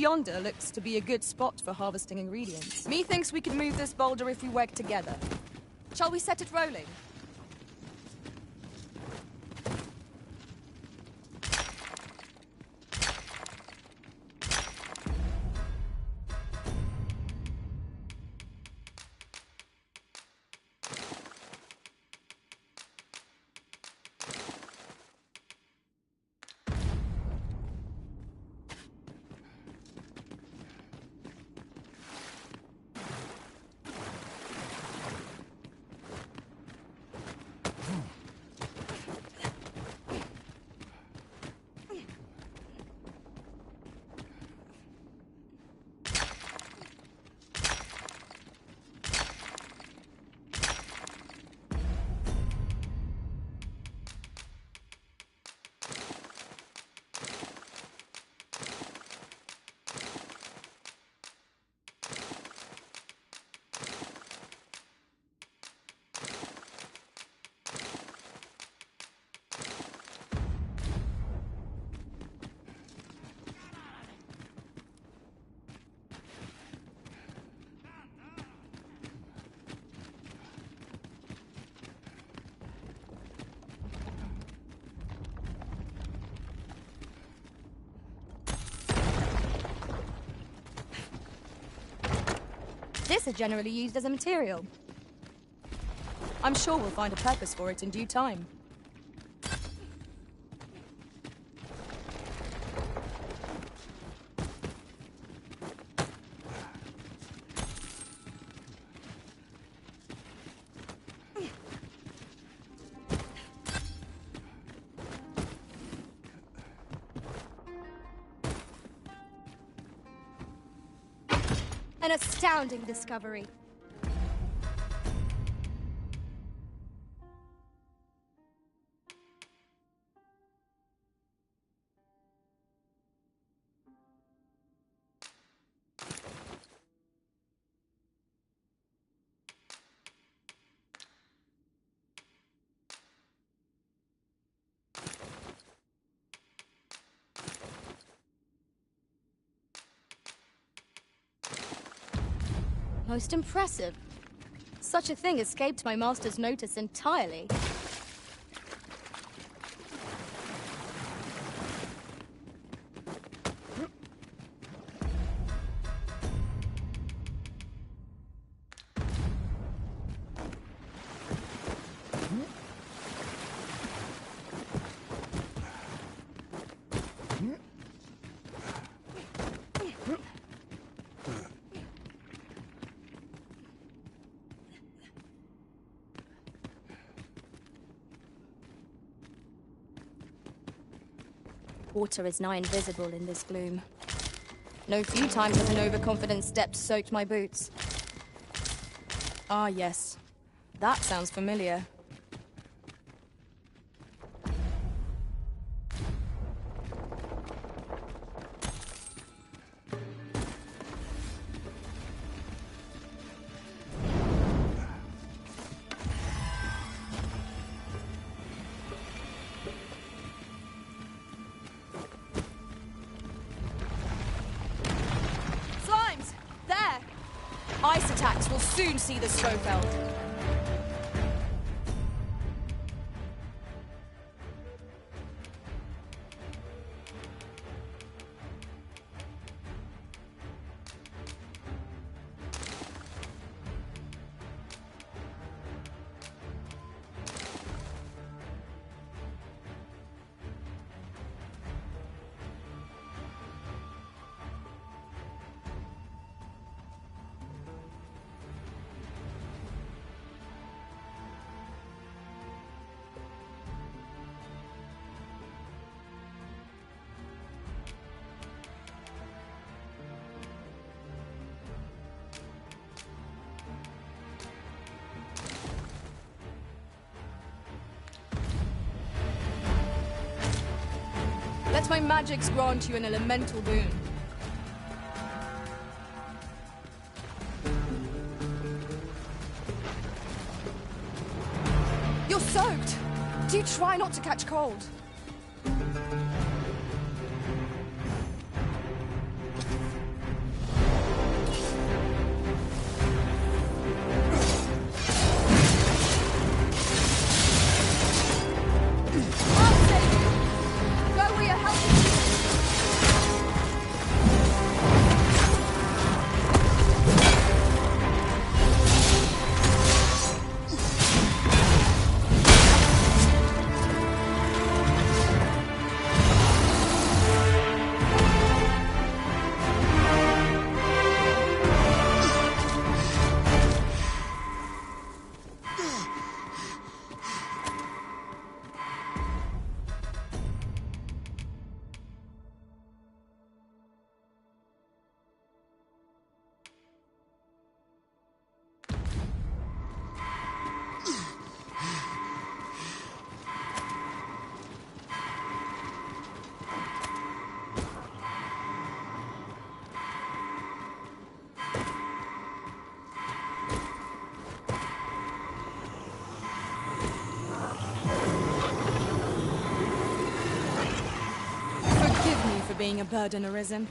yonder looks to be a good spot for harvesting ingredients. Methinks we can move this boulder if we work together. Shall we set it rolling? This is generally used as a material. I'm sure we'll find a purpose for it in due time. An astounding discovery. Most impressive. Such a thing escaped my master's notice entirely. Water is nigh invisible in this gloom. No few times have an overconfident step soaked my boots. Ah, yes. That sounds familiar. Ice attacks will soon see the Scofeld. Let my magics grant you an elemental boon. You're soaked! Do try not to catch cold. being a burden arisen.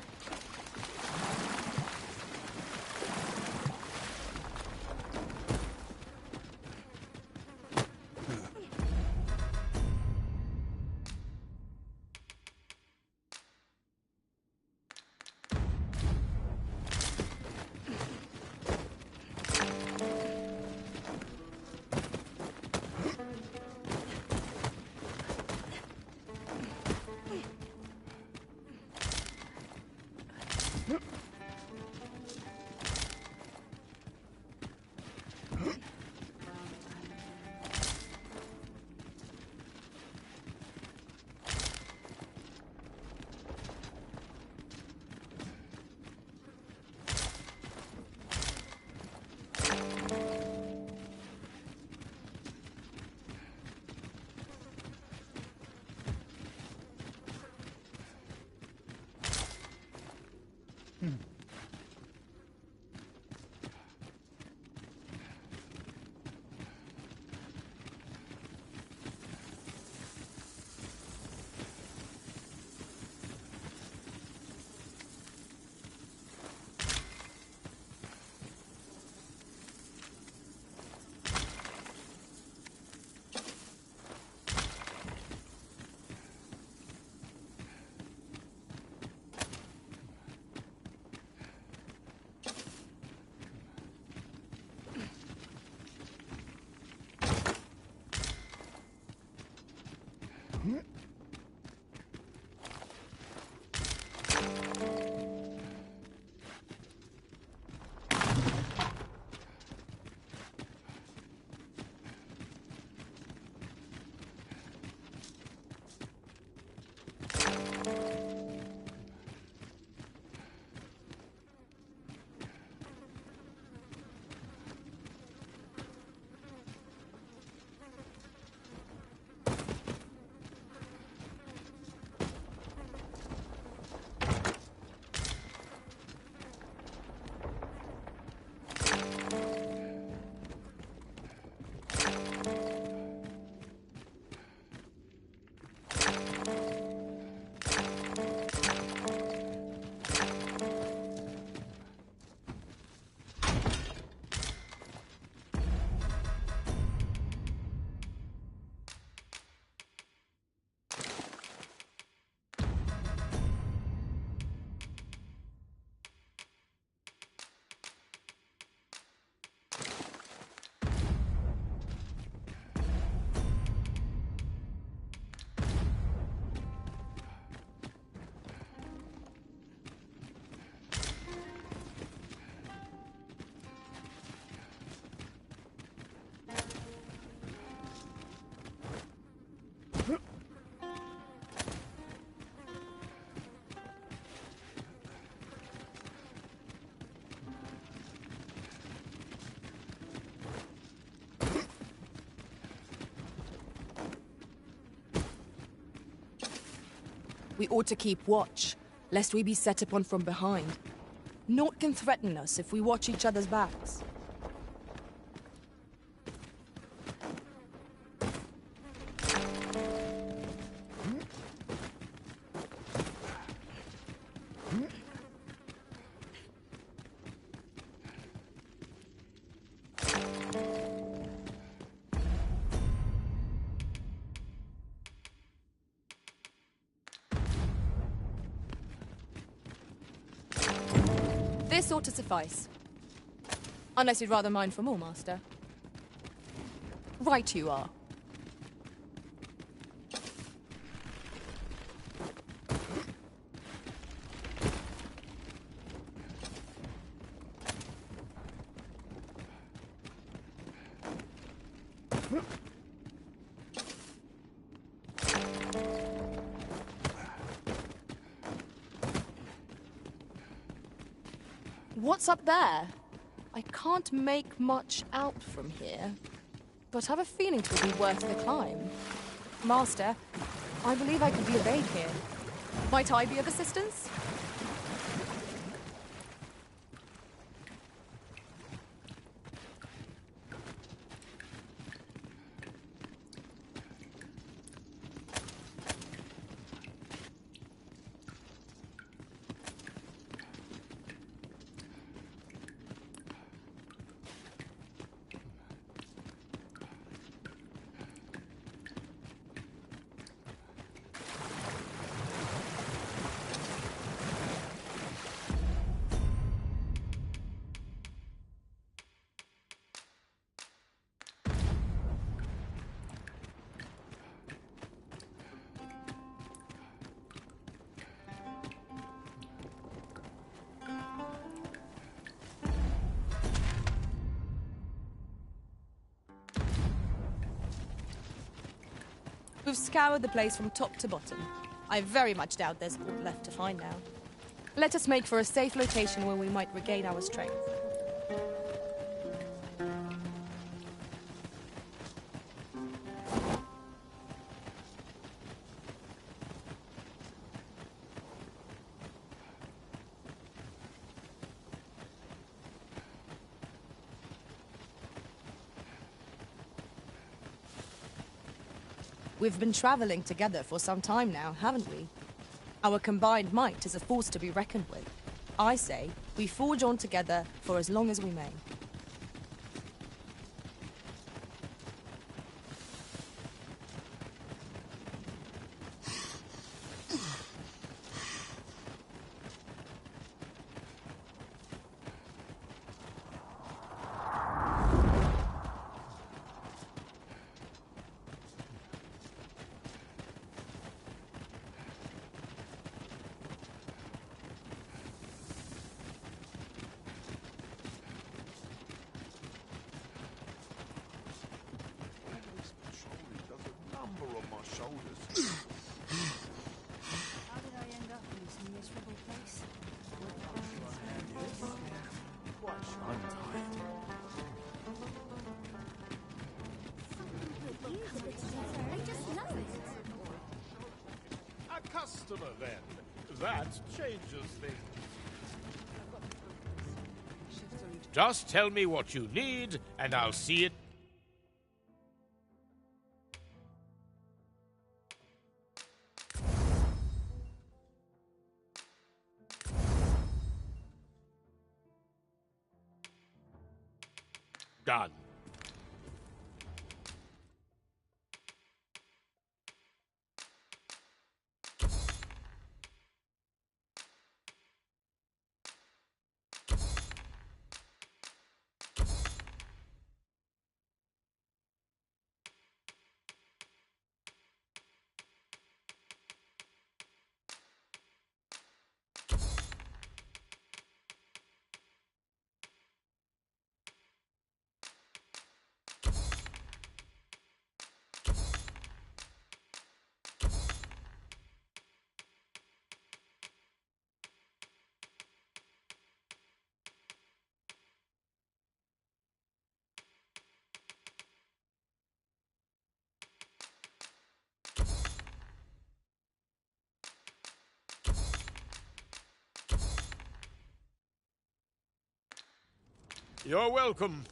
We ought to keep watch, lest we be set upon from behind. Naught can threaten us if we watch each other's backs. This ought to suffice. Unless you'd rather mine for more, Master. Right you are. What's up there? I can't make much out from here, but have a feeling it will be worth the climb. Master, I believe I could be of aid here. Might I be of assistance? We've scoured the place from top to bottom. I very much doubt there's aught left to find now. Let us make for a safe location where we might regain our strength. We've been traveling together for some time now, haven't we? Our combined might is a force to be reckoned with. I say, we forge on together for as long as we may. Customer, then. That changes things. Just tell me what you need, and I'll see it. Done. You're welcome.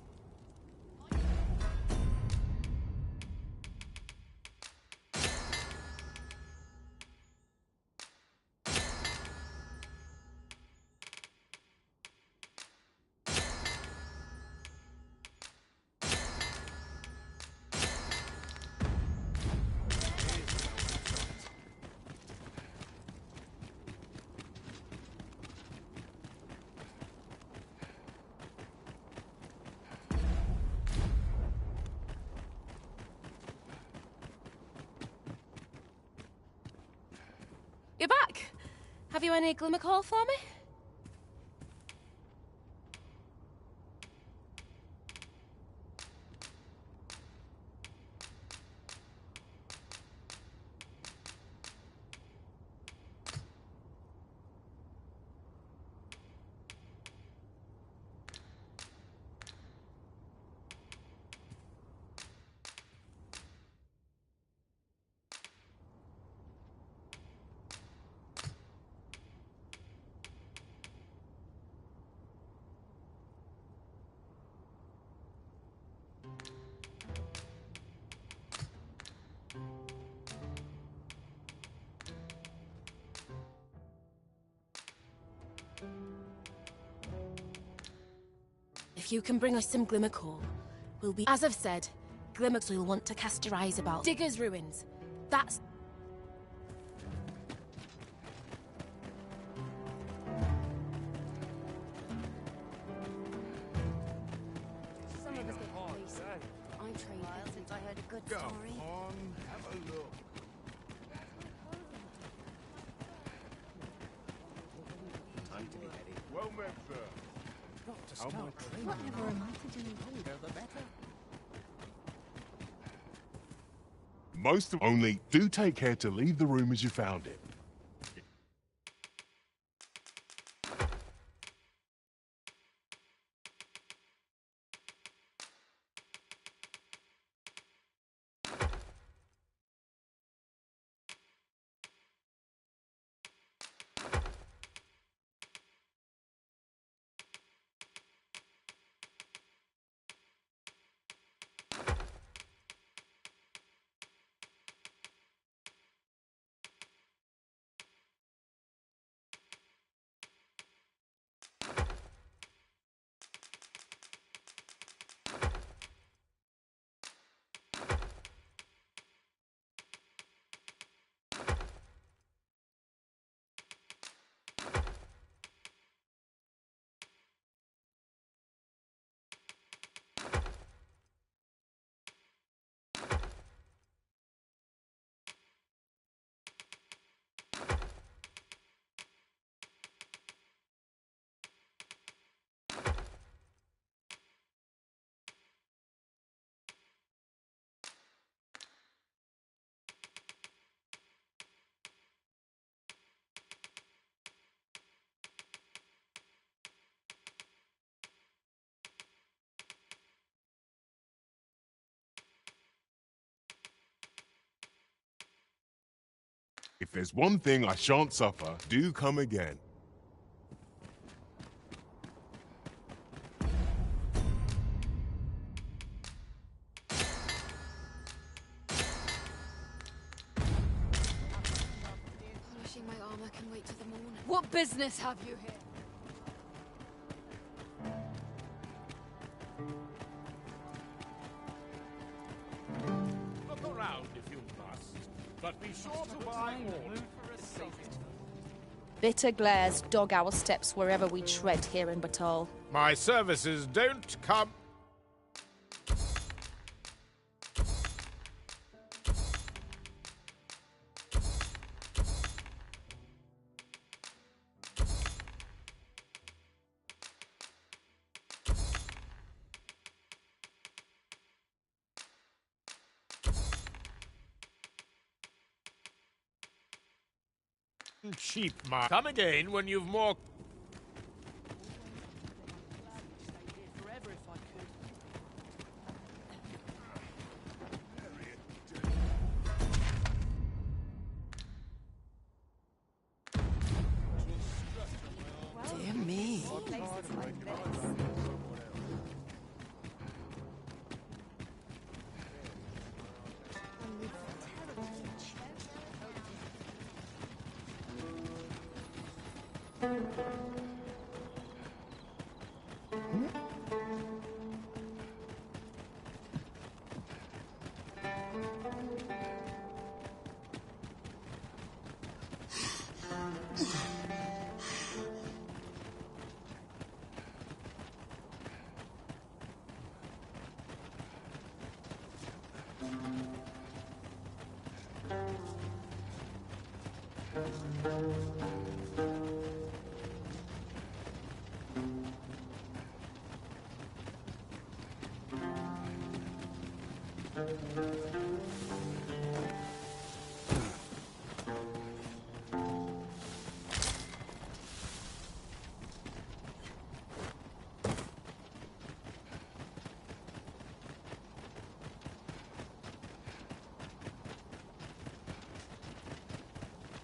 You're back. Have you any glimmer call for me? If you can bring us some glimmer coal, we'll be... As I've said, Glimmers will want to cast your eyes about Digger's Ruins. That's... Some of us get police. I'm trained since I heard a good story. Come on, have a look. Time to be ready. Well met, sir. Not to start. Whatever am I to do? The longer, the better. Only do take care to leave the room as you found it. If there's one thing I shan't suffer, do come again. Polishing my armor can wait till the morning. What business have you here? Look around if you must, but be sure to buy all. Bitter glares dog our steps wherever we tread here in Batal. My services don't come... cheap, Mark. Come again when you've more... Dear me.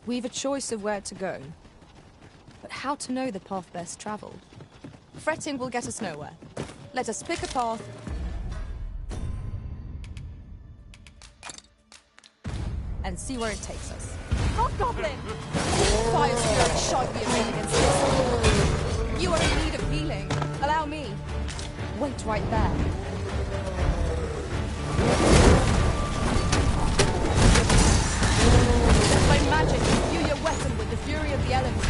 We've a choice of where to go, but how to know the path best travelled? Fretting will get us nowhere. Let us pick a path and see where it takes us. Hobgoblin! Fire spirit shan't be availed against this. You are in need of healing. Allow me. Wait right there. By magic, imbue your weapon with the fury of the elements.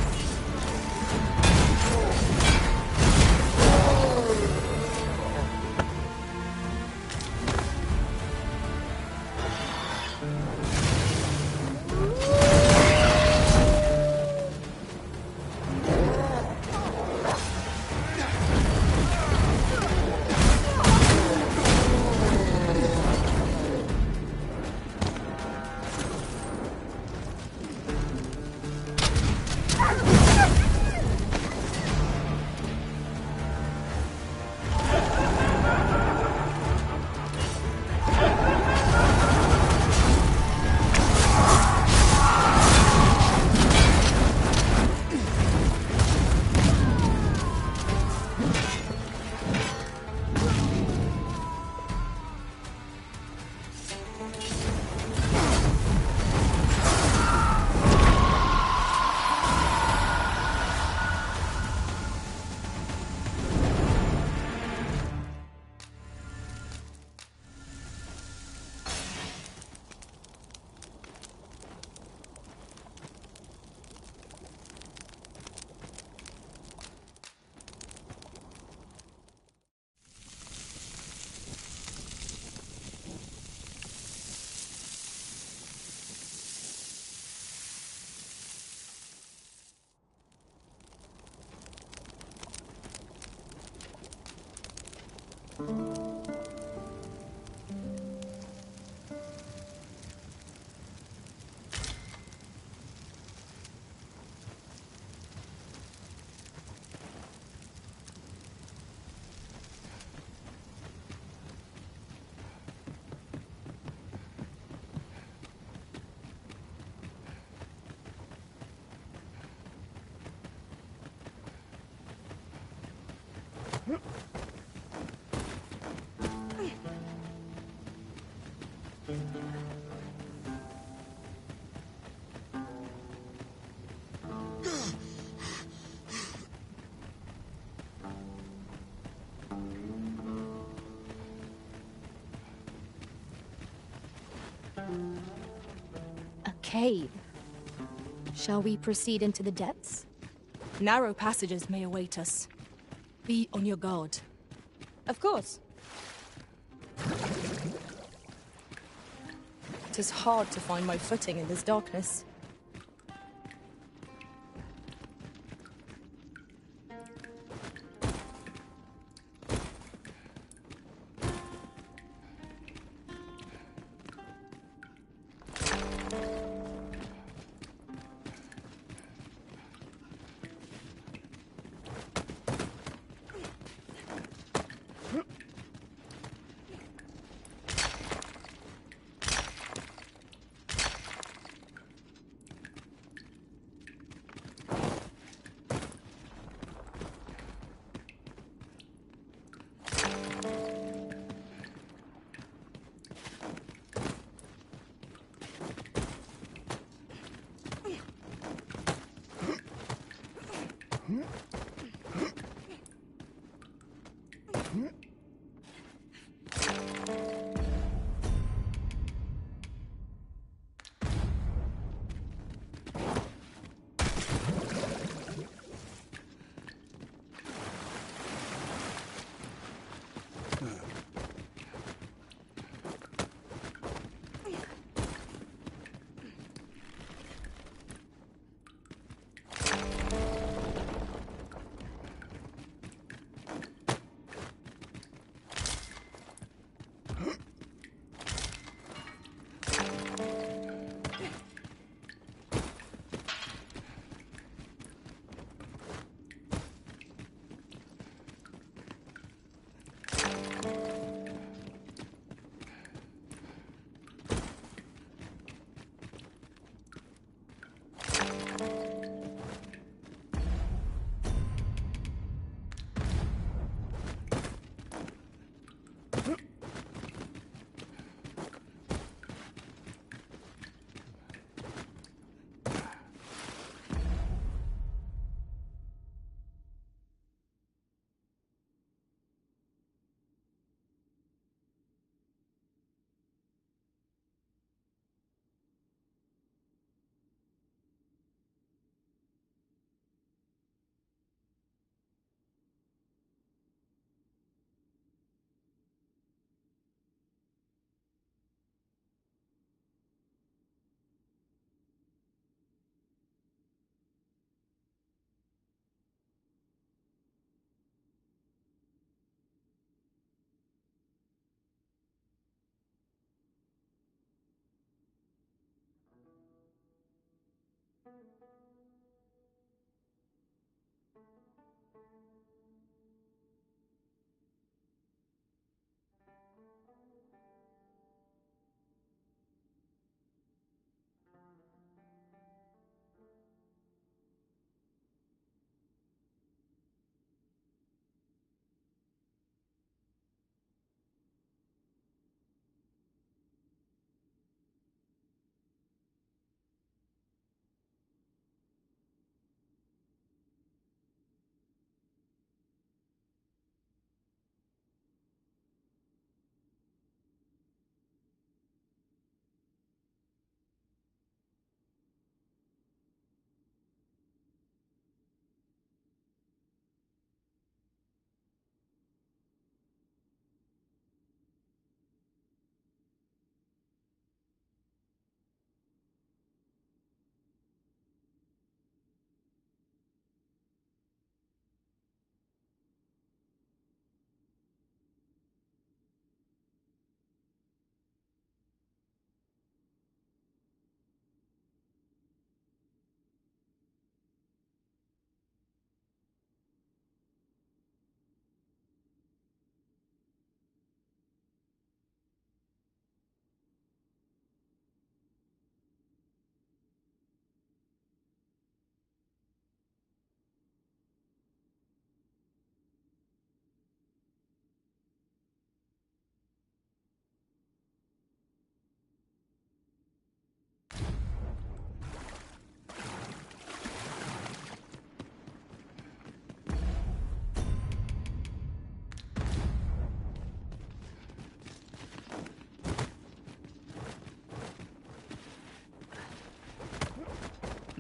A cave. Shall we proceed into the depths? Narrow passages may await us. Be on your guard. Of course. It is hard to find my footing in this darkness.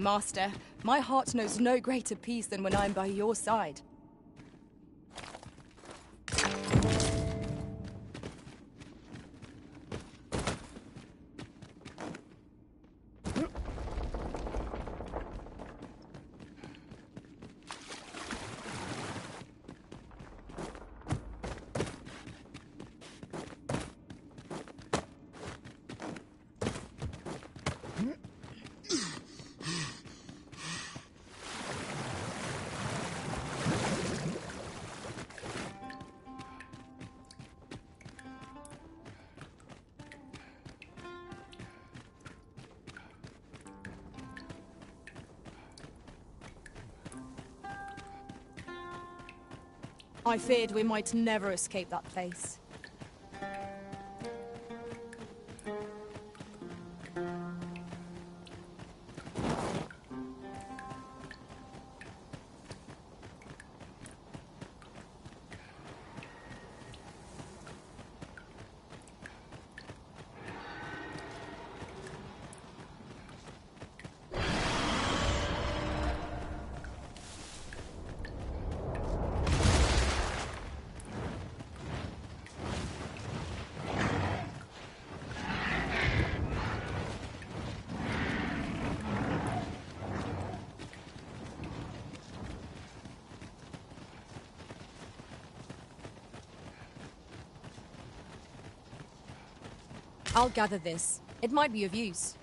Master, my heart knows no greater peace than when I'm by your side. I feared we might never escape that place. I'll gather this. It might be of use.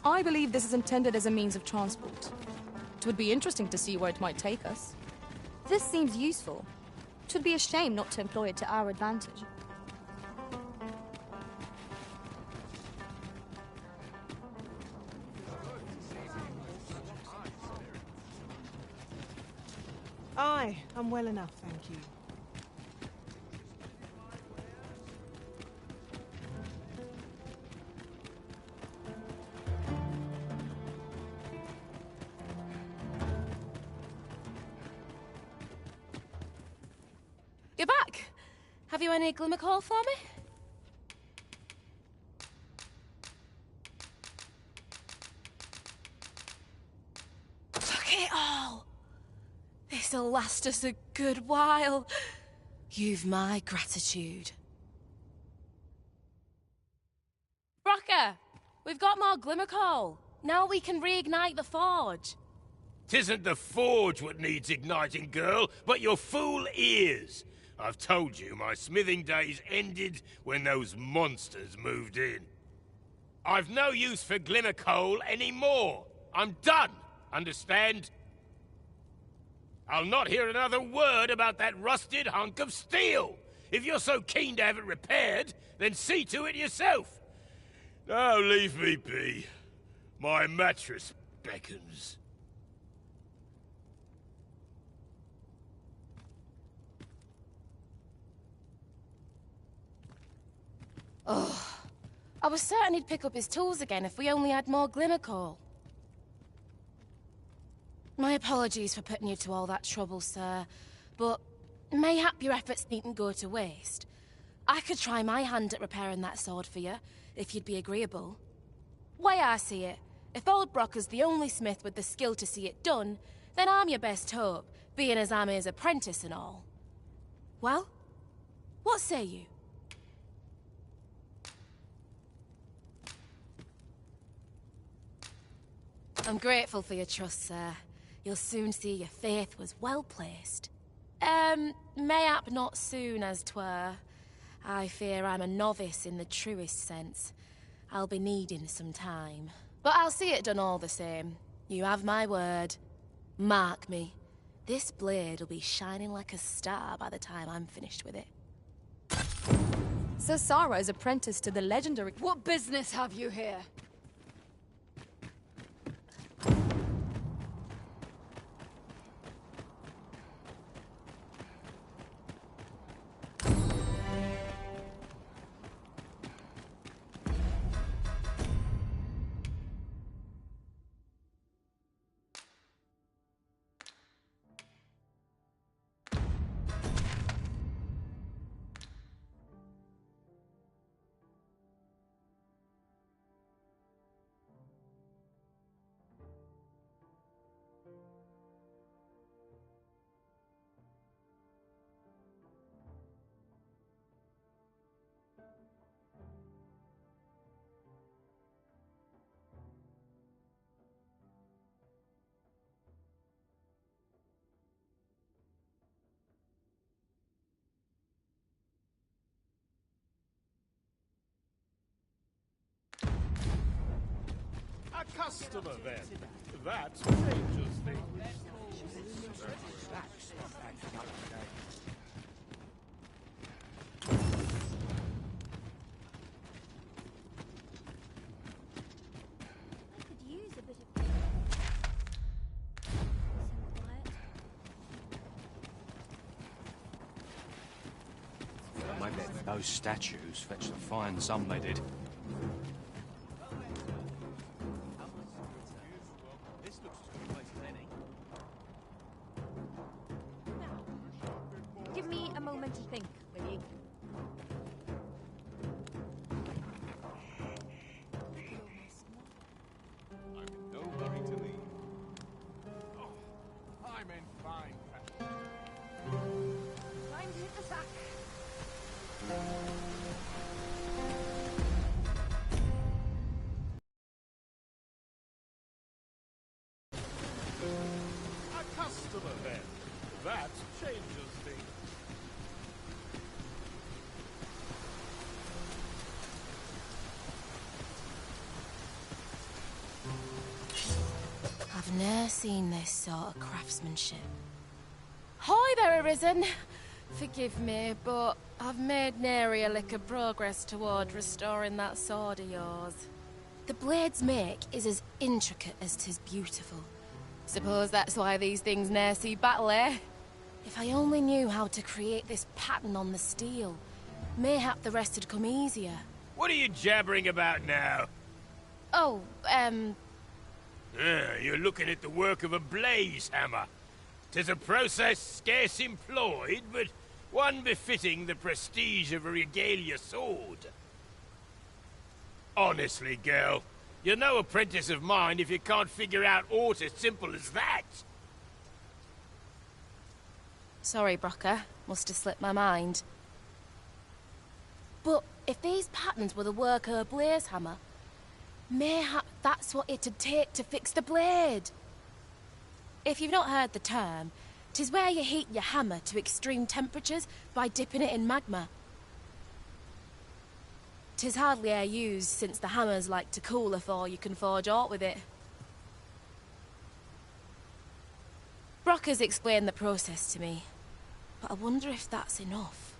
I believe this is intended as a means of transport. It would be interesting to see where it might take us. This seems useful. It would be a shame not to employ it to our advantage. Aye, I'm well enough, thank you. You're back. Have you any glimmer call for me? Look it all. This'll last us a good while. You've my gratitude. Brocker, we've got more glimmer coal. Now we can reignite the forge. 'Tisn't the forge what needs igniting, girl, but your fool ears. I've told you my smithing days ended when those monsters moved in. I've no use for glimmer coal anymore. I'm done, understand? I'll not hear another word about that rusted hunk of steel. If you're so keen to have it repaired, then see to it yourself. Now leave me be. My mattress beckons. Oh, I was certain he'd pick up his tools again if we only had more glimmer coal. My apologies for putting you to all that trouble, sir, but mayhap your efforts needn't go to waste. I could try my hand at repairing that sword for you, if you'd be agreeable. Way I see it, if old Brocker's the only smith with the skill to see it done, then I'm your best hope, being as I'm his apprentice and all. Well, what say you? I'm grateful for your trust, sir. You'll soon see your faith was well placed. Mayhap not soon as 'twere. I fear I'm a novice in the truest sense. I'll be needing some time. But I'll see it done all the same. You have my word. Mark me. This blade will be shining like a star by the time I'm finished with it. Sir Sarah is apprenticed to the legendary... What business have you here? A customer, then. That changes things. Could use a bit of... I bet those statues fetched a fine sum they did. Give me a moment to think, will you? I'm in no hurry to leave. Oh, I'm in fine fashion. Time to hit the sack. A customer, then. That changes things. I've never seen this sort of craftsmanship. Hi there, Arisen. Forgive me, but I've made nary a lick of progress toward restoring that sword of yours. The blade's make is as intricate as 'tis beautiful. Suppose that's why these things ne'er see battle, eh? If I only knew how to create this pattern on the steel, mayhap the rest had come easier. What are you jabbering about now? Oh, You're looking at the work of a blaze hammer. 'Tis a process scarce employed, but one befitting the prestige of a regalia sword. Honestly, girl, you're no apprentice of mine if you can't figure out aught as simple as that. Sorry, Brocker. Must have slipped my mind. But if these patterns were the work of a blaze hammer, mayhap that's what it'd take to fix the blade. If you've not heard the term, 'tis where you heat your hammer to extreme temperatures by dipping it in magma. 'Tis hardly e'er used since the hammers like to cool afore you can forge aught with it. Brocker's explained the process to me, but I wonder if that's enough.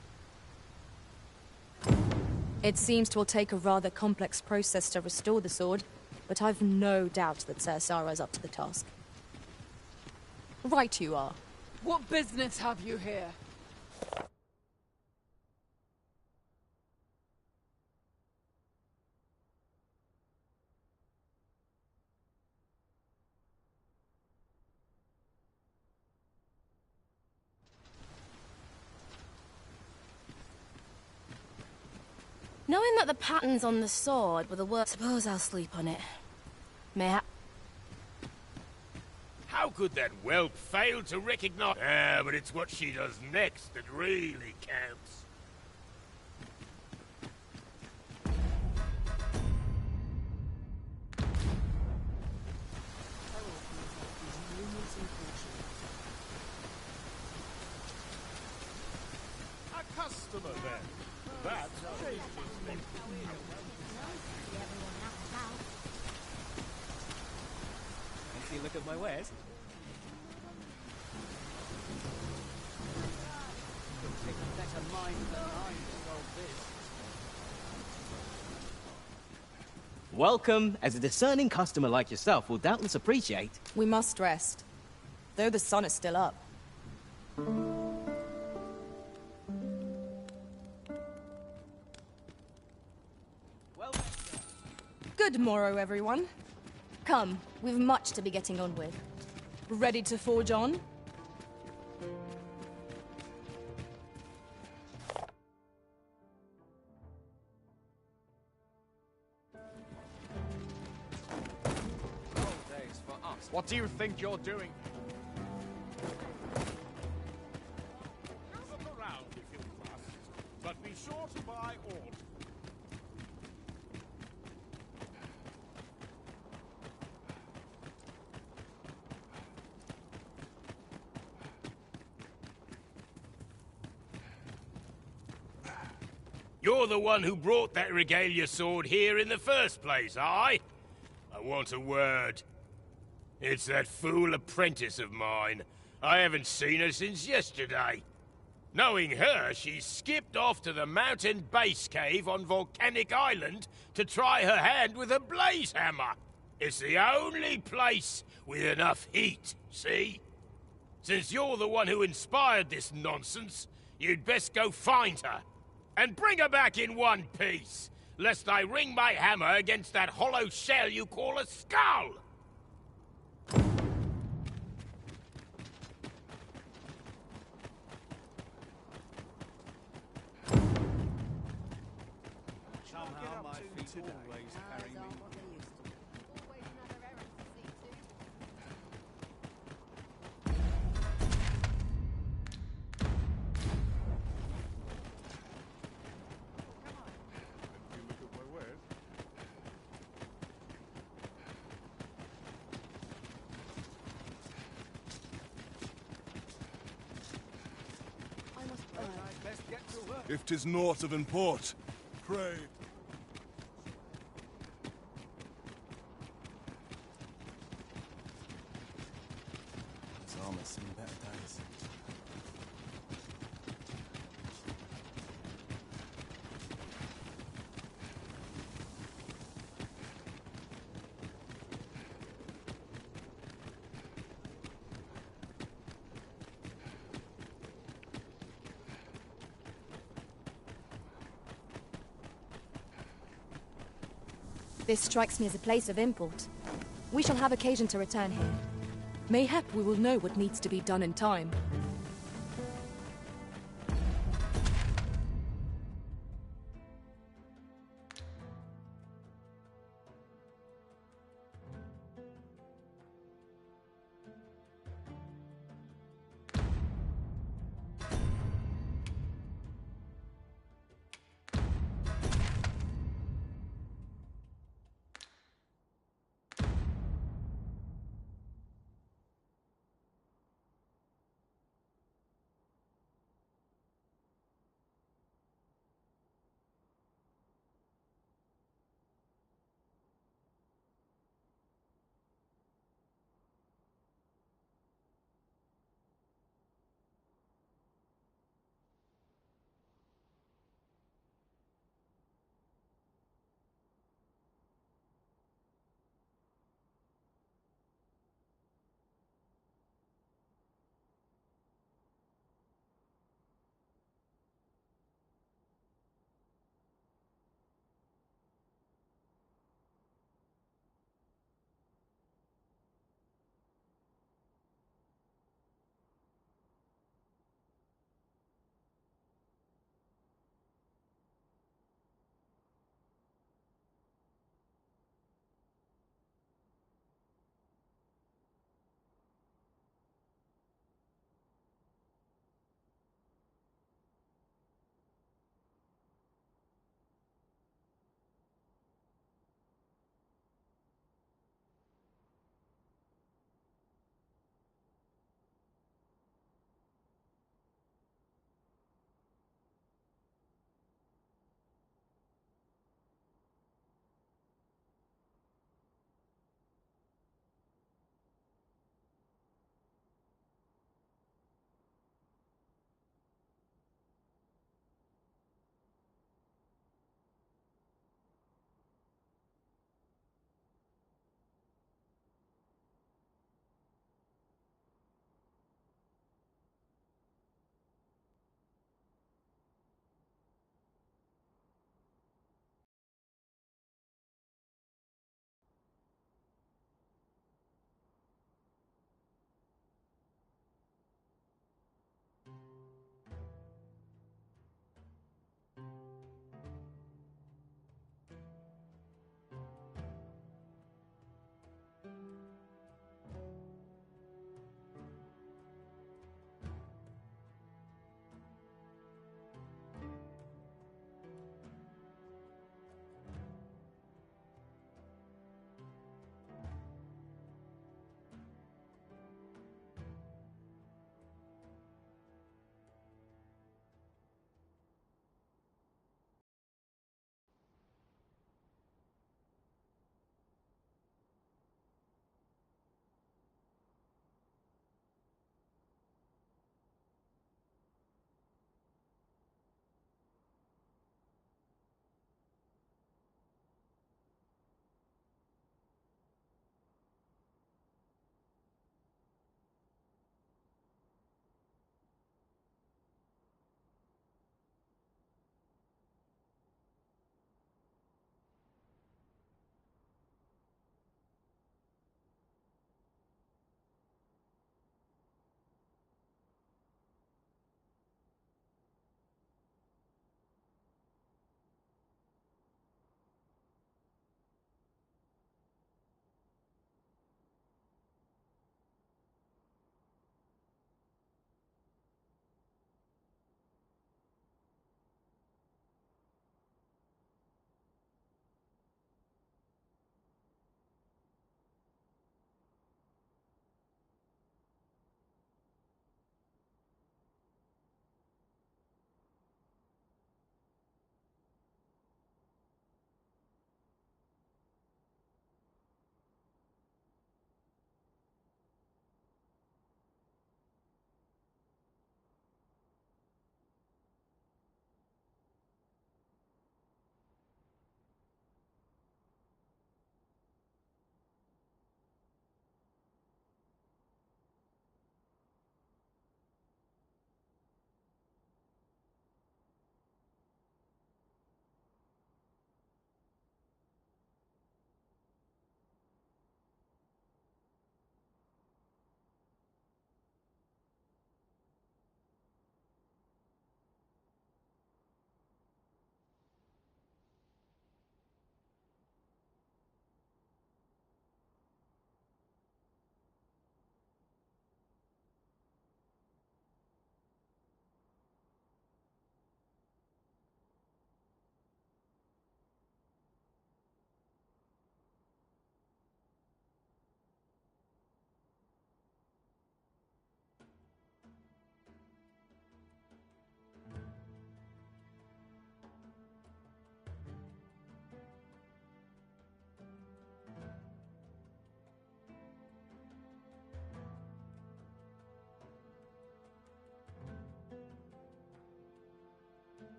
It seems to take a rather complex process to restore the sword, but I've no doubt that Sir Sarah's up to the task. Right you are. What business have you here? Knowing that the patterns on the sword were the work, suppose I'll sleep on it. Mayhap. How could that whelp fail to recognize... Ah, but it's what she does next that really counts. A customer, then. That changes things. Fancy a look at my wares? take a better mind than mine to solve this. Welcome, as a discerning customer like yourself will doubtless appreciate. We must rest, though the sun is still up. Good morrow, everyone. Come, we've much to be getting on with. Ready to forge on? What do you think you're doing? Look around if you must, but be sure to buy all. You're the one who brought that regalia sword here in the first place, I want a word. It's that fool apprentice of mine. I haven't seen her since yesterday. Knowing her, she skipped off to the mountain base cave on Volcanic Island to try her hand with a blaze hammer. It's the only place with enough heat, see? Since you're the one who inspired this nonsense, you'd best go find her. And bring her back in one piece, lest I ring my hammer against that hollow shell you call a skull! Somehow my feet always carry me. If 'tis naught of import, pray. It's almost seen better days. This strikes me as a place of import. We shall have occasion to return here. Mayhap we will know what needs to be done in time.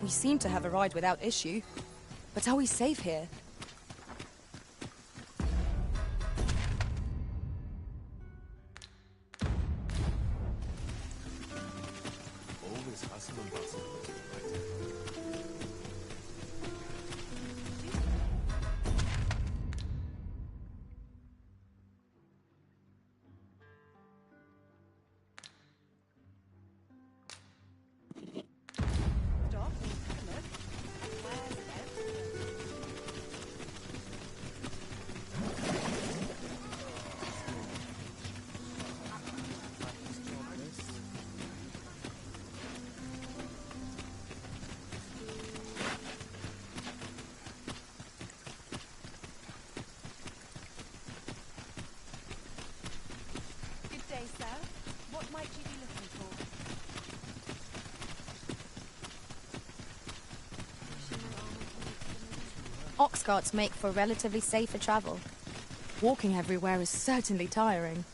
We seem to have arrived without issue. But are we safe here? All this hustle and bustle. Ox carts make for relatively safer travel. Walking everywhere is certainly tiring.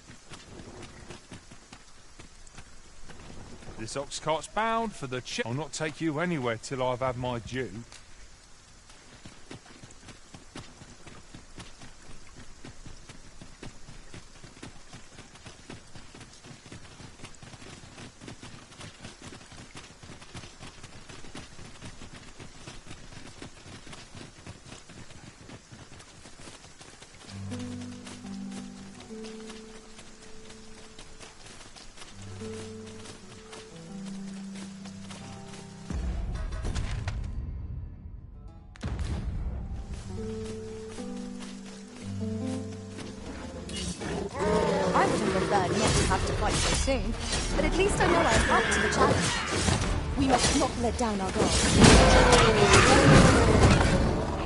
This ox cart's bound for the I'll not take you anywhere till I've had my due. Soon, but at least I know I'm up to the challenge. We must not let down our guard.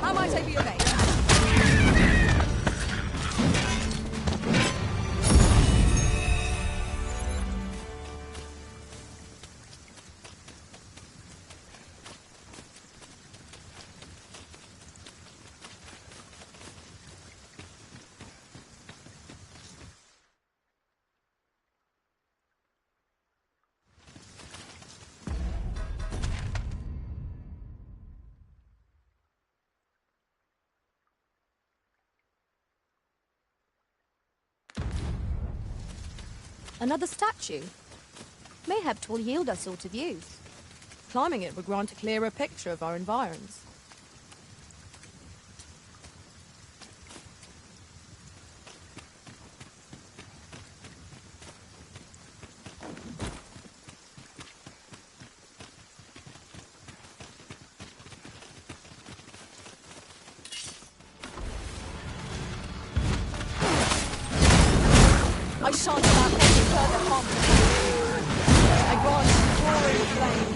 How might I be of aid? Another statue? Mayhap 'twill yield us sort of use. Climbing it would grant a clearer picture of our environs. I shan't allow any further harm. I grant roaring flame.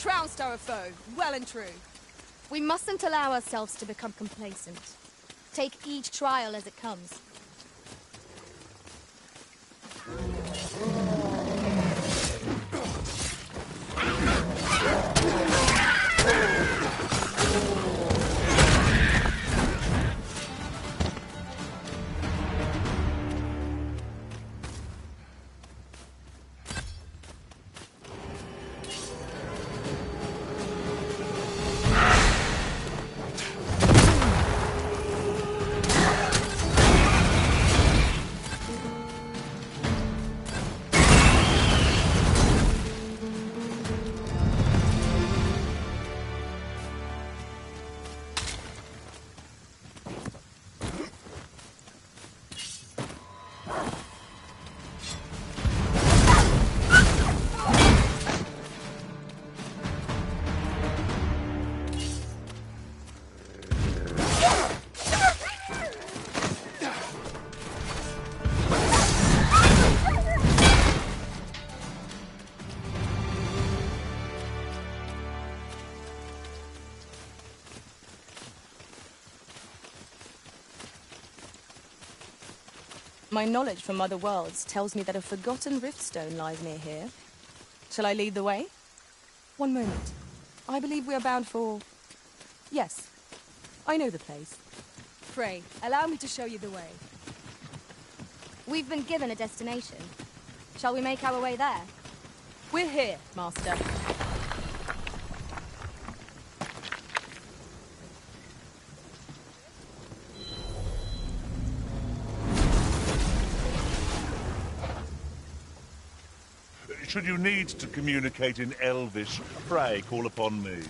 Trounced our foe, well and true. We mustn't allow ourselves to become complacent. Take each trial as it comes. My knowledge from other worlds tells me that a forgotten riftstone lies near here. Shall I lead the way? One moment. I believe we are bound for... Yes, I know the place. Frey, allow me to show you the way. We've been given a destination. Shall we make our way there? We're here, Master. Should you need to communicate in Elvish, pray call upon me.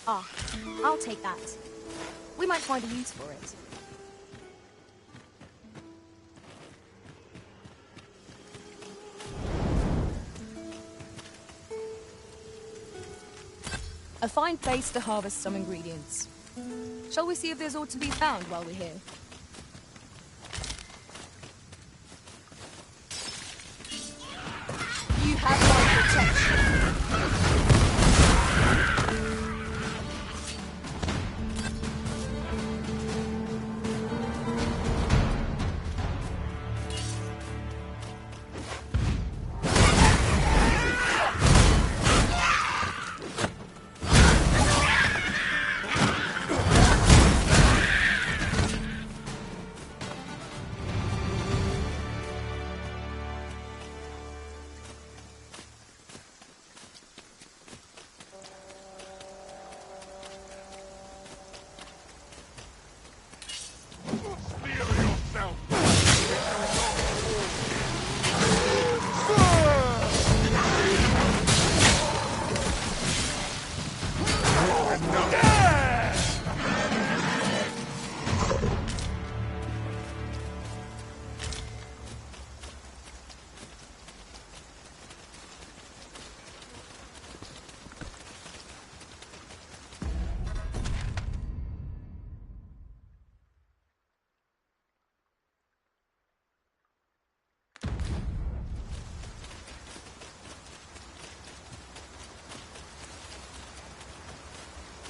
Ah, I'll take that. We might find a use for it. A fine place to harvest some ingredients. Shall we see if there's aught to be found while we're here? You have my protection.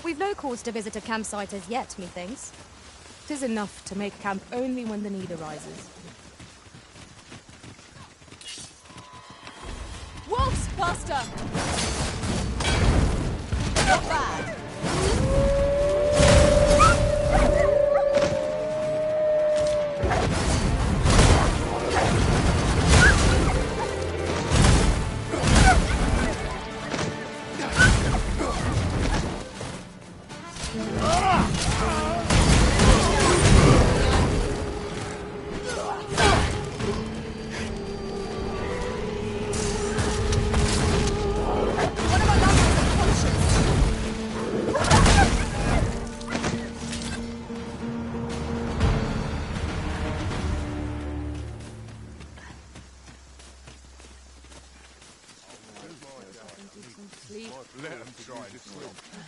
We've no cause to visit a campsite as yet, methinks. 'Tis enough to make camp only when the need arises. Wolves, Master! Not bad.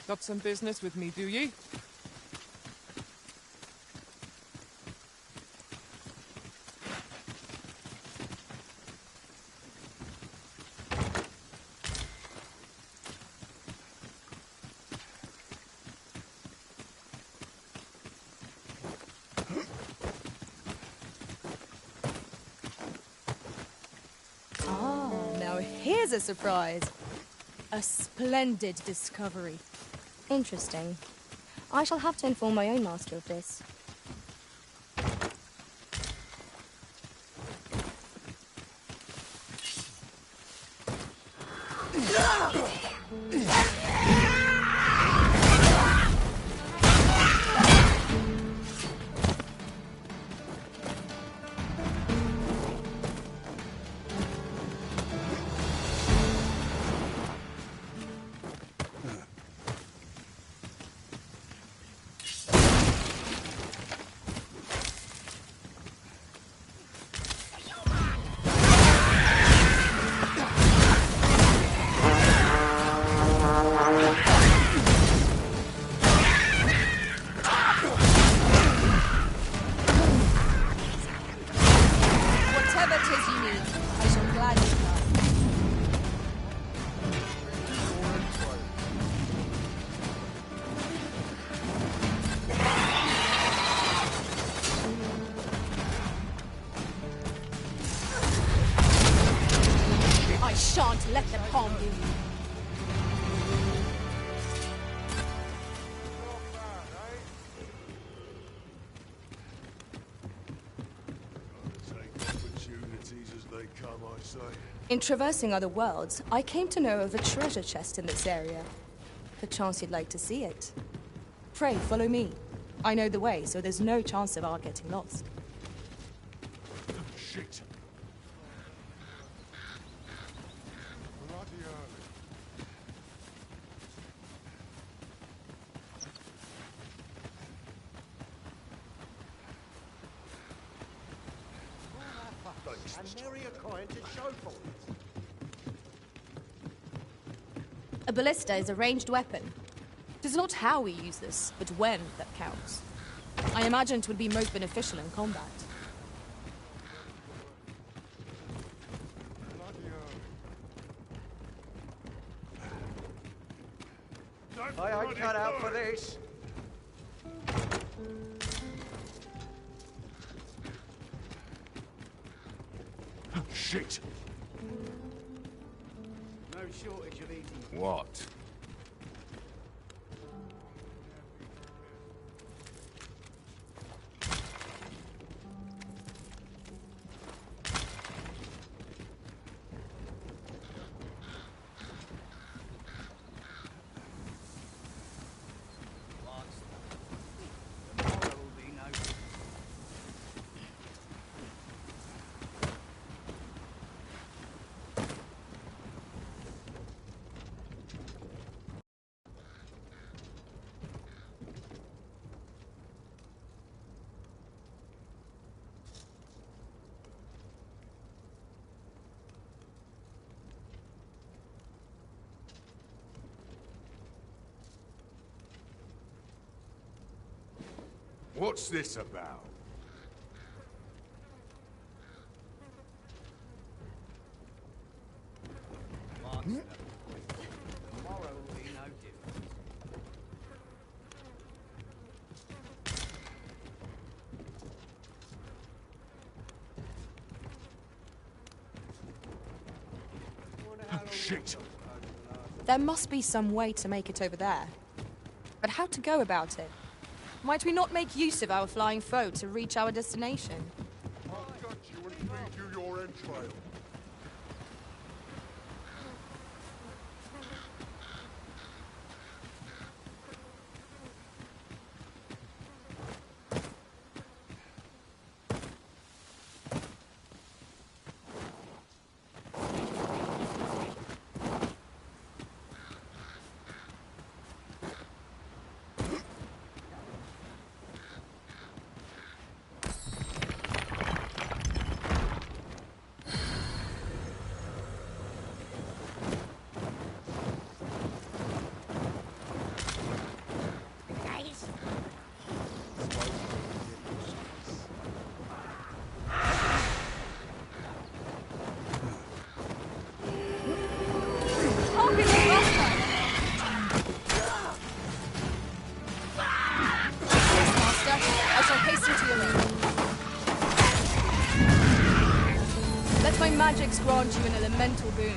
Got some business with me, do ye? Ah, now here's a surprise. A splendid discovery. Interesting. I shall have to inform my own master of this. shan't let them harm you. In traversing other worlds, I came to know of a treasure chest in this area. Perchance you'd like to see it. Pray, follow me. I know the way, so there's no chance of our getting lost. Shit. And nary a coin to show for it. A ballista is a ranged weapon. It is not how we use this, but when that counts. I imagine it would be most beneficial in combat. I ain't cut out for this. Shit. No shortage of eating. What? What's this about? Tomorrow will be no different. Shit. There must be some way to make it over there. But how to go about it? Might we not make use of our flying foe to reach our destination? I'll gut you and feed you your entrails. Magics grant you an elemental boon.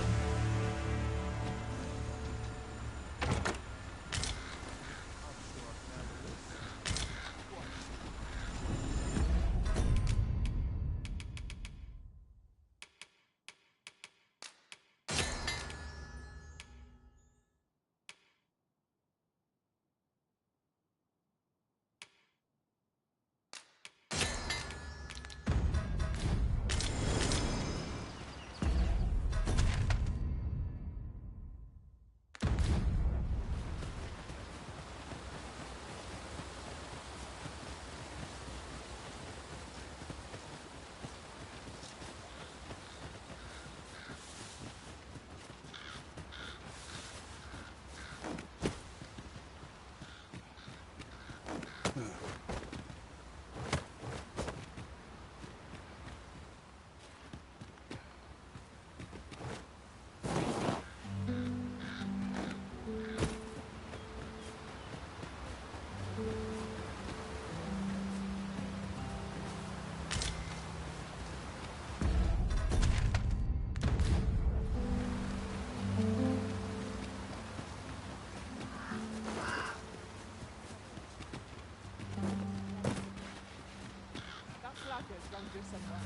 somewhere.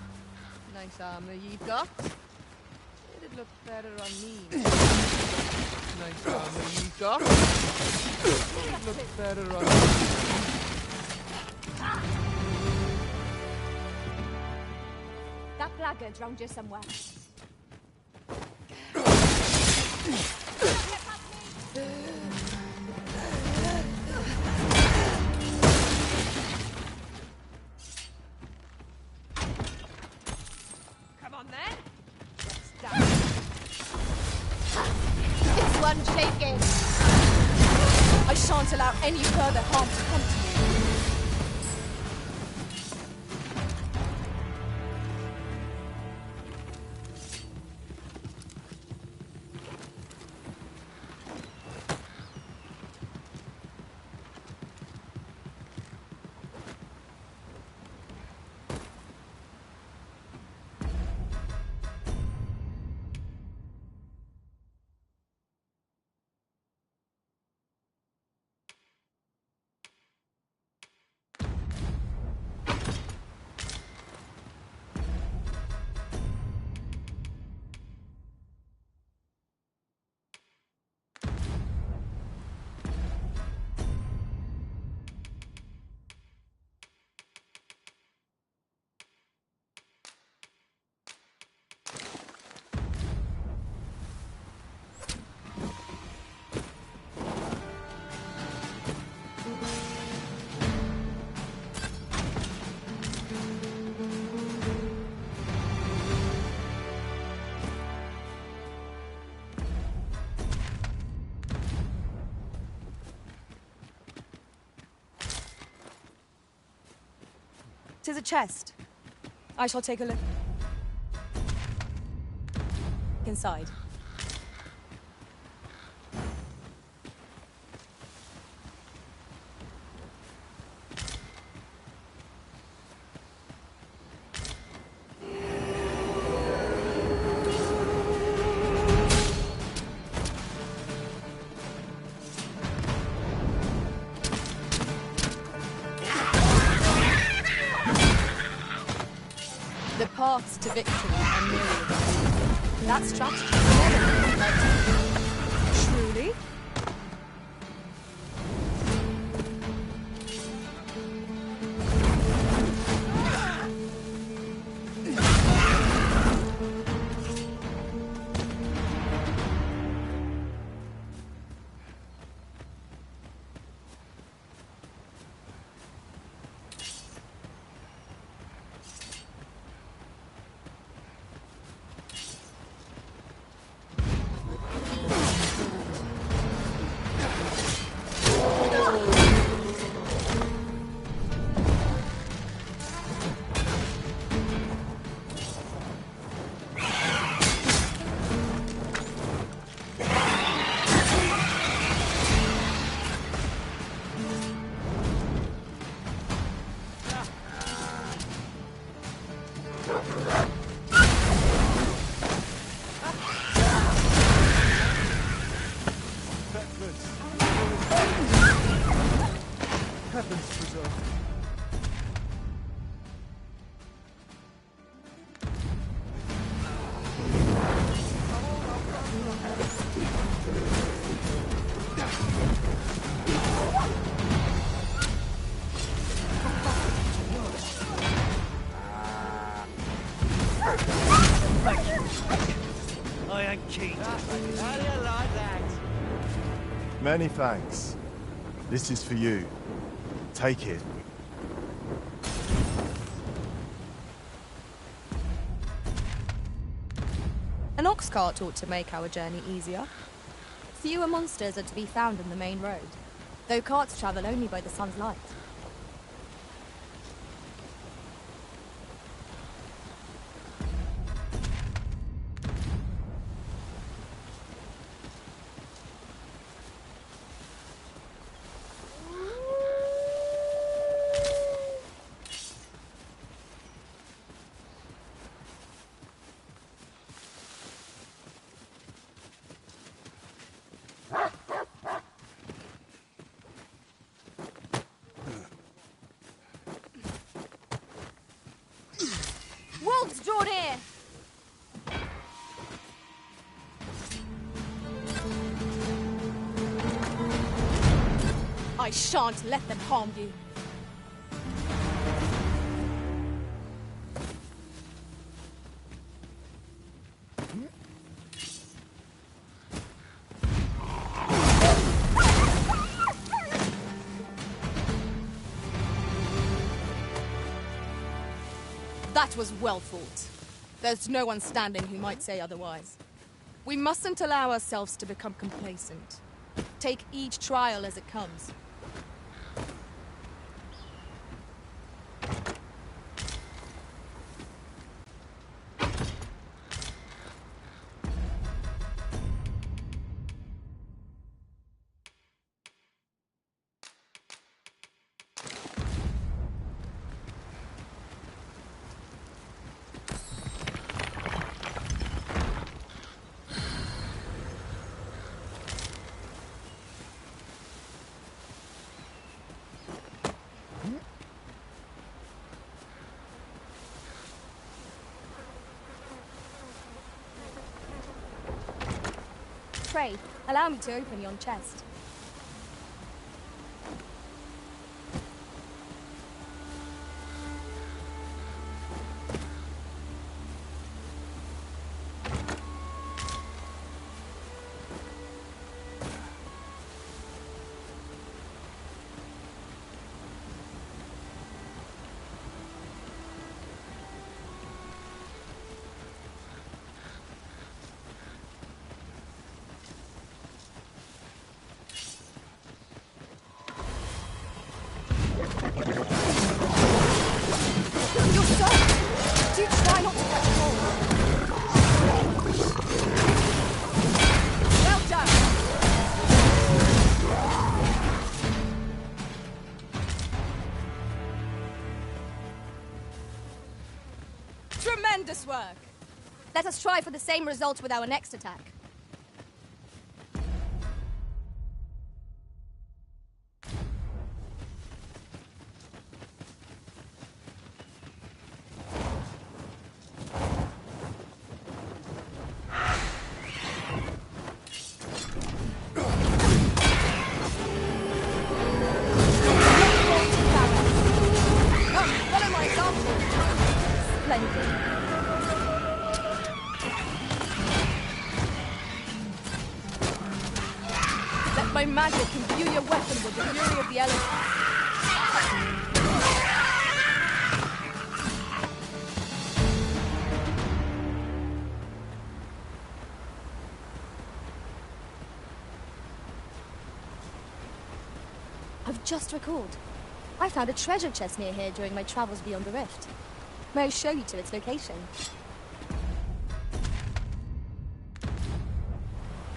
Nice armor you've got. It'd look better on me. Nice armor you've got. It'd look better on me. That blackguard's round here somewhere. Come on then. It's one shaking. I shan't allow any further harm to come to you. Tis a chest. I shall take a look inside. The paths to victory are myriad. That strategy never been Truly? Heavens preserve. I ain't keen. How do you like that? Many thanks. This is for you. Take it. An ox cart ought to make our journey easier. Fewer monsters are to be found in the main road, though carts travel only by the sun's light. I shan't let them harm you. That was well fought. There's no one standing who might say otherwise. We mustn't allow ourselves to become complacent. Take each trial as it comes. Pray, allow me to open yon chest. Tremendous work! Let us try for the same result with our next attack. My magic imbue your weapon with the fury of the elements. I've just recalled. I found a treasure chest near here during my travels beyond the rift. May I show you to its location?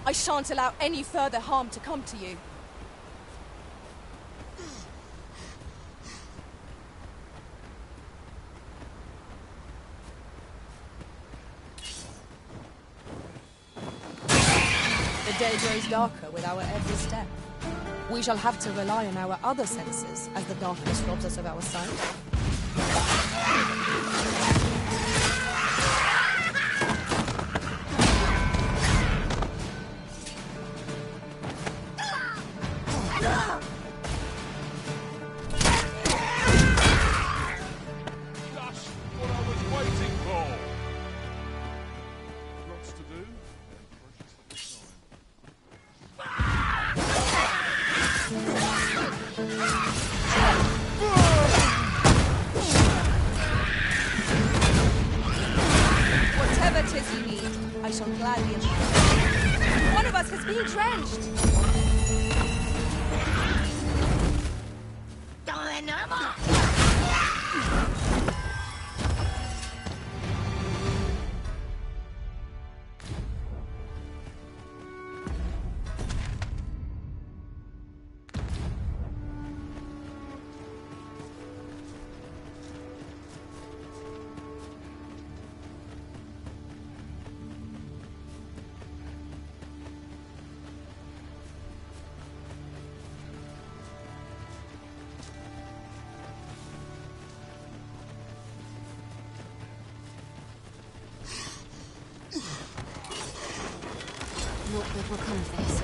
I shan't allow any further harm to come to you. The day grows darker with our every step. We shall have to rely on our other senses as the darkness robs us of our sight. I shall gladly enjoy. One of us has been drenched! What good will come of this?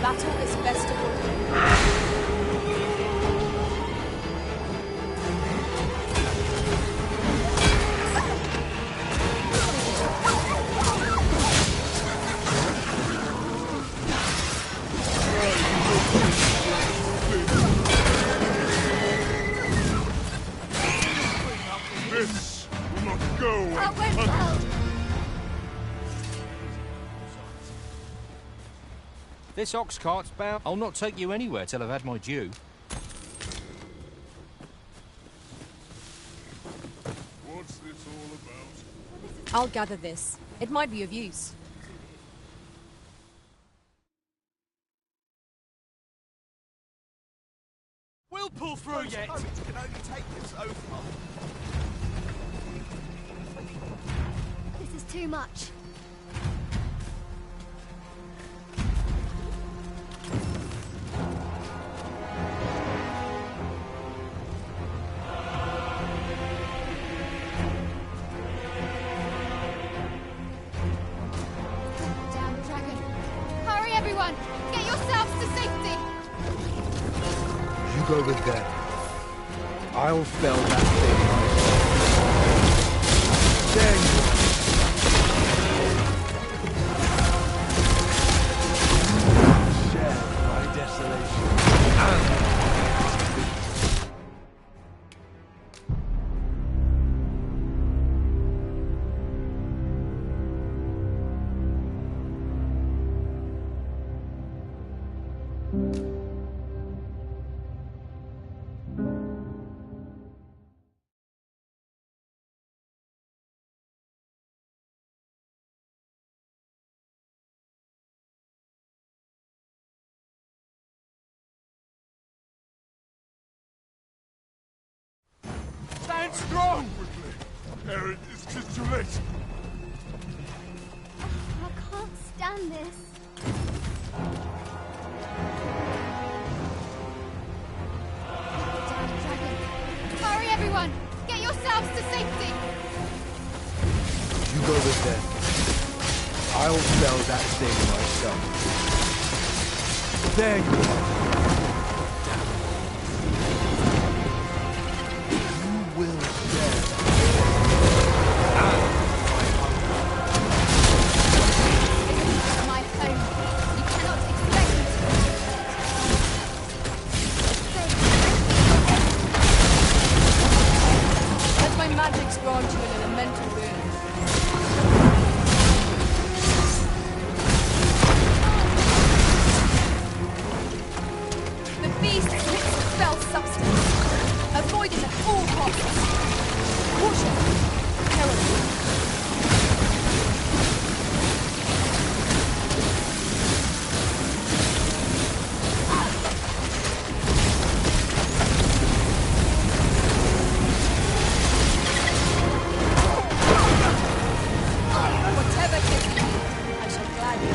Battle is best avoided. This will not go This ox cart's bound. I'll not take you anywhere till I've had my due. What's this all about? I'll gather this. It might be of use. We'll pull through yet. It can only take you so far. This is too much. Damn dragon. Hurry, everyone! Get yourselves to safety! You go with them. I'll fell that thing myself. There you are. Share my desolation and Stand strong! Quickly! Aaron, it's just too late. I can't stand this. Damn dragon. Hurry, everyone! Get yourselves to safety! you go with them. I'll fell that thing myself. There you are. You will share My home. You cannot expect me Let my magics grant you an elemental boon. The beast lips spell substance. Avoid it at all costs. Caution. Peril. Whatever kills me, I shall gladly.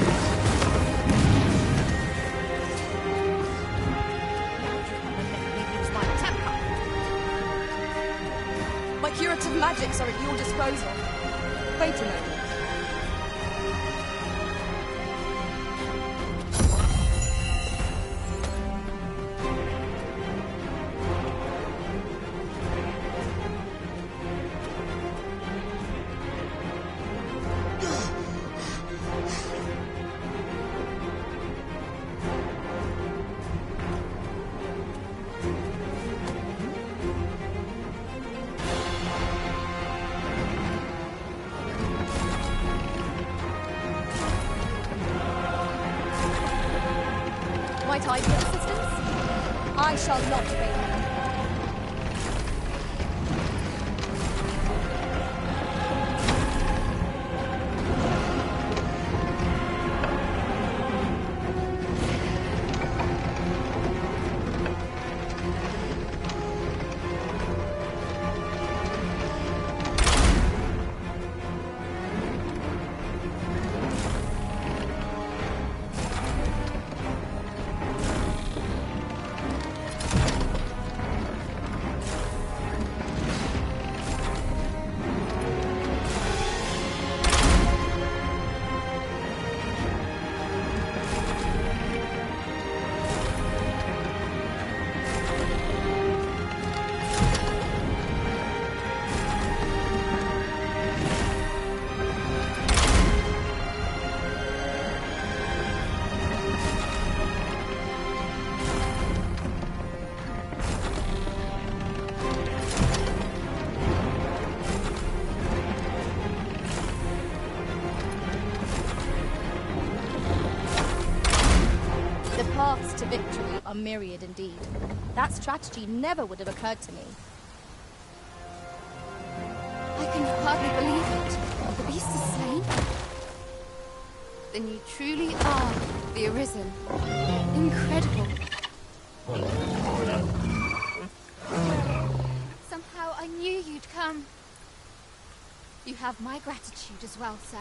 my temper. My curative magics are at your disposal. Wait a moment. Might I be of assistance? I shall not fail you. victory are myriad indeed. That strategy never would have occurred to me. I can hardly believe it. The beast is slain? Then you truly are the Arisen. Incredible. Somehow I knew you'd come. You have my gratitude as well, sir.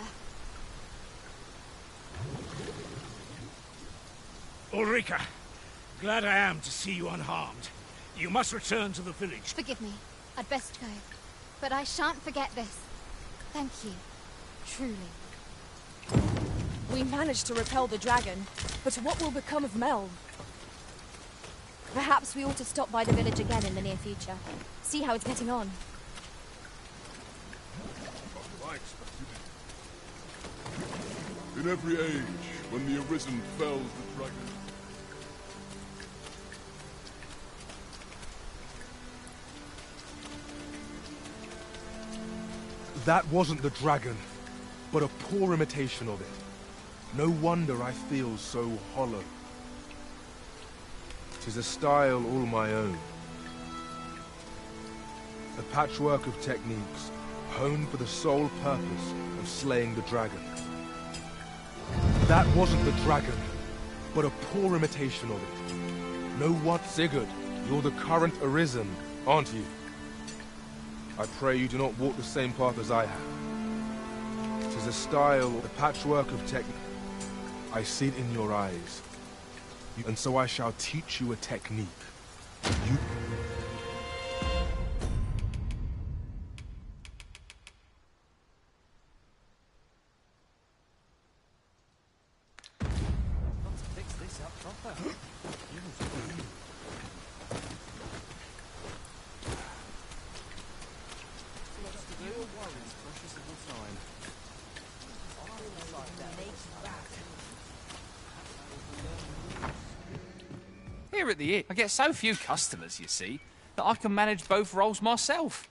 Ulrika, glad I am to see you unharmed. You must return to the village. Forgive me. I'd best go. But I shan't forget this. Thank you. Truly. We managed to repel the dragon, but what will become of Mel? Perhaps we ought to stop by the village again in the near future. See how it's getting on. In every age, when the Arisen fells the dragon. That wasn't the dragon, but a poor imitation of it. No wonder I feel so hollow. 'Tis a style all my own. A patchwork of techniques, honed for the sole purpose of slaying the dragon. That wasn't the dragon, but a poor imitation of it. No what, Sigurd, you're the current Arisen, aren't you? I pray you do not walk the same path as I have. 'Tis a style, a patchwork of technique. I see it in your eyes. And so I shall teach you a technique. You... Let's fix this up proper. Here at the inn, I get so few customers, you see, that I can manage both roles myself.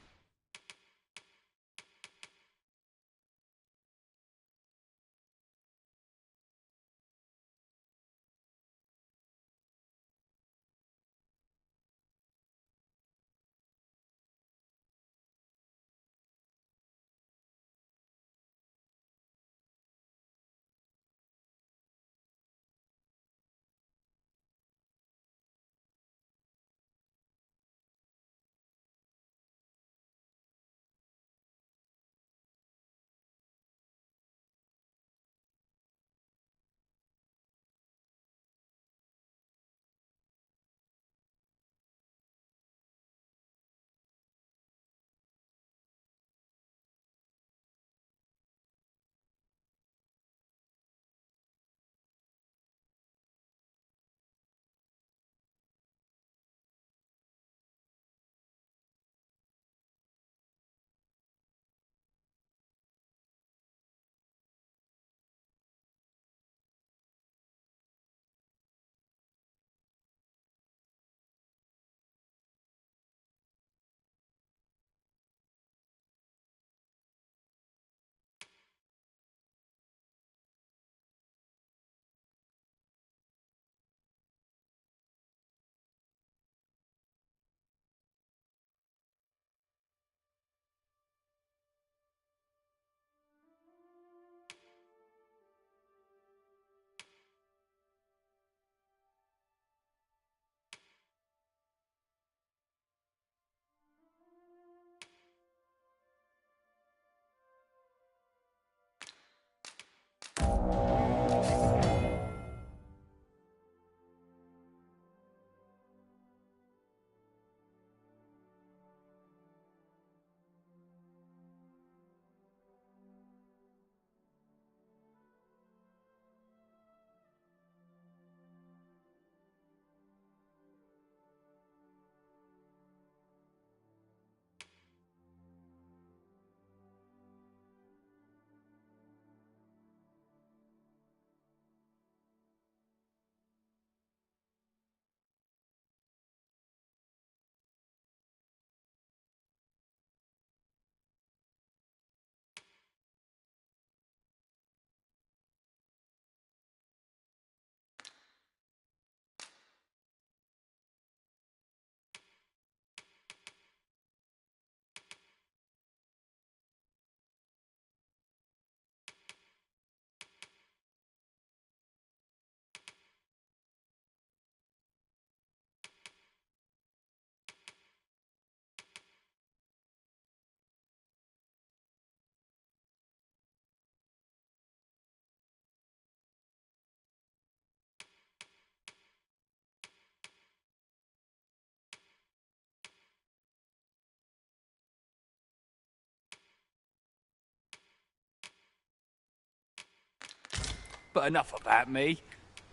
But enough about me.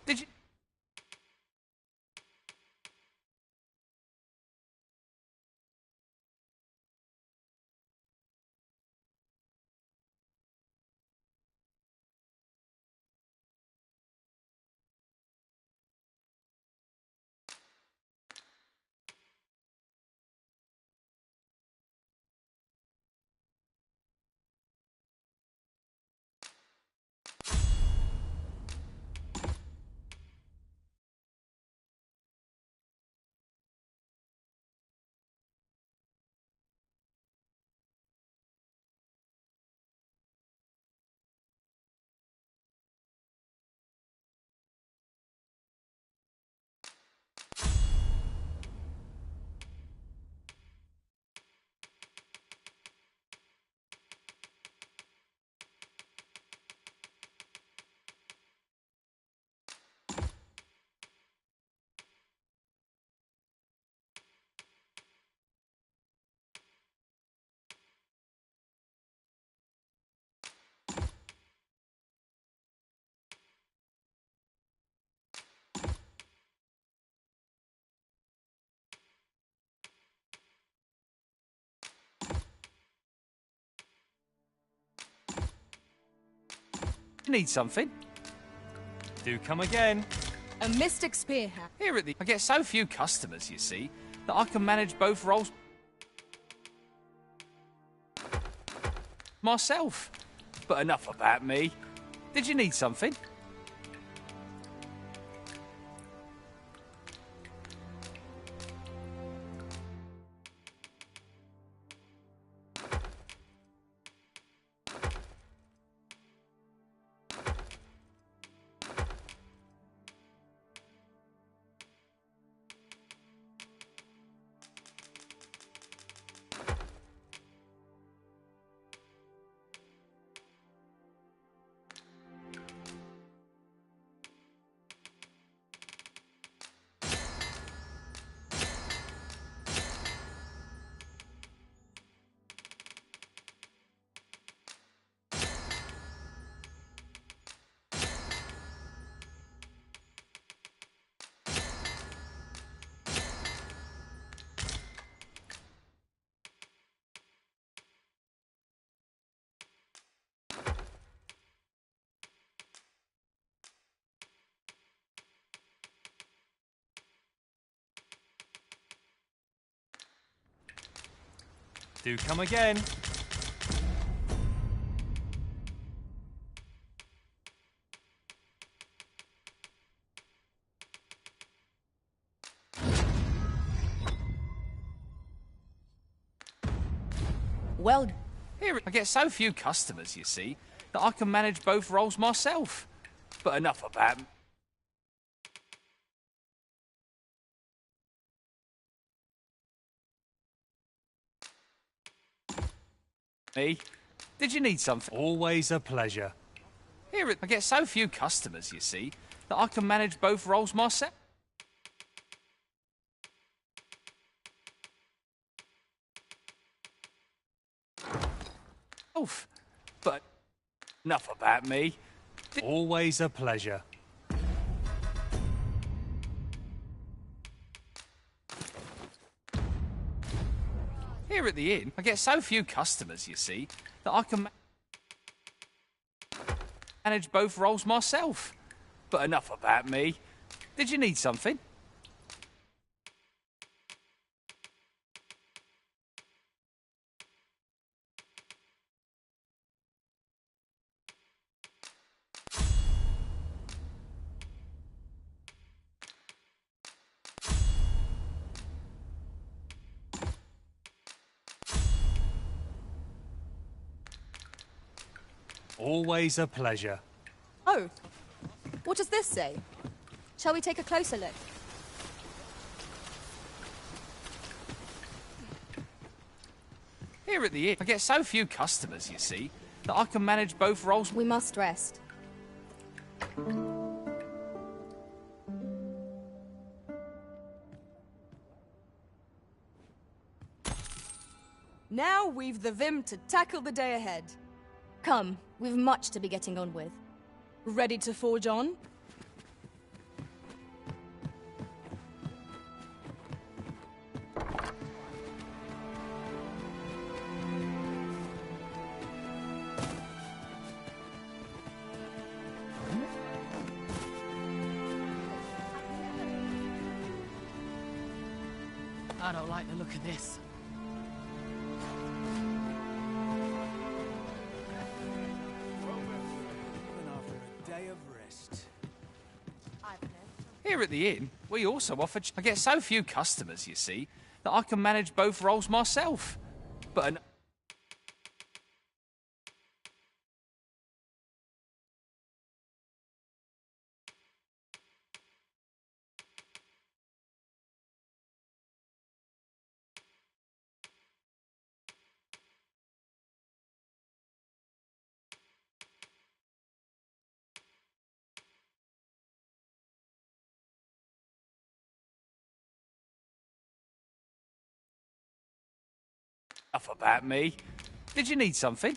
Did you... Need something? Do come again. A mystic spear hat. Here at the... I get so few customers, you see, that I can manage both roles myself. But enough about me. Did you need something? Do come again. Well, here I get so few customers, you see, that I can manage both roles myself. But enough about... me. Did you need something? Always a pleasure. Here I get so few customers, you see, that I can manage both roles myself. But enough about me. Always a pleasure. Here at the inn, I get so few customers, you see, that I can manage both roles myself. But enough about me. Did you need something? Always a pleasure. Oh, what does this say? Shall we take a closer look? Here at the inn, I get so few customers, you see, that I can manage both roles. We must rest. Now we've the vim to tackle the day ahead. Come, we've much to be getting on with. Ready to forge on? I don't like the look of this. Even after a day of rest. Here at the inn, we also offer... I get so few customers, you see, that I can manage both roles myself. But an... Enough about me. Did you need something?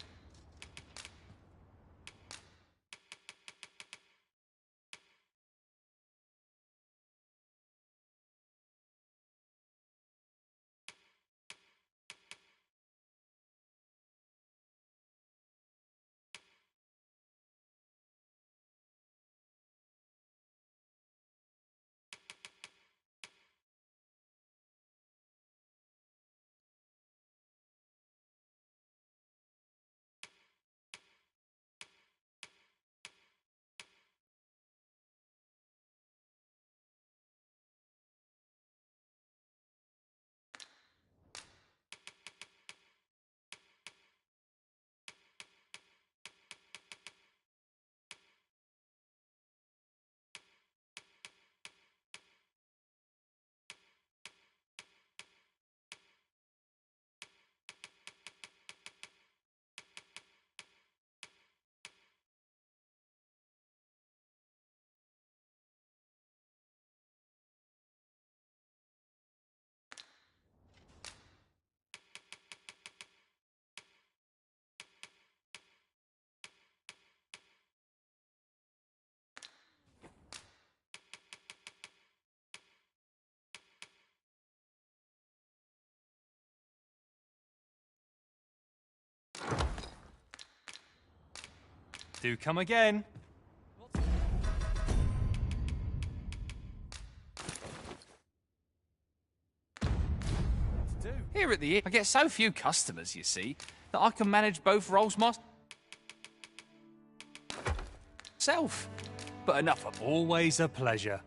Do come again. Here at the inn, I get so few customers, you see, that I can manage both roles myself. But enough of... Always a pleasure.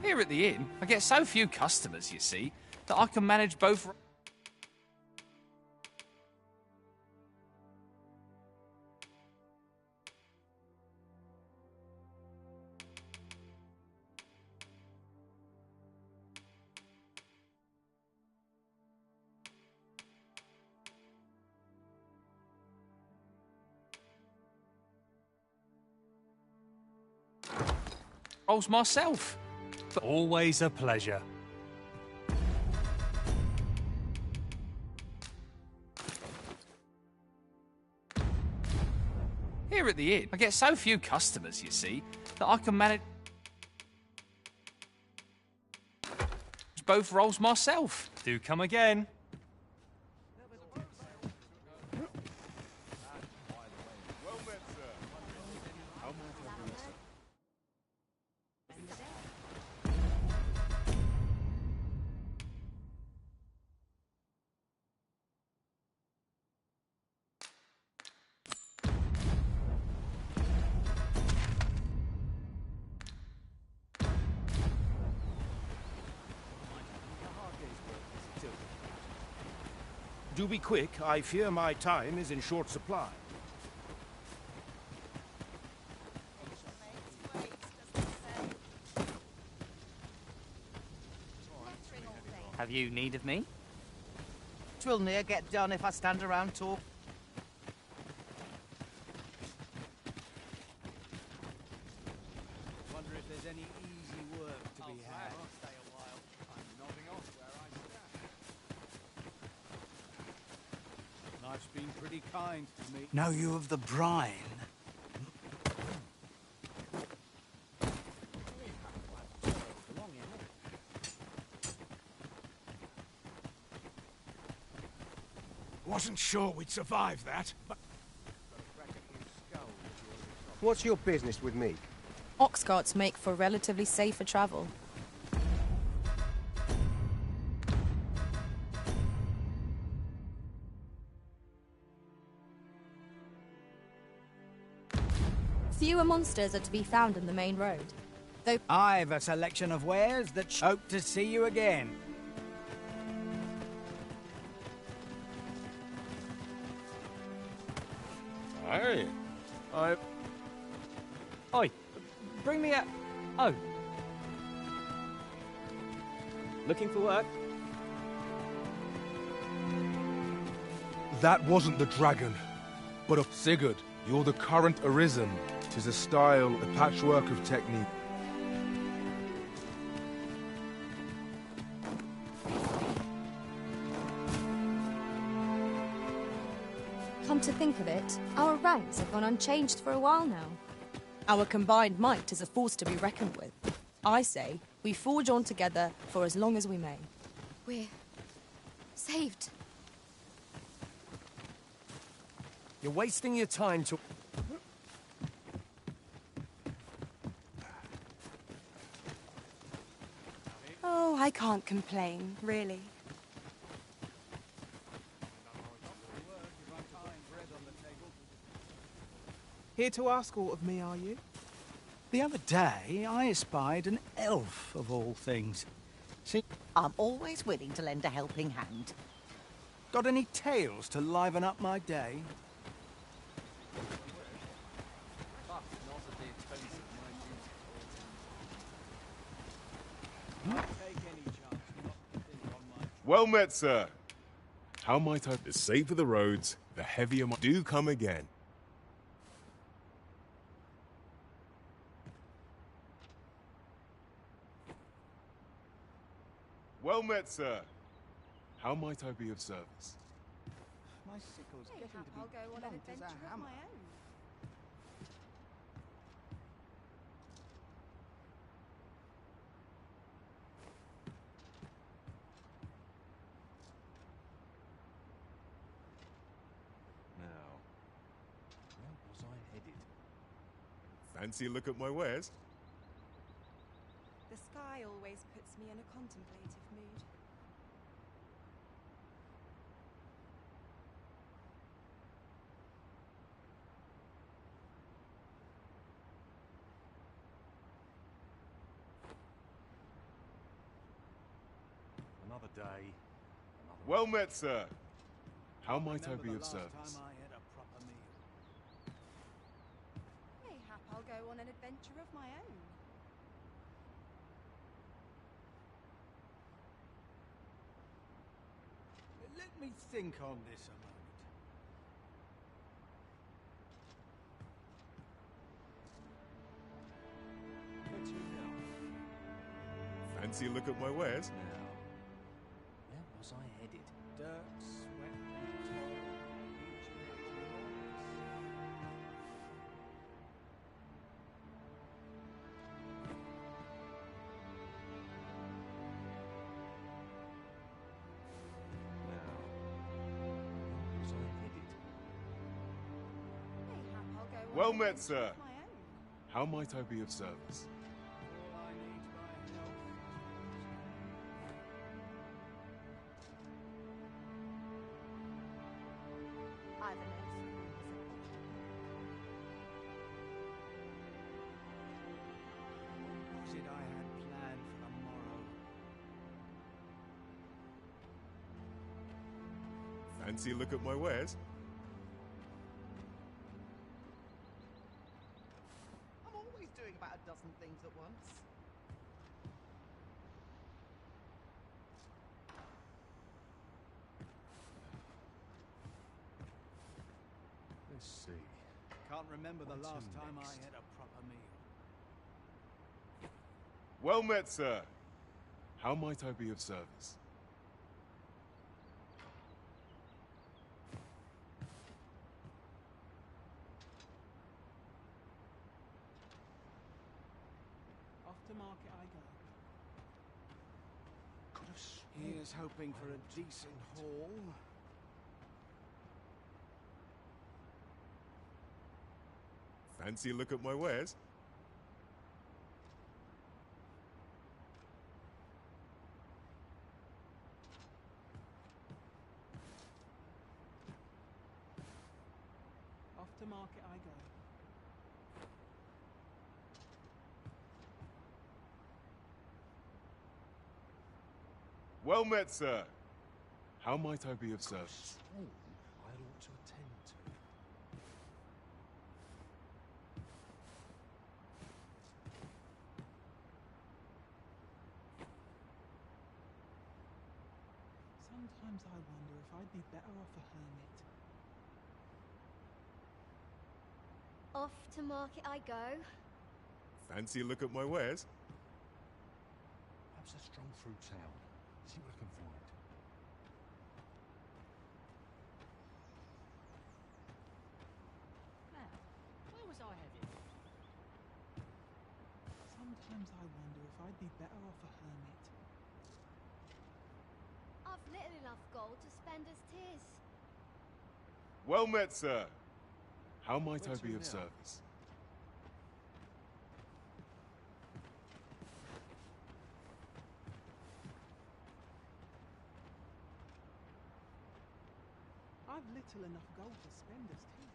Here at the inn, I get so few customers, you see, that I can manage both... roles myself. But always a pleasure. Here at the inn, I get so few customers, you see, that I can manage both roles myself. Do come again. Do be quick. I fear my time is in short supply. Have you need of me? 'Twill ne'er get done if I stand around talk. Wonder if there's any easy work to be had. I'll stay a while. I'm nodding off where I stand. Life's been pretty kind to me. Know you of the brine? Wasn't sure we'd survive that, but... What's your business with me? Ox carts make for relatively safer travel. Fewer monsters are to be found in the main road, though I've a selection of wares that hope to see you again. Hey, Oi, bring me a... Oh. Looking for work? That wasn't the dragon, but a Sigurd. You're the current Arisen. 'Tis a style, a patchwork of technique. come to think of it, our ranks have gone unchanged for a while now. Our combined might is a force to be reckoned with. I say, we forge on together for as long as we may. We're saved. You're wasting your time to... Oh, I can't complain, really. Here to ask aught of me, are you? The other day, I espied an elf, of all things. See, I'm always willing to lend a helping hand. got any tales to liven up my day? Well met, sir. How might I... The safer the roads, the heavier my... Do come again. Well met, sir. How might I be of service? My sickle's Hey, getting to be I'll go on an blunt as adventure a of hammer. my own. Now, where was I headed? Fancy a look at my wares? The sky always puts me in a contemplative mood. Another day. Well met, sir. How might I be of service? Mayhap I'll go on an adventure of my own. Let me think on this a moment. Where to now? Fancy a look at my wares? Now, where was I headed? Dirt, sweat, and toil. Mayhap I'll go on Well an met, adventure sir. of my own. How might I be of service? I've an oath. What was it I had planned for the morrow? Fancy a look at my wares? I'm always doing about a dozen things at once. Let's see. Can't remember the What's last in time I next? had a proper meal. Well met, sir. How might I be of service? to market I go. Could have sworn. Here's hoping for a decent haul. Fancy a look at my wares? Off to market I go. Well met, sir. How might I be of service? Oh, I ought to attend to. Sometimes I wonder if I'd be better off a hermit. Off to market I go. Fancy a look at my wares? Perhaps a strong through town. See what I can find. Now, where was I headed? Sometimes I wonder if I'd be better off a hermit. I've little enough gold to spend as 'tis. Well met, sir. How might I Where to be of now? service? I've little enough gold to spend as 'tis.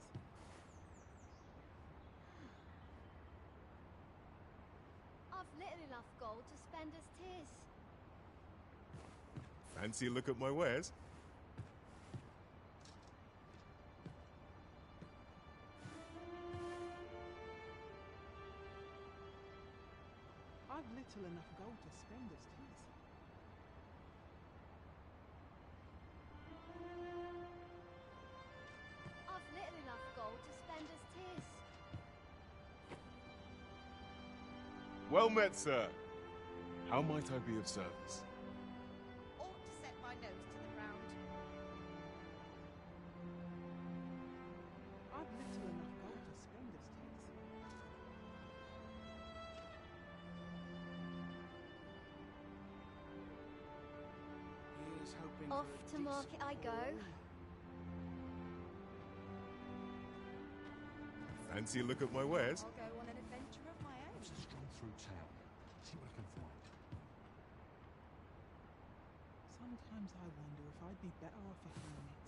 I've little enough gold to spend as 'tis. Fancy a look at my wares? I've little enough gold to spend as 'tis. I've little enough gold to spend as 'tis. Well met, sir. How might I be of service? Ought to set my nose to the ground. I've little enough gold to spend as 'tis. Here's hoping Off for a to decent market I go. haul. Fancy a look at my wares? I'll go on an adventure of my own. Perhaps a strong through town. See what I can find. Sometimes I wonder if I'd be better off a hermit.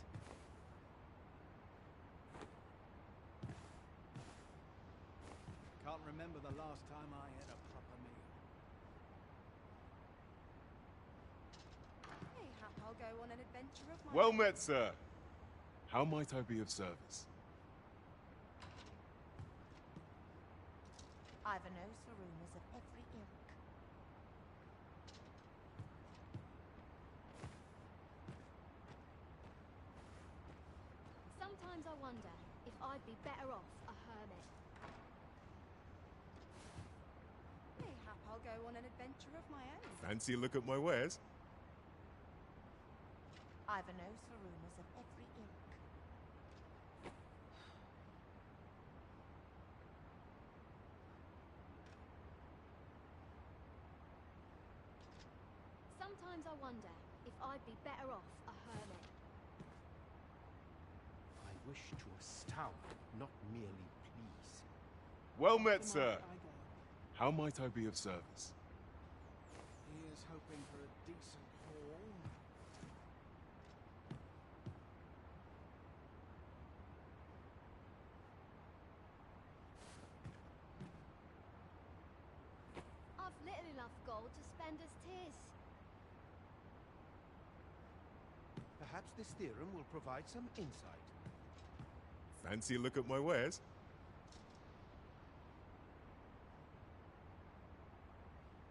Can't remember the last time I had a proper meal. Mayhap I'll go on an adventure of my Well own. met, sir. How might I be of service? I've a nose for rumours of every ilk. Sometimes I wonder if I'd be better off a hermit. Mayhap I'll go on an adventure of my own. Fancy a look at my wares? I've a nose for rumours of every ilk. Sometimes I wonder if I'd be better off a hermit. I wish to astound, not merely please. Well met, sir. I go. How might I be of service? Here's hoping for a decent haul. I've little enough gold to spend as 'tis. Perhaps this theorem will provide some insight. Fancy a look at my wares?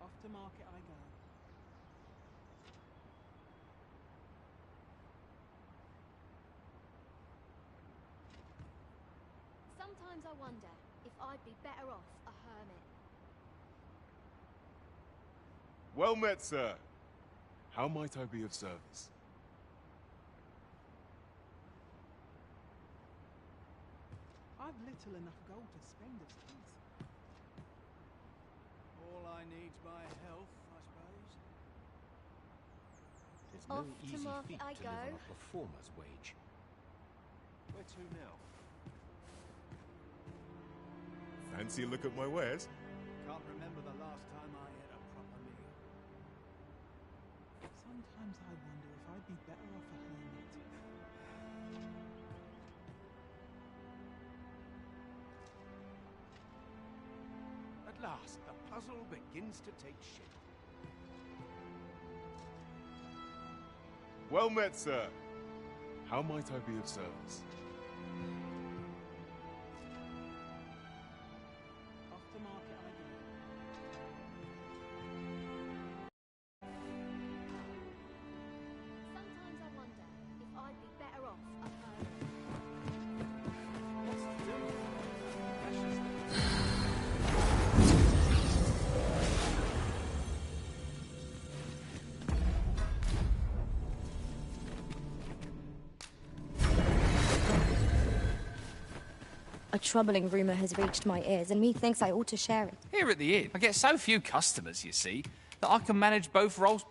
Off to market I go. Sometimes I wonder if I'd be better off a hermit. Well met, sir. How might I be of service? I've little enough gold to spend as 'tis. All I guy needs my help, I suppose. There's no Off to easy market feat I to go. live on a performer's wage. Where to now? Fancy a look at my wares? Can't remember the last time I had a proper meal. Sometimes I wonder if I'd be better off a hermit. At last, the puzzle begins to take shape. Well met, sir. How might I be of service? Off to market I go. Sometimes I wonder if I'd be better off up home. What's to do? A troubling rumour has reached my ears, and methinks I ought to share it. Here at the inn, I get so few customers, you see, that I can manage both roles.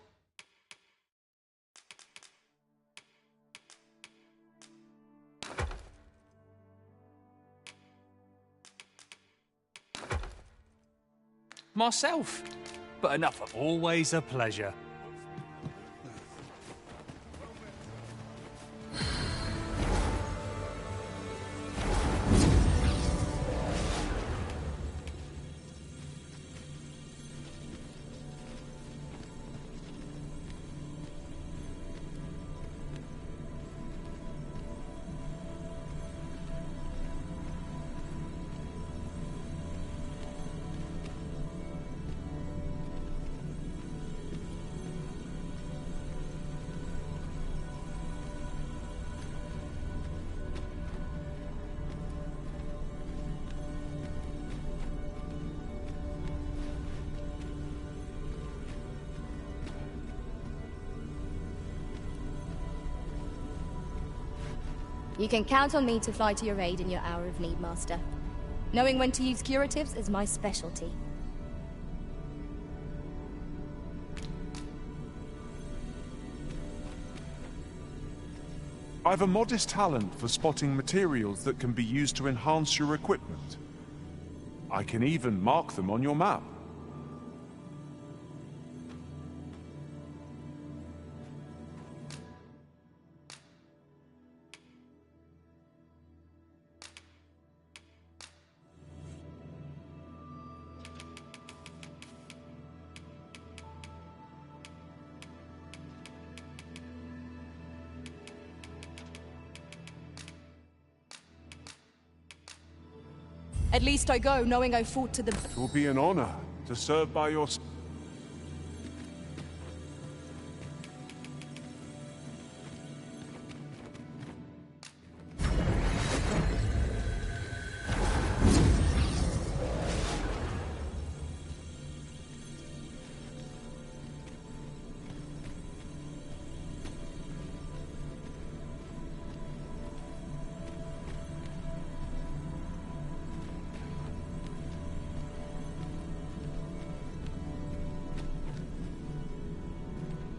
Myself. But enough of Always a pleasure. You can count on me to fly to your aid in your hour of need, Master. Knowing when to use curatives is my specialty. I've a modest talent for spotting materials that can be used to enhance your equipment. I can even mark them on your map. At least I go, knowing I fought to the... It will be an honor to serve by your...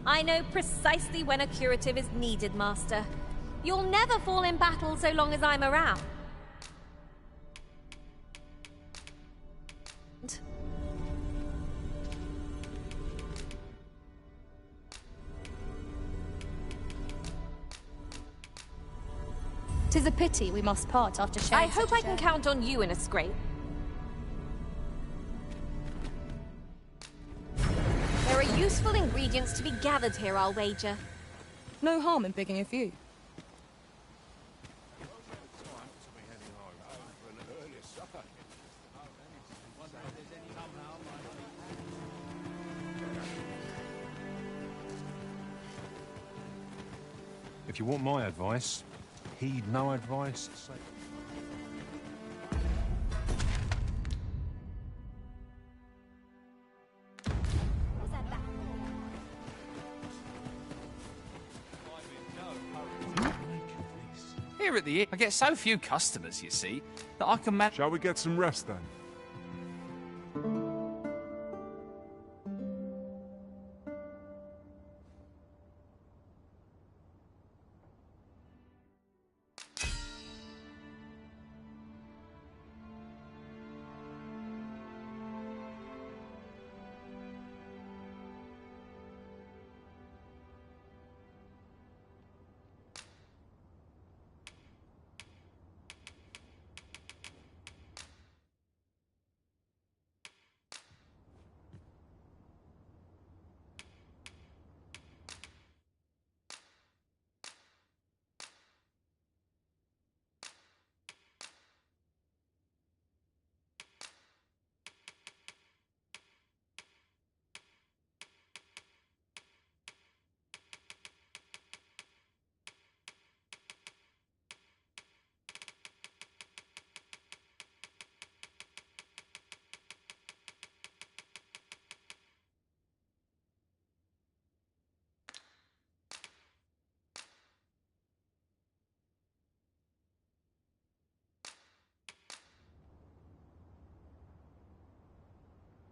I know precisely when a curative is needed, Master. You'll never fall in battle so long as I'm around. 'Tis a pity we must part after sharing I hope such a I can journey. count on you in a scrape. There are useful ingredients to be gathered here, I'll wager. No harm in picking a few. If you want my advice, heed no advice. Here at the inn, I get so few customers, you see, that I can manage... Shall we get some rest then?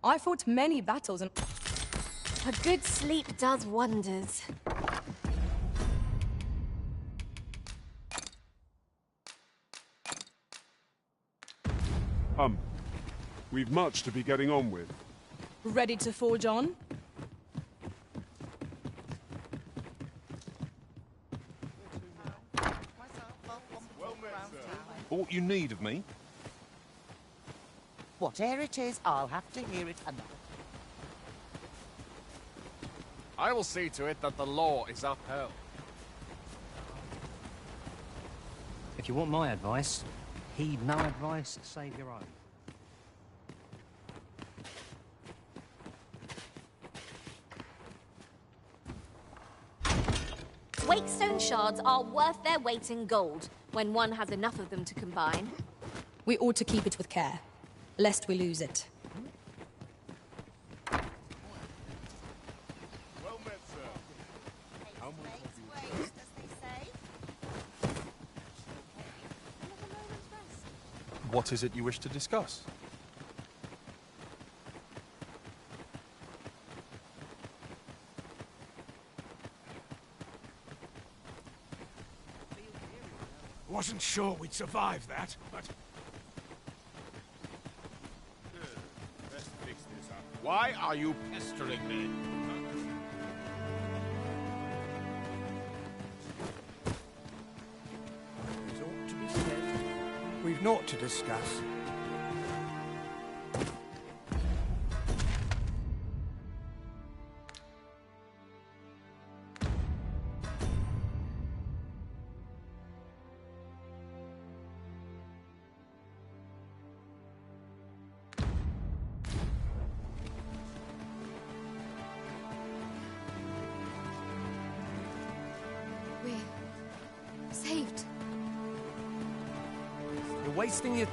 I fought many battles and... A good sleep does wonders. We've much to be getting on with. Ready to forge on? Aught you need of me? Whatever it is, I'll have to hear it another. I will see to it that the law is upheld. If you want my advice, heed no advice, save your own. Wakestone shards are worth their weight in gold when one has enough of them to combine. We ought to keep it with care, lest we lose it. Well met, sir. How much have you... What is it you wish to discuss? Wasn't sure we'd survive that, but... Let's fix this up. Why are you pestering me? There's ought to be said. We've naught to discuss. We're saved. You're wasting your...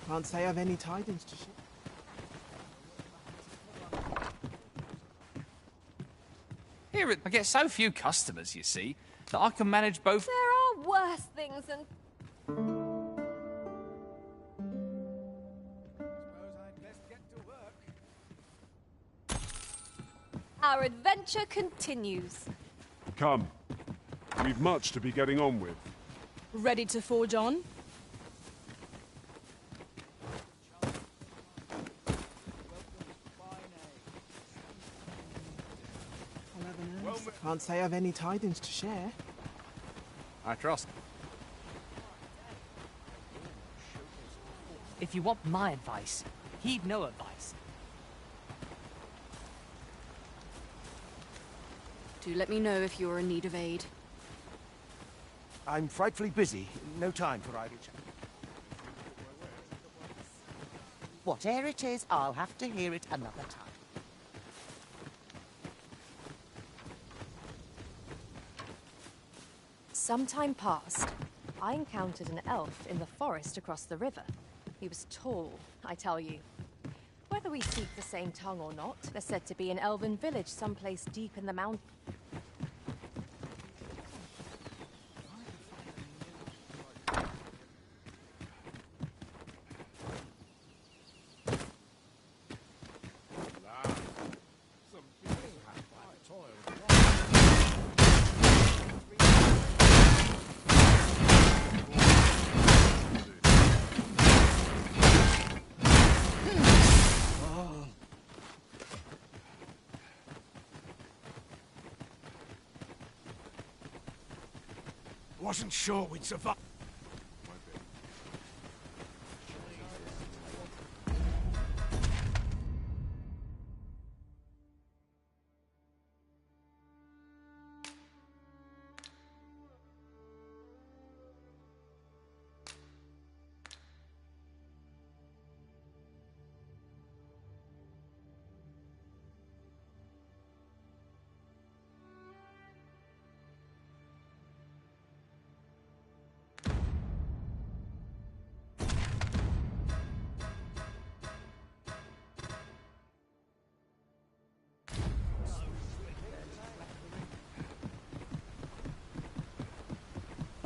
Can't say I've any tidings to share. Here, I get so few customers, you see, that I can manage both... There are worse things than... Our adventure continues. Come. We've much to be getting on with. Ready to forge on? Can't say I've any tidings to share. I trust. If you want my advice, heed no advice. Do let me know if you're in need of aid. I'm frightfully busy. No time for idle chat. Whatever it is, I'll have to hear it another time. Some time passed. I encountered an elf in the forest across the river. He was tall, I tell you. Whether we speak the same tongue or not, there's said to be an elven village someplace deep in the mountains. Wasn't sure we'd survive.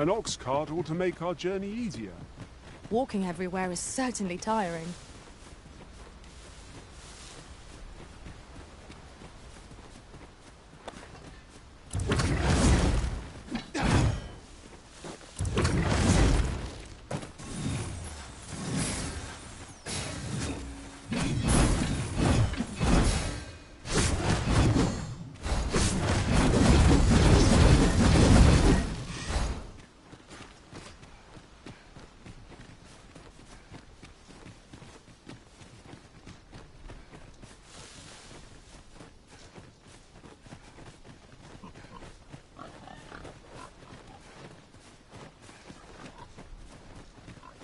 An ox cart ought to make our journey easier. Walking everywhere is certainly tiring.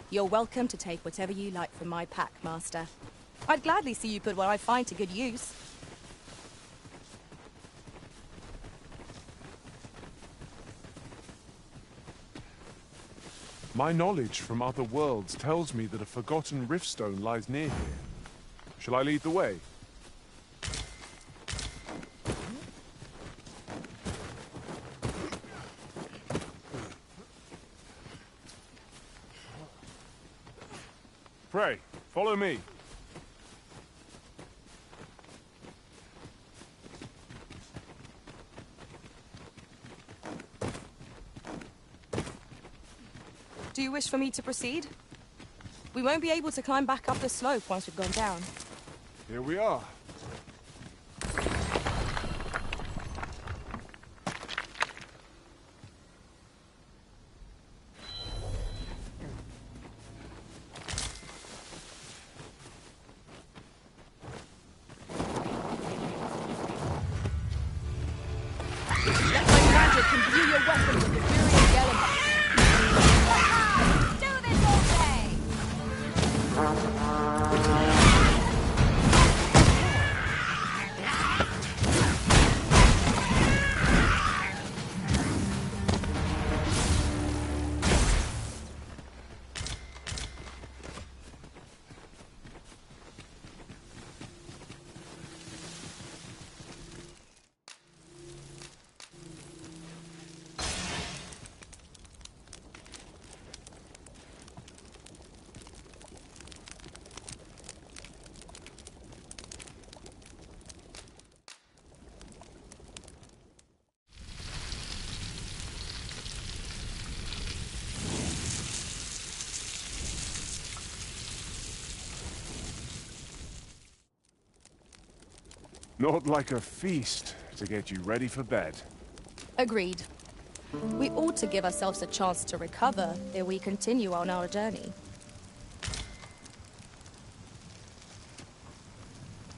You're welcome to take whatever you like from my pack, Master. I'd gladly see you put what I find to good use. My knowledge from other worlds tells me that a forgotten riftstone lies near here. Shall I lead the way? Pray, follow me. Do you wish for me to proceed? We won't be able to climb back up the slope once we've gone down. Here we are. Not like a feast to get you ready for bed. Agreed. We ought to give ourselves a chance to recover ere we continue on our journey.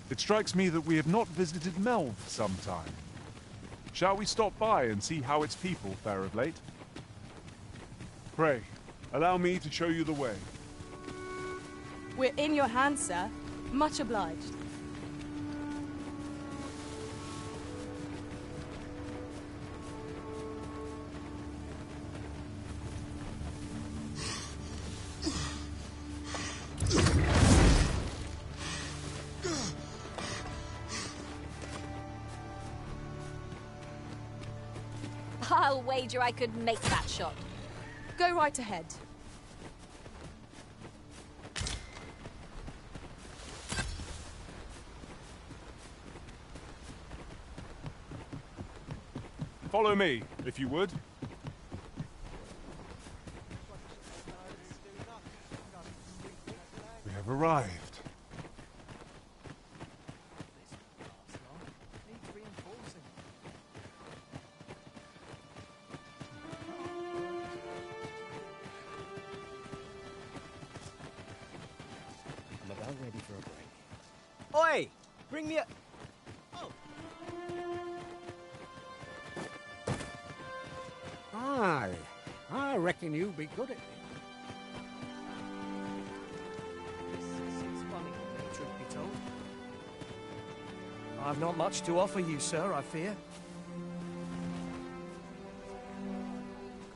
It strikes me that we have not visited Melve for some time. Shall we stop by and see how its people fare of late? Pray, allow me to show you the way. We're in your hands, sir. Much obliged. I'll wager I could make that shot. Go right ahead. Follow me, if you would. We have arrived. Ready for a break. Oi! Bring me a... Oh. Aye. I reckon you'll be good at it. This is funny, truth be told. I've not much to offer you, sir, I fear.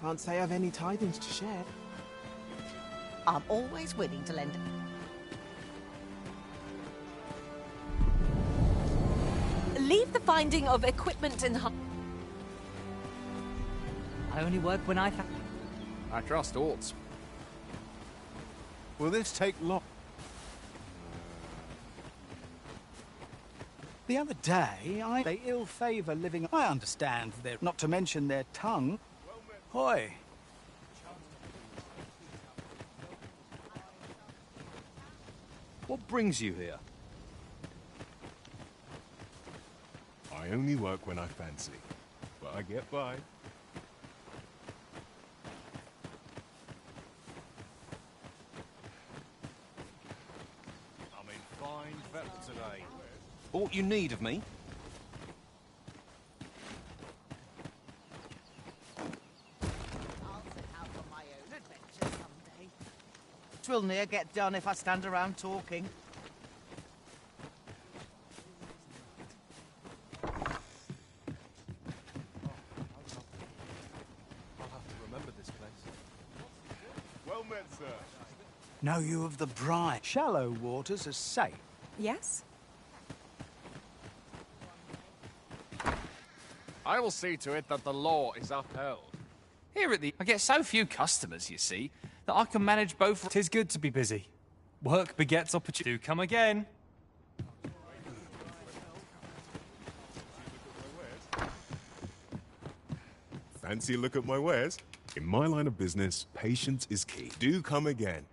Can't say I've any tidings to share. I'm always willing to lend. Leave the finding of equipment in... I only work when I I trust Orts. Will this take long? The other day, they ill favour living... I understand their... not to mention their tongue. Hoi. What brings you here? I only work when I fancy, but I get by. I'm in fine fettle today. Aught you need of me? I'll set out on my own adventure someday. 'Twill near get done if I stand around talking. Well met, sir. Know you of the brine? Shallow waters are safe. Yes? I will see to it that the law is upheld. Here at the... I get so few customers, you see, that I can manage both... 'Tis good to be busy. Work begets opportunity. Do come again. Fancy a look at my wares? In my line of business, patience is key. Do come again.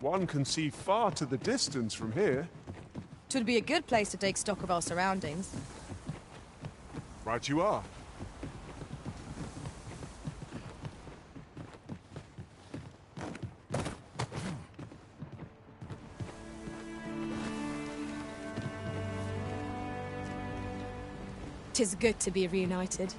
One can see far to the distance from here. 'Twould be a good place to take stock of our surroundings. Right you are. Tis good to be reunited.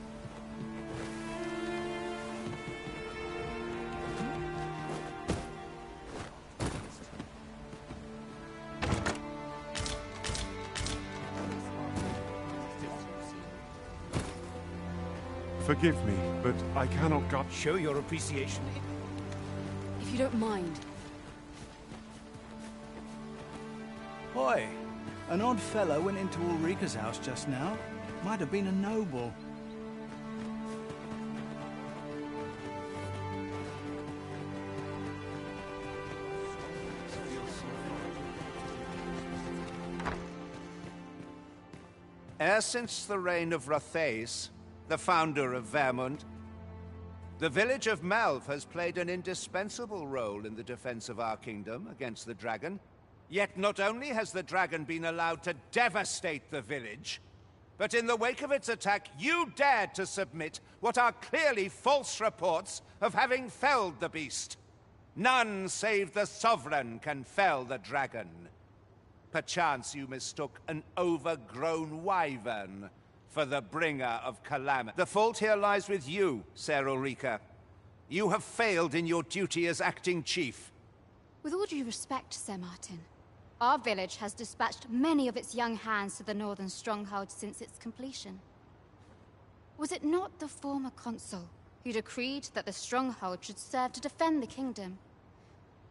Forgive me, but I cannot go... Show your appreciation. If you don't mind. Hoi. An odd fellow went into Ulrika's house just now. Might have been a noble. E'er since the reign of Rothaeus, the founder of Vermund, the village of Malv has played an indispensable role in the defense of our kingdom against the dragon. Yet not only has the dragon been allowed to devastate the village, but in the wake of its attack, you dared to submit what are clearly false reports of having felled the beast. None save the sovereign can fell the dragon. Perchance you mistook an overgrown wyvern for the bringer of calamity. The fault here lies with you, Ser Ulrika. You have failed in your duty as acting chief. With all due respect, Sir Martin, our village has dispatched many of its young hands to the northern stronghold since its completion. Was it not the former consul who decreed that the stronghold should serve to defend the kingdom,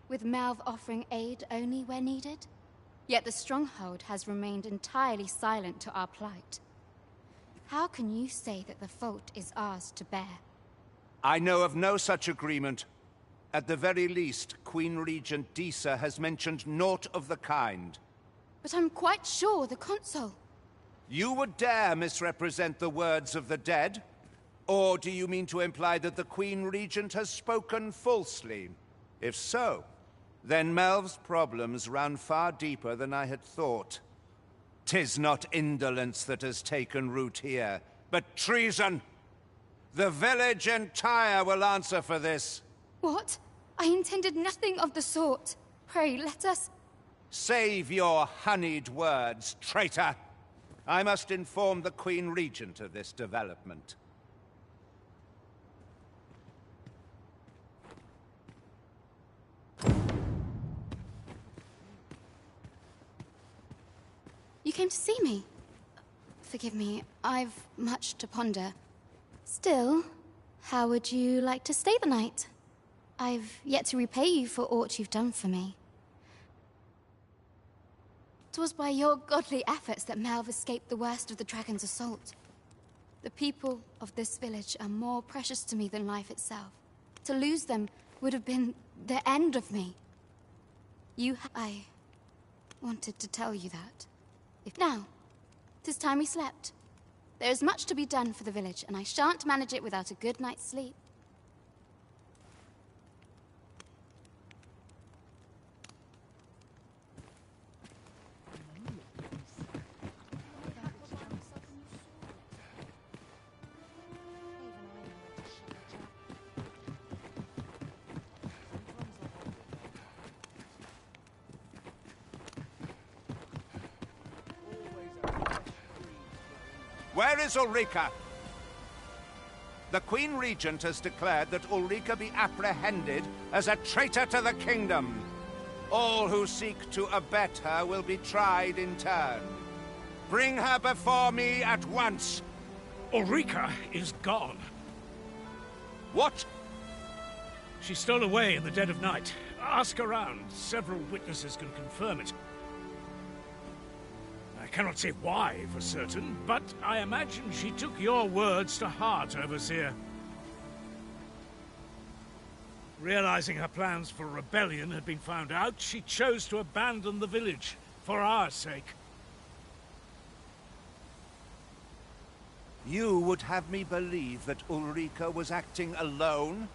with Malv offering aid only where needed? Yet the stronghold has remained entirely silent to our plight. How can you say that the fault is ours to bear? I know of no such agreement. At the very least, Queen Regent Disa has mentioned naught of the kind. But I'm quite sure the consul... You would dare misrepresent the words of the dead? Or do you mean to imply that the Queen Regent has spoken falsely? If so, then Melv's problems run far deeper than I had thought. 'Tis not indolence that has taken root here, but treason. The village entire will answer for this. What? I intended nothing of the sort. Pray, let us... Save your honeyed words, traitor. I must inform the Queen Regent of this development. came to see me. Forgive me, I've much to ponder. Still, how would you like to stay the night? I've yet to repay you for aught you've done for me. 'Twas by your godly efforts that Melv escaped the worst of the dragon's assault. The people of this village are more precious to me than life itself. To lose them would have been the end of me. I wanted to tell you that. Now, 'tis time we slept. There is much to be done for the village, and I shan't manage it without a good night's sleep. Where is Ulrika? The Queen Regent has declared that Ulrika be apprehended as a traitor to the kingdom. All who seek to abet her will be tried in turn. Bring her before me at once. Ulrika is gone. What? She stole away in the dead of night. Ask around. Several witnesses can confirm it. I cannot say why for certain, but I imagine she took your words to heart, Overseer. Realizing her plans for rebellion had been found out, she chose to abandon the village, for our sake. You would have me believe that Ulrika was acting alone?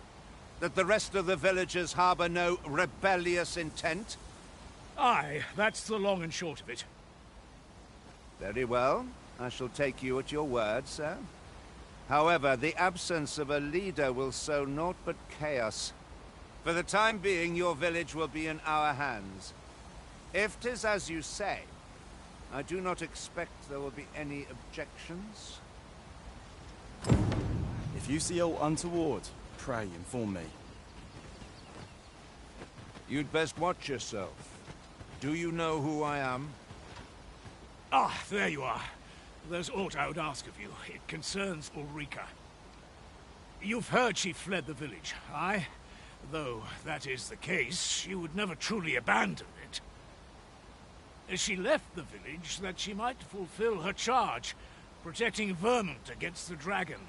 That the rest of the villagers harbor no rebellious intent? Aye, that's the long and short of it. Very well. I shall take you at your word, sir. However, the absence of a leader will sow naught but chaos. For the time being, your village will be in our hands. If 'tis as you say, I do not expect there will be any objections. If you see aught untoward, pray inform me. You'd best watch yourself. Do you know who I am? Ah, there you are. There's aught I would ask of you. It concerns Ulrika. You've heard she fled the village, aye? Though that is the case, she would never truly abandon it. She left the village that she might fulfill her charge, protecting Vermont against the dragon.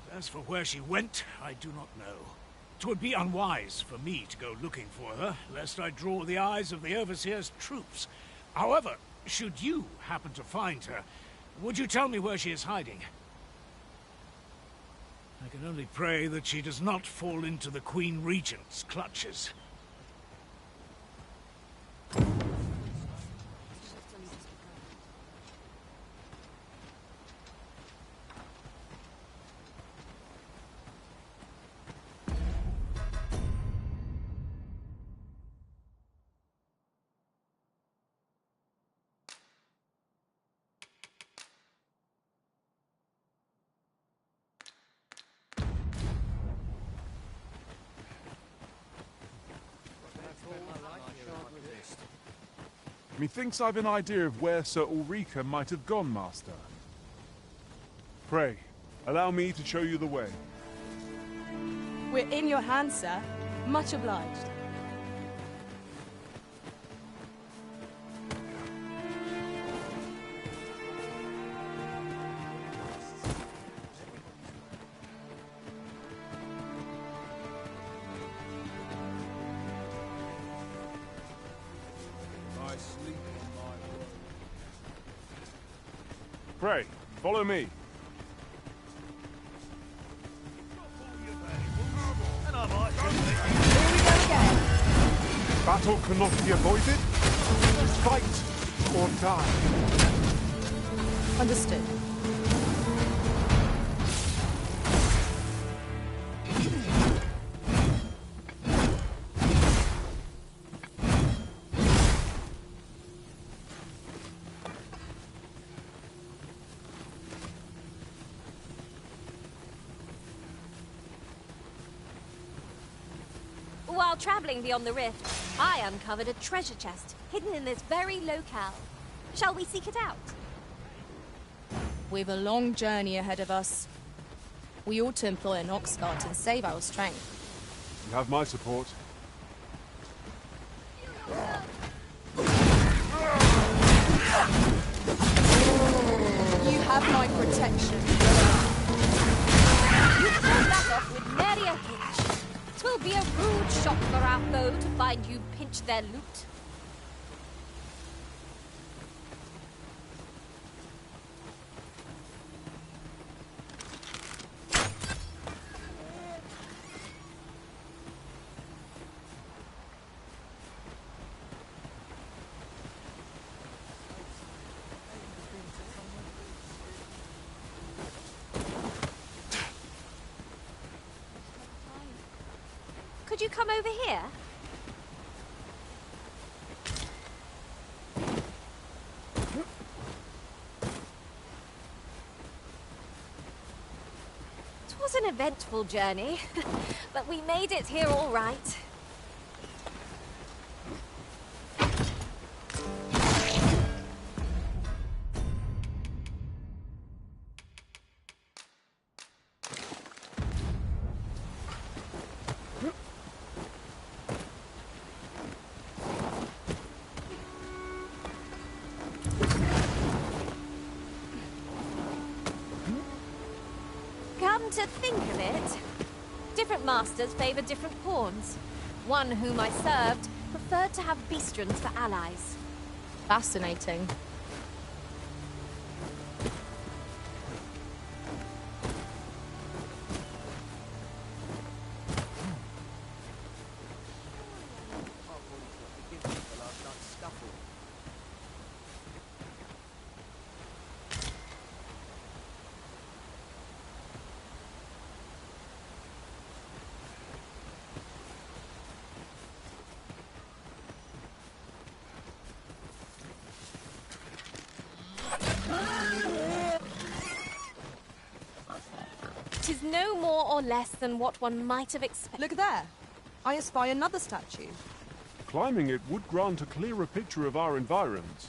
But as for where she went, I do not know. 'Twould be unwise for me to go looking for her, lest I draw the eyes of the Overseer's troops. However, should you happen to find her, would you tell me where she is hiding? I can only pray that she does not fall into the Queen Regent's clutches. Methinks I've an idea of where Sir Ulrika might have gone, Master. Pray, allow me to show you the way. We're in your hands, sir. Much obliged. Pray, follow me. Battle cannot be avoided. Fight or die. Understood. While While traveling beyond the rift, I uncovered a treasure chest hidden in this very locale. Shall we seek it out? We've a long journey ahead of us. We ought to employ an ox cart and save our strength. You have my support. You have my protection. You pulled that off with nary a hitch. 'Twill be a rude shock for our foe to find you pinch their loot. Could you come over here? It was an eventful journey, but we made it here all right. Come to think of it, different masters favor different pawns. One whom I served preferred to have beastrons for allies. Fascinating. Tis no more or less than what one might have expected. Look there. I espy another statue. Climbing it would grant a clearer picture of our environs.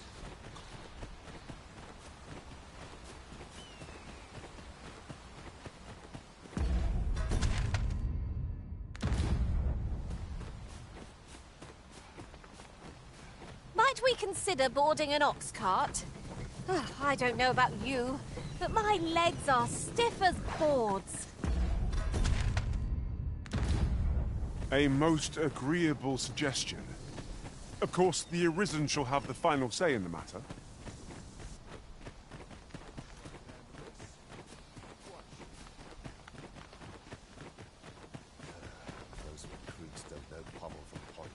Might we consider boarding an ox cart? I don't know about you, but my legs are stiff as boards. A most agreeable suggestion. Of course, the Arisen shall have the final say in the matter. Those recruits don't know pommel from point.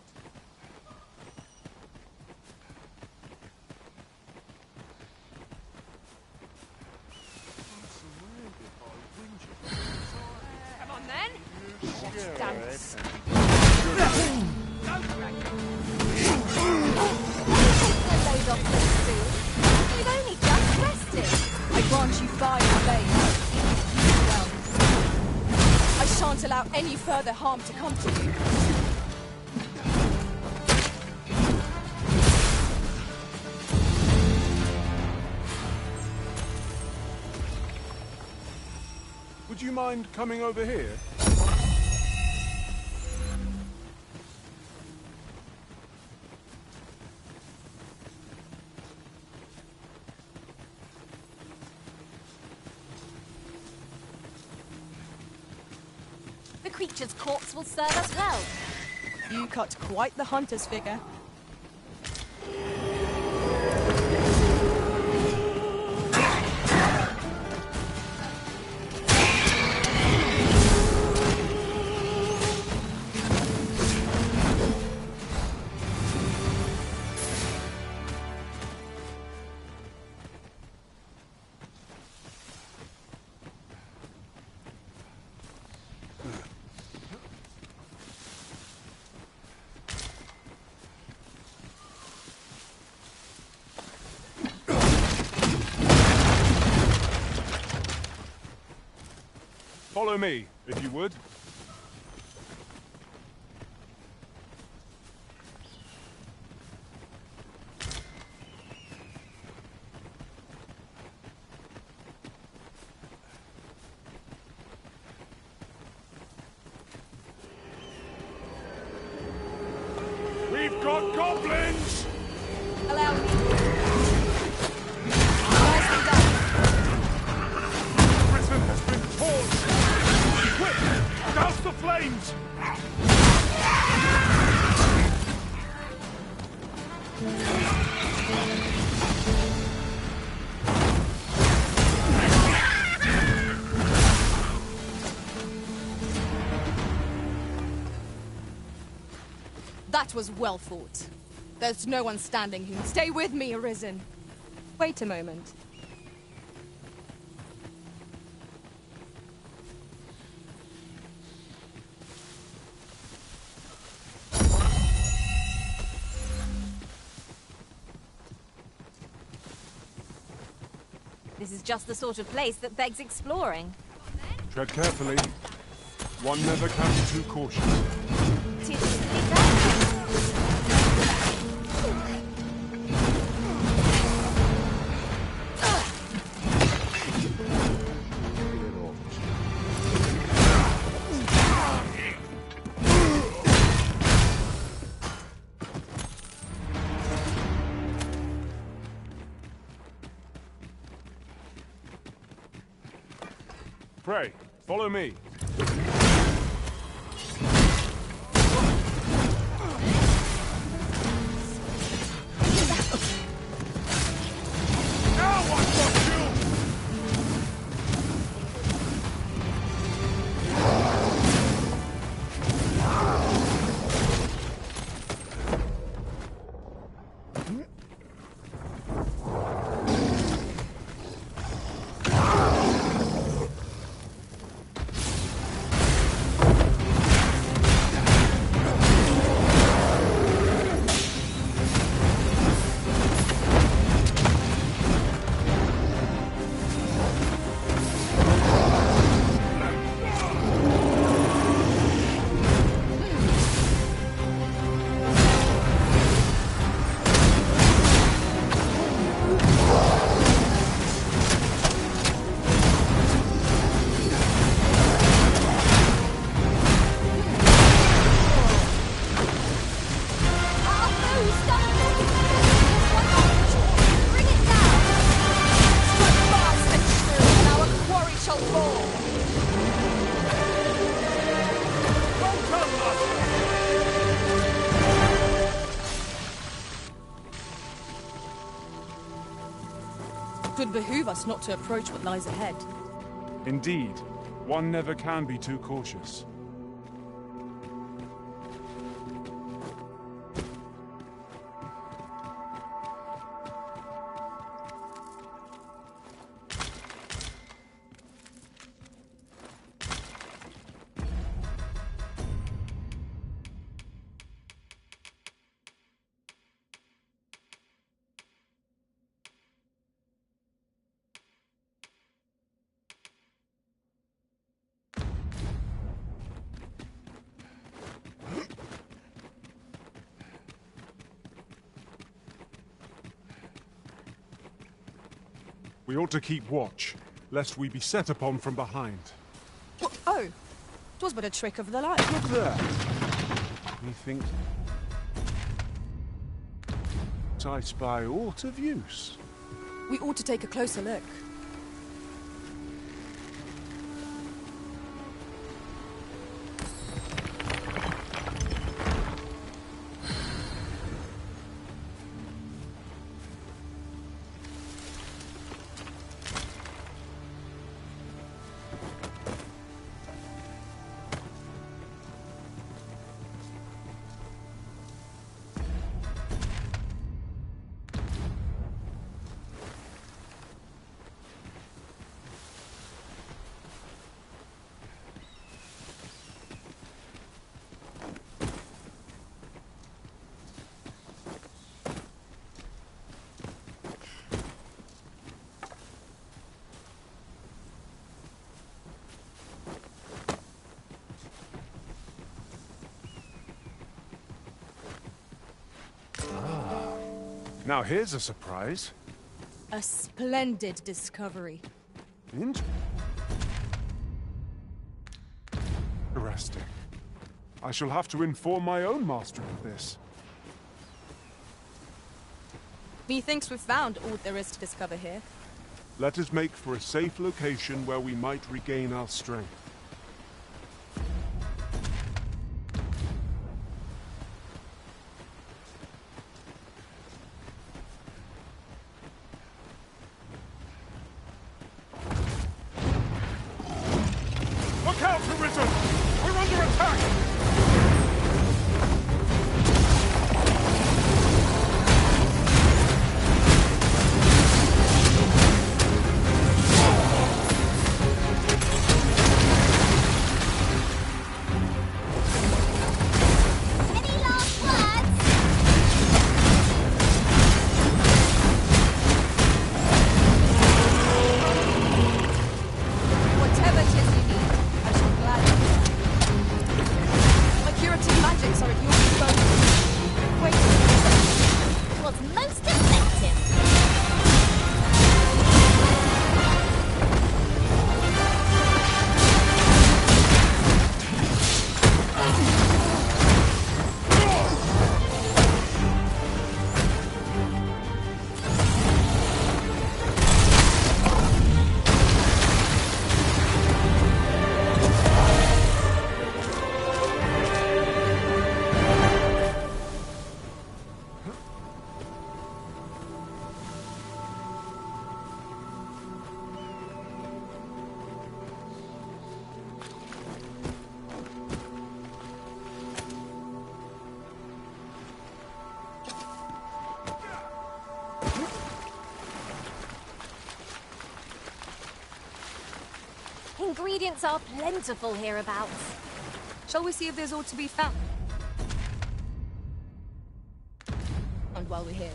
Come on then. Let's dance. Laid off so soon. You've only just rested. I grant you 5 days. Well, I shan't allow any further harm to come to you. Would you mind coming over here? The creature's corpse will serve us well. You cut quite the hunter's figure. Follow me, if you would. That was well fought. There's no one standing who... Stay with me, Arisen. Wait a moment. This is just the sort of place that begs exploring. Tread carefully. One never can be too cautious. Pray, follow me. It would behoove us not to approach what lies ahead. Indeed, one never can be too cautious. We ought to keep watch, lest we be set upon from behind. Oh, 'twas but a trick of the light. Look there. Methinks I spy aught of use. We ought to take a closer look. Now here's a surprise. A splendid discovery. Interesting. I shall have to inform my own master of this. Methinks we've found all there is to discover here. Let us make for a safe location where we might regain our strength. Look out, Arisen! We're under attack! ingredients are plentiful hereabouts. Shall we see if there's aught to be found? And while we're here.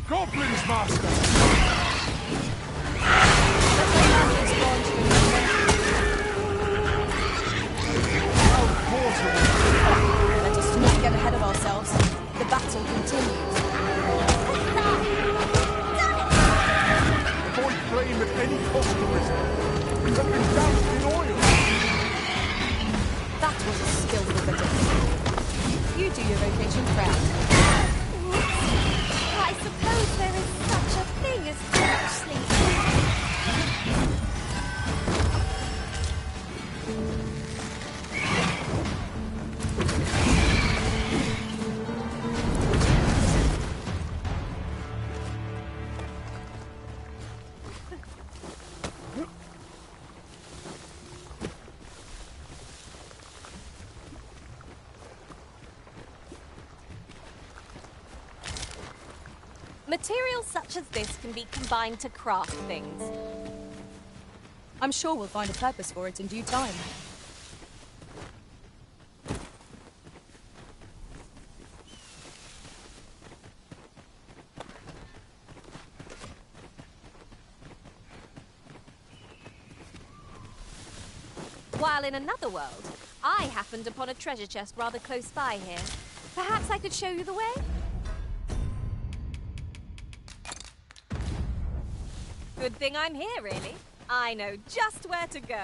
Goblins, Master! Let us not get ahead of ourselves. The battle continues. Avoid flame at any cost, Arisen. We have been doused in oil. That was a skillful bit of thing. You do your vocation proud. I suppose there is such a thing as too much sleep. Materials such as this can be combined to craft things. I'm sure we'll find a purpose for it in due time. While in another world, I happened upon a treasure chest rather close by here. Perhaps I could show you the way? Good thing I'm here, really. I know just where to go.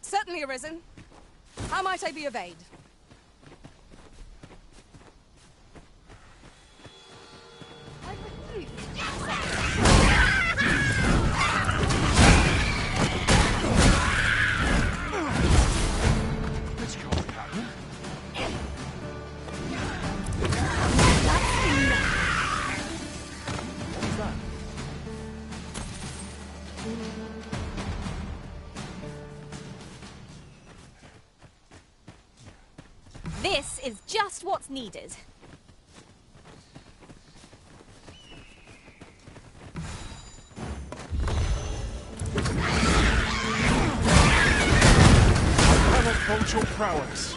Certainly, Arisen. How might I be of aid? This is just what's needed. I cannot fault your prowess.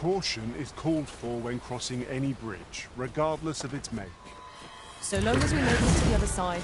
Caution is called for when crossing any bridge, regardless of its make. So long as we make it to the other side.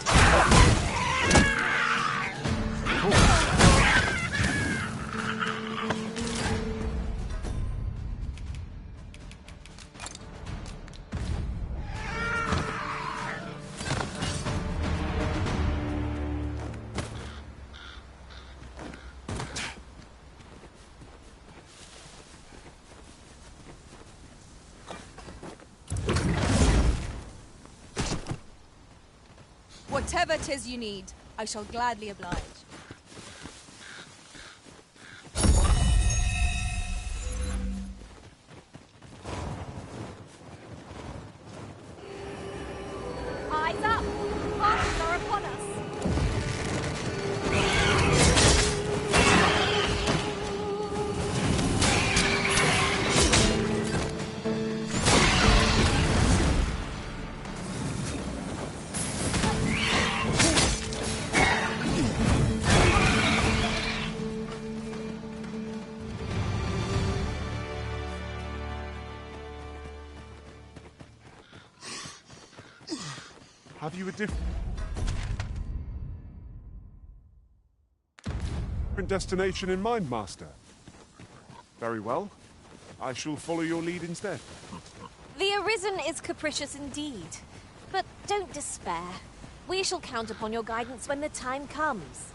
Whatever 'tis you need, I shall gladly oblige. Eyes up! Martians are upon us! Have you a different destination in mind, Master? Very well. I shall follow your lead instead. The Arisen is capricious indeed. But don't despair. We shall count upon your guidance when the time comes.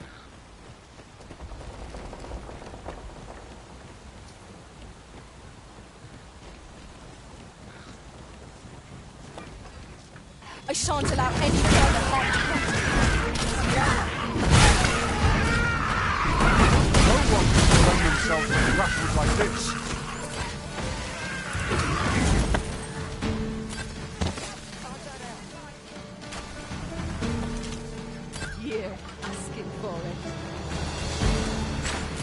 I shan't allow any further harm to come. No one can defend themselves with grappled like this. You're asking for it.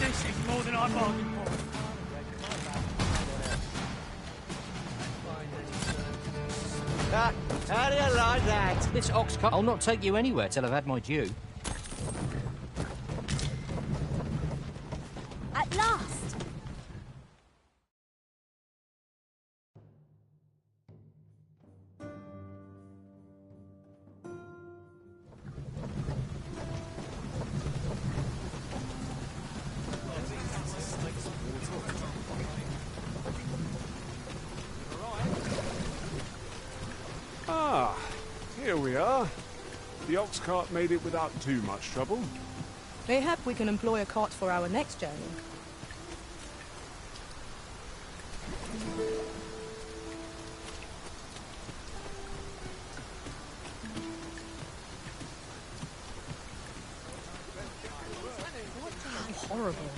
This is more than I bargained for. How do you like that? This ox cart, I'll not take you anywhere till I've had my due. At last! Ah, here we are. The ox cart made it without too much trouble. Mayhap we can employ a cart for our next journey. How horrible.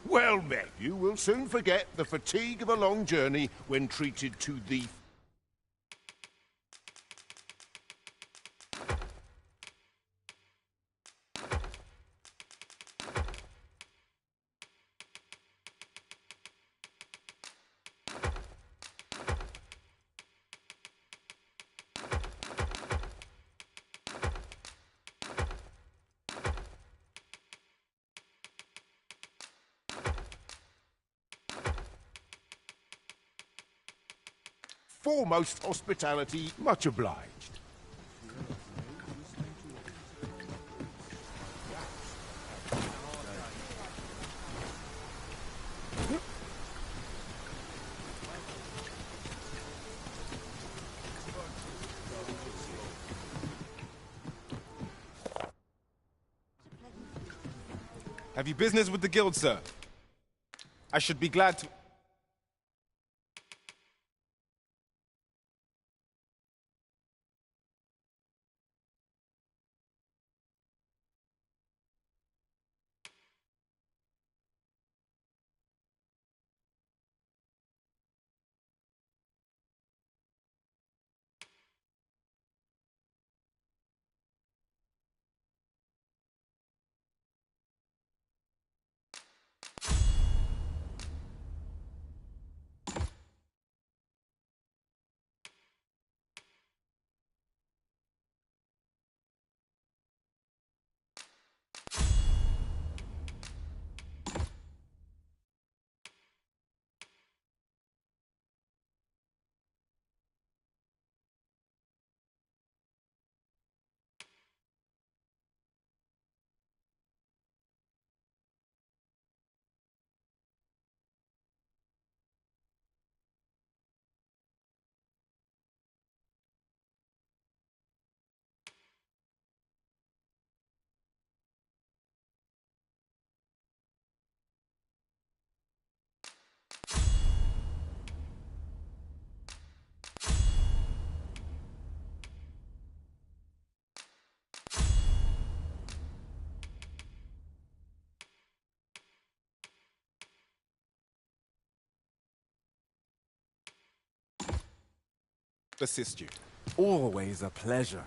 Well met, you will soon forget the fatigue of a long journey when treated to the... foremost hospitality, much obliged. Have you business with the guild, sir? I should be glad to... assist you. Always a pleasure.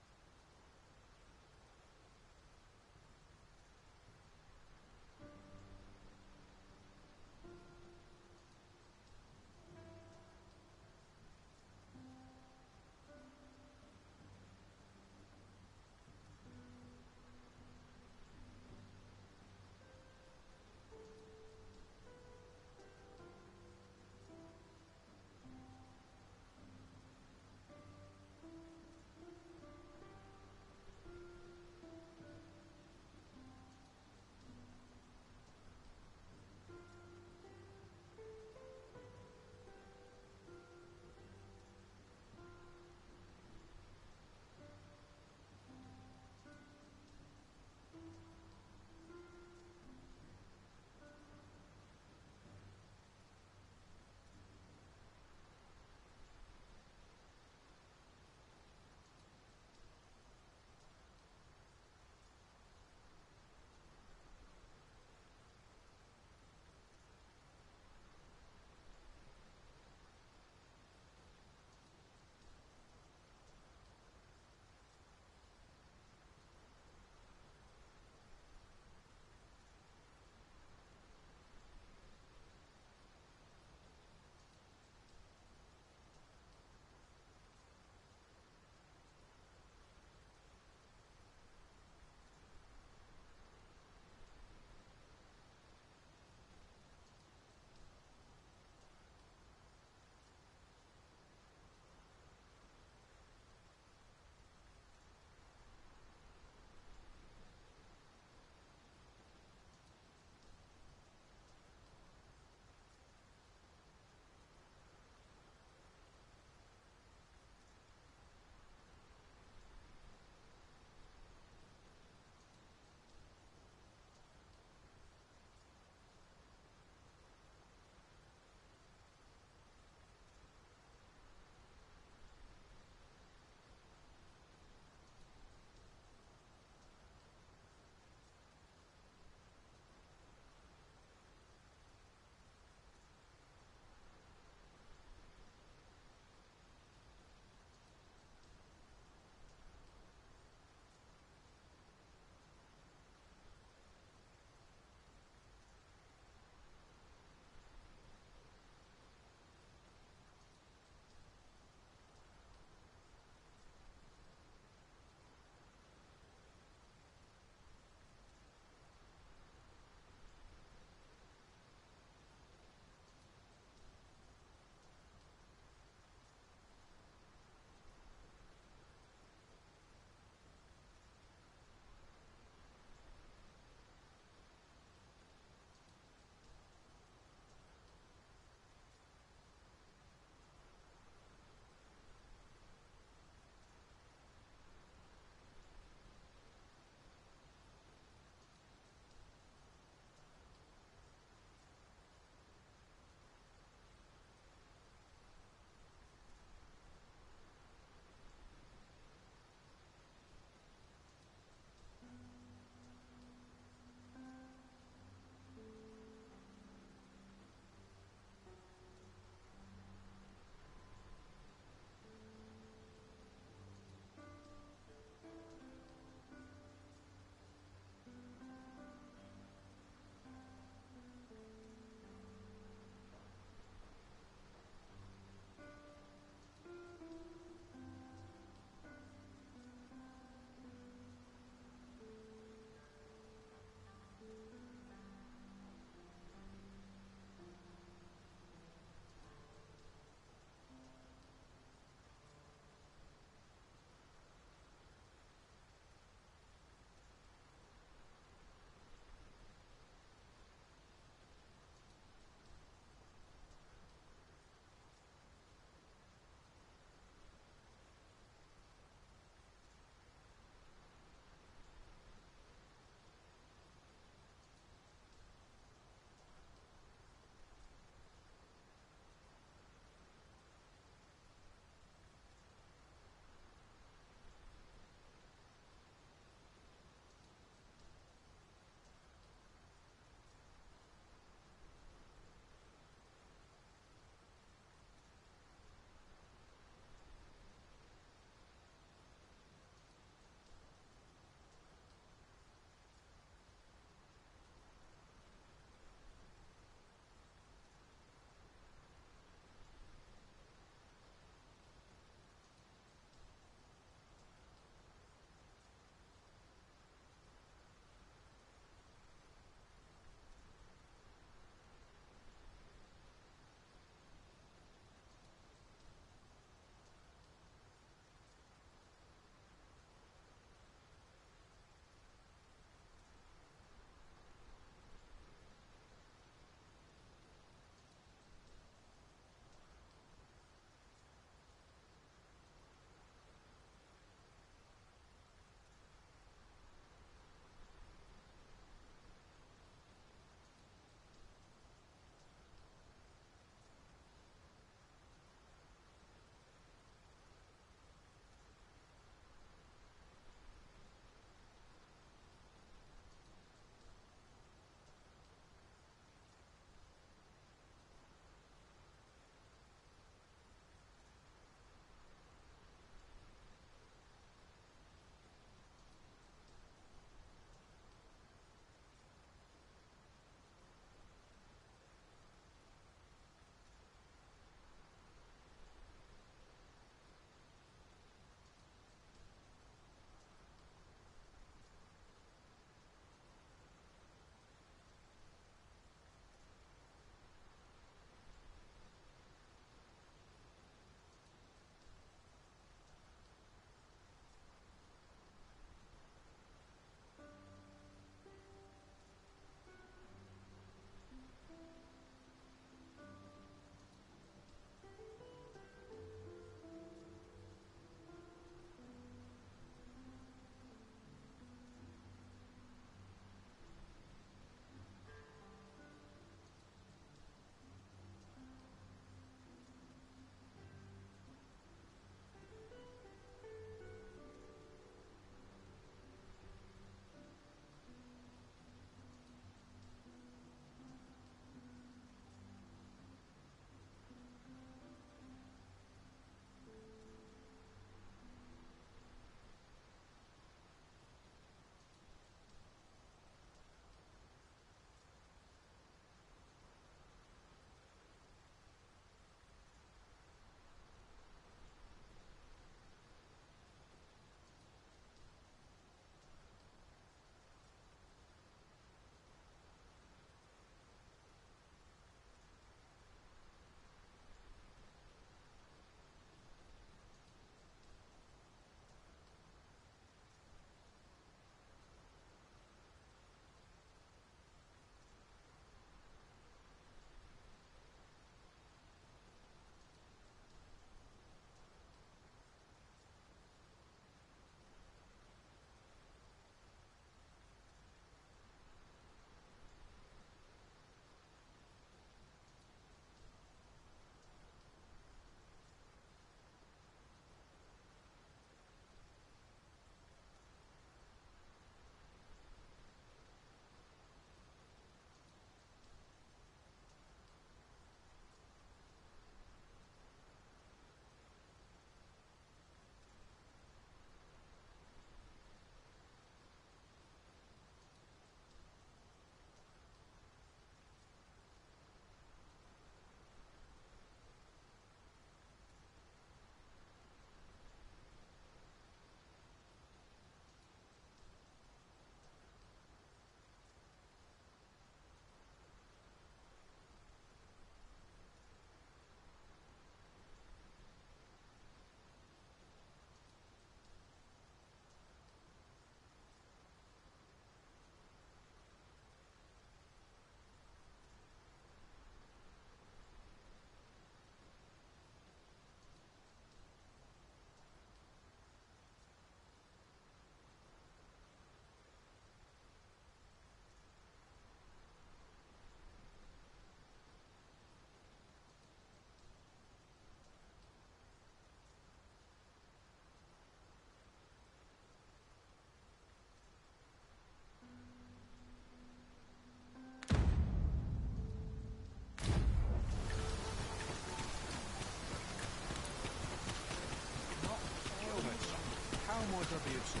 Pleasure be it, sir.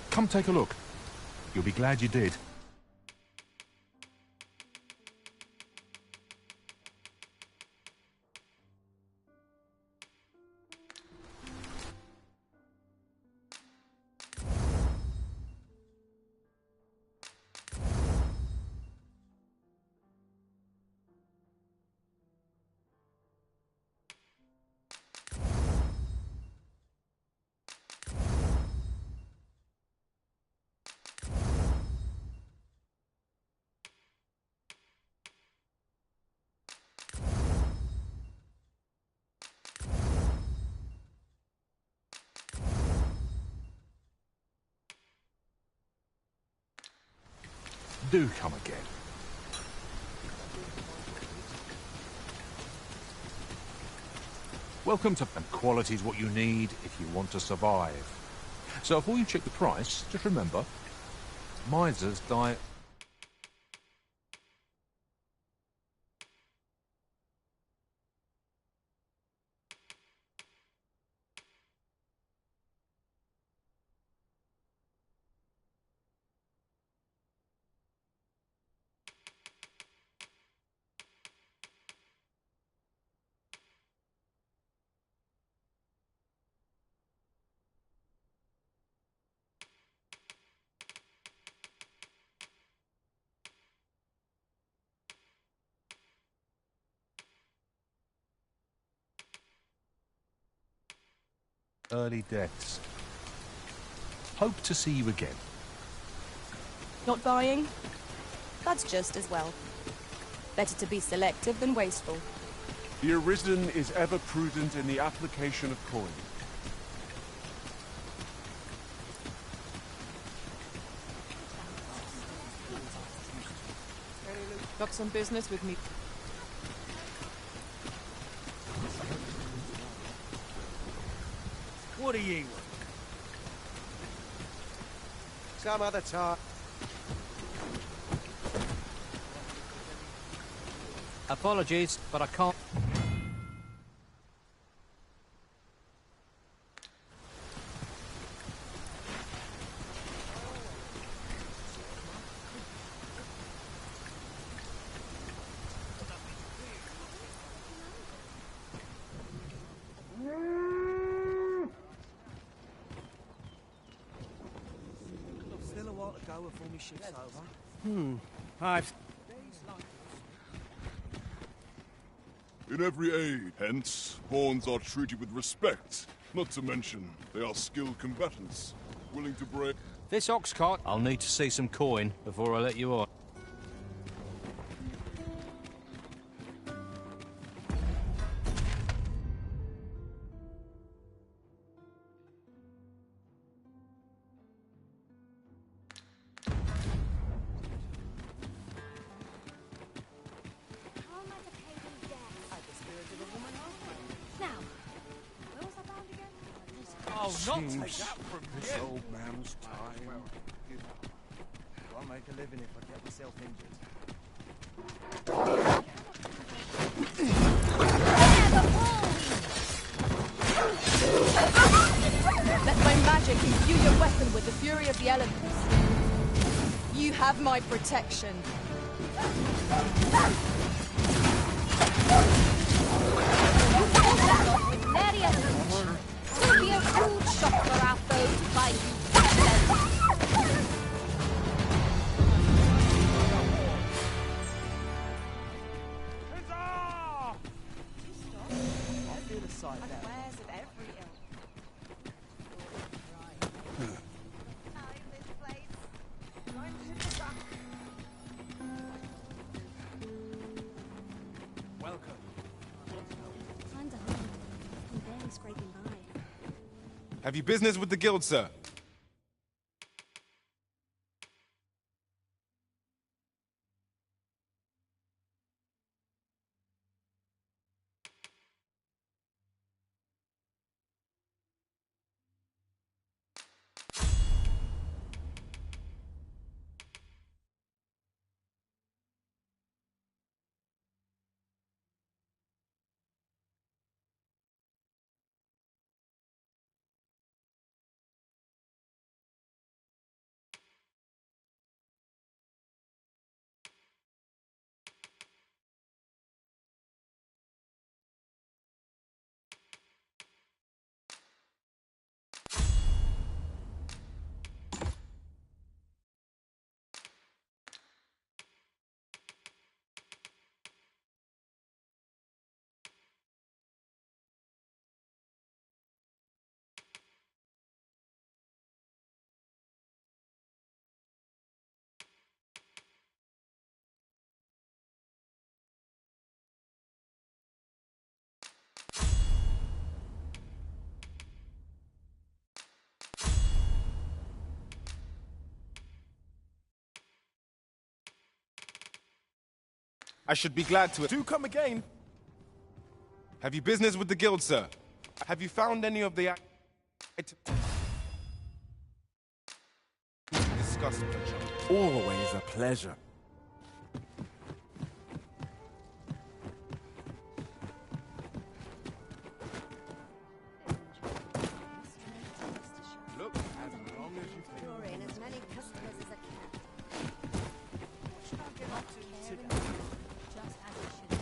Come take a look. You'll be glad you did. Do come again. Welcome to... And quality's what you need if you want to survive. So before you check the price, just remember, misers die... Early deaths. Hope to see you again. Not buying? That's just as well. Better to be selective than wasteful. The Arisen is ever prudent in the application of coin. Got some business with me. What do ye want? Some other time. Apologies, but I can't... Still a while to go before my shift's over. I've... In every age, hence, pawns are treated with respect. Not to mention, they are skilled combatants, willing to break... This ox cart... I'll need to see some coin before I let you on. Oh, not take that from This you. old man's time. I'll make a living if I get myself injured. Let my magic imbue your weapon with the fury of the elements. You have my protection. Will be a rude shock for our foe to find you. I feel the sight there. Unawares of every ill. Welcome. Time to hide. I'm barely scraping by. Have you business with the guild, sir? I should be glad to. Do come again. Have you business with the guild, sir? Have you found any of the... Discuss pleasure. Always a pleasure. Look, as long as you can. Draw in as many customers as I can. What should I get up to today? Just as it should be.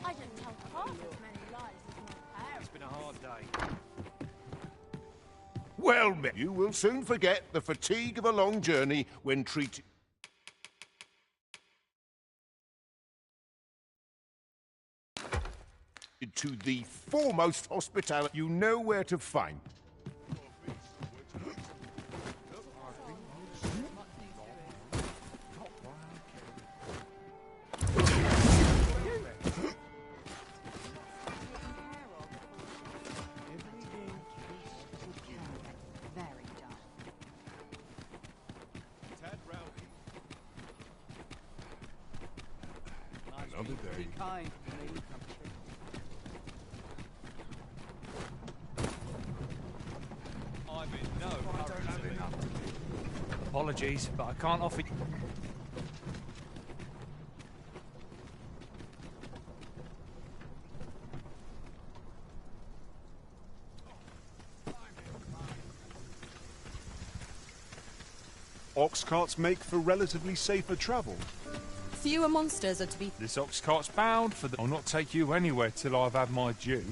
I don't tell half as many lies as my parents. It's been a hard day. Well, you will soon forget the fatigue of a long journey when treated to the foremost hospitality you know where to find. Another day. Be kind. I'm in no hurry. Apologies, but I can't offer you. Ox carts make for relatively safer travel. Fewer monsters are to be... This ox cart's bound for the... I'll not take you anywhere till I've had my due.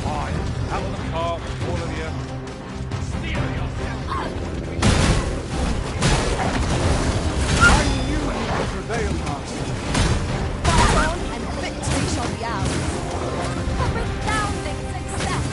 Fine. Out of the cart, all of you. Prevail, Master. Fight on, and victory shall be ours. A resounding success!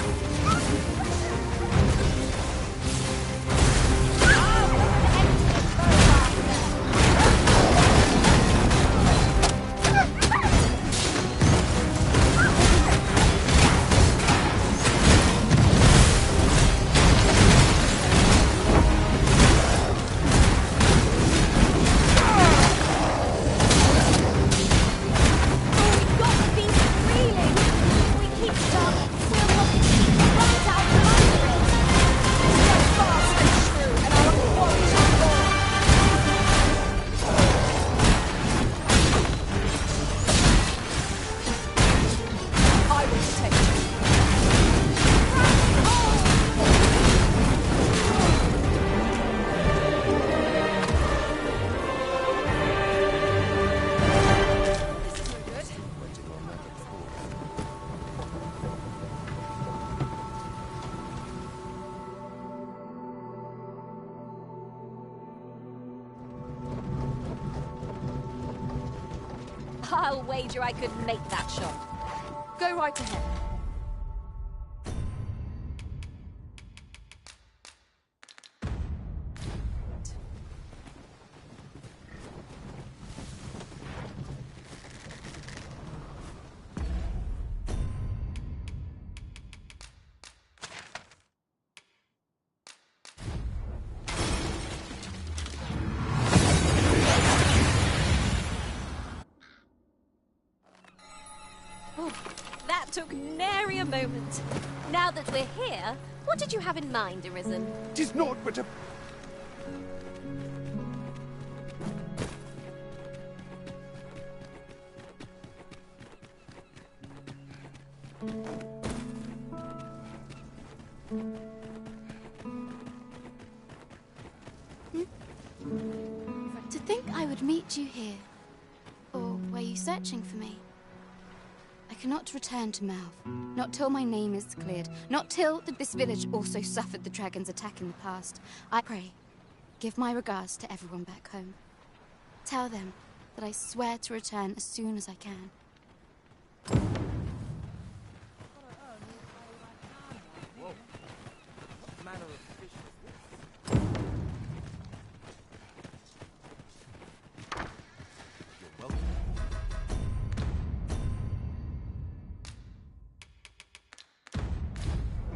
I'll wager I could make that shot. Go right ahead. That took nary a moment. Now that we're here, what did you have in mind, Arisen? 'Tis naught but a... To think I would meet you here. Or were you searching for me? I cannot return to Malv. Not till my name is cleared. Not till this village also suffered the dragon's attack in the past. I pray, give my regards to everyone back home. Tell them that I swear to return as soon as I can.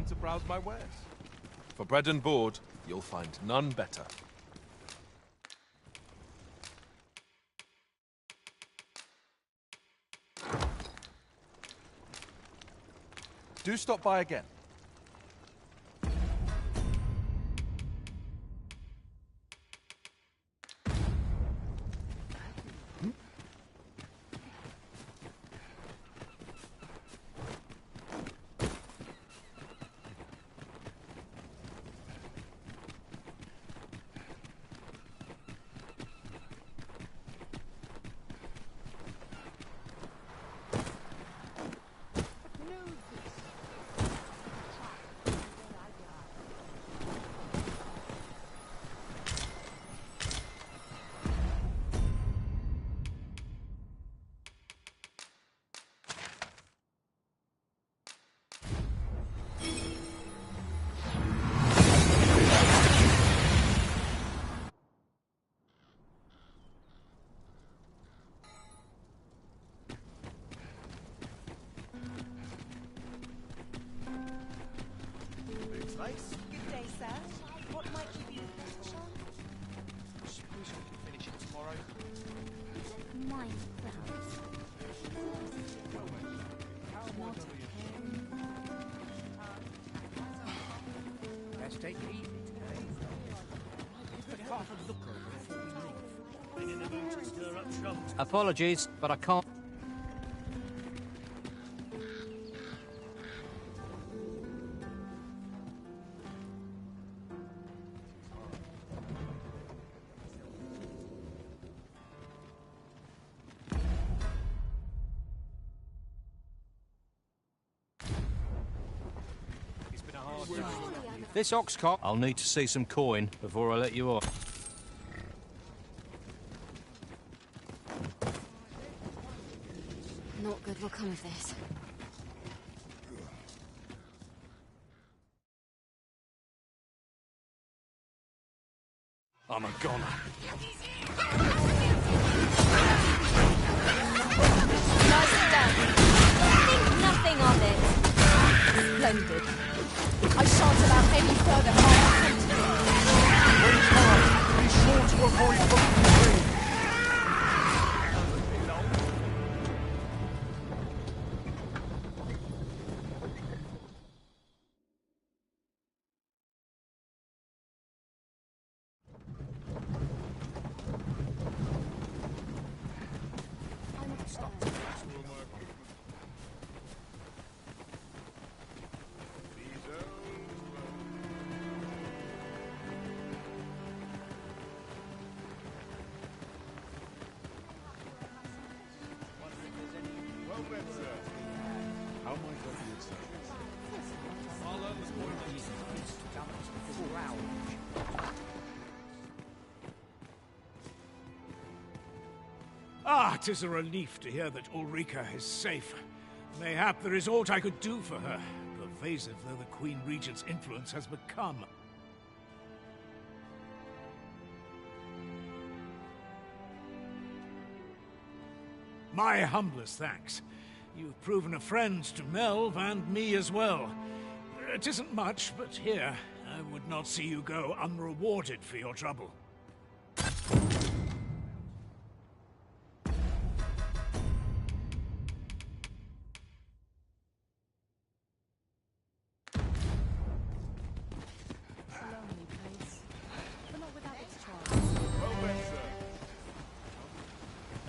to browse my wares. For bread and board, you'll find none better. Do stop by again. Good day, sir. What might you be looking for? I suppose I can finish it tomorrow. Mind crowds. Let's take it easy today. Give the cart a look over before we leave. Been in the mood to stir up trouble. Apologies, but I can't. This ox cart. I'll need to see some coin before I let you off. Not good will come of this. I'm a goner. Nicely done. Think nothing of it. Splendid. I shan't allow any further harm to come to me. Be sure to avoid open range. How might I be of service? Ah, 'tis a relief to hear that Ulrika is safe. Mayhap there is aught I could do for her, pervasive though the Queen Regent's influence has become. My humblest thanks. You've proven a friend to Melv and me as well. It isn't much, but here, I would not see you go unrewarded for your trouble.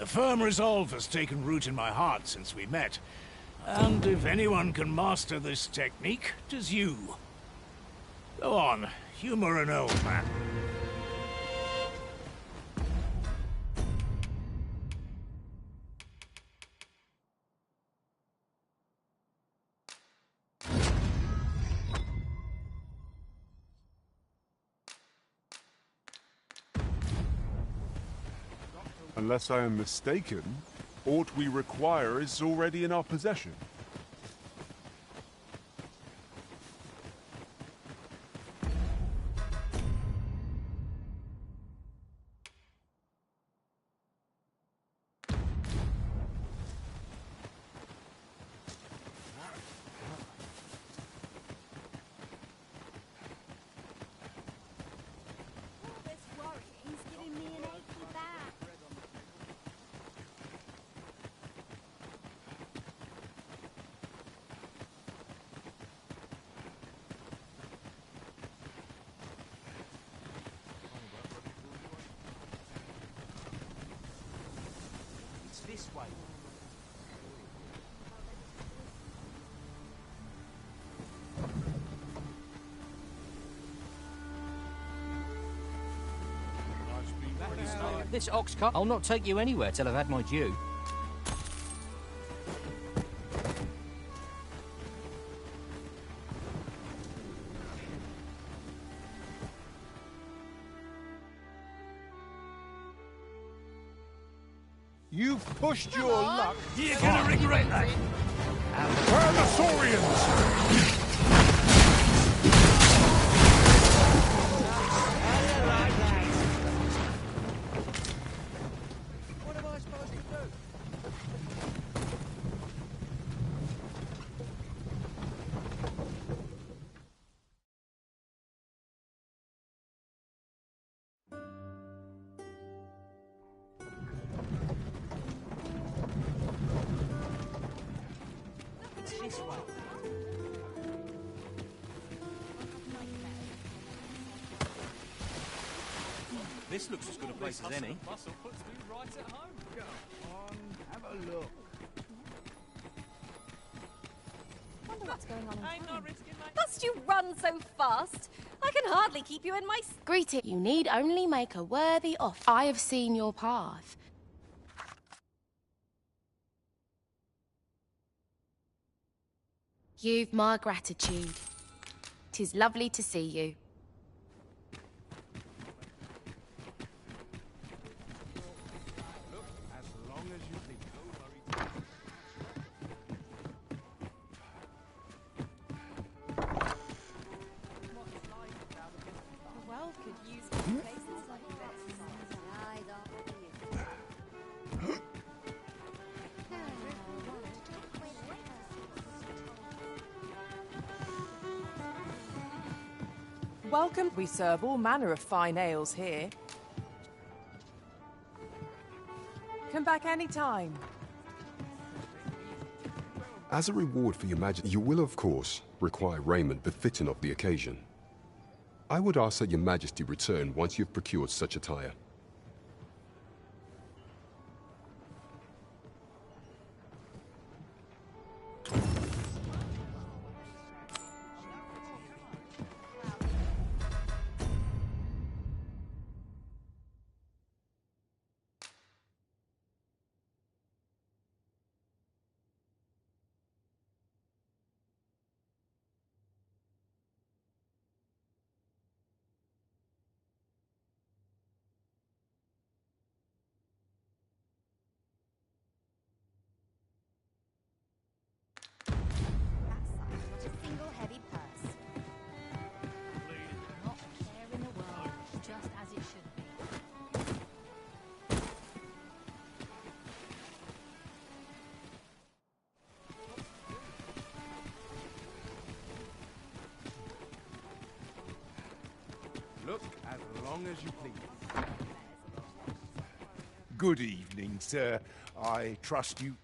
A firm resolve has taken root in my heart since we met. And if anyone can master this technique, 'tis you. Go on, humor an old man. Unless I am mistaken, aught we require is already in our possession. This way. This ox cart, I'll not take you anywhere till I've had my due. You've pushed your luck. You're gonna regret that. Where are the Saurians? What am I supposed to do? This way. This looks as good a place as any. Muscle puts me right at home. Go on, have a look. Wonder what's going on in town. Must you run so fast? I can hardly keep you in my... Greeting. You need only make a worthy offer. I have seen your path. You've my gratitude. 'Tis lovely to see you. As long as you think. The world could use places like this. Welcome. We serve all manner of fine ales here. Come back any time. As a reward for your majesty, you will, of course, require raiment befitting of the occasion. I would ask that your majesty return once you've procured such attire. Look as long as you please. Good evening, sir. I trust you...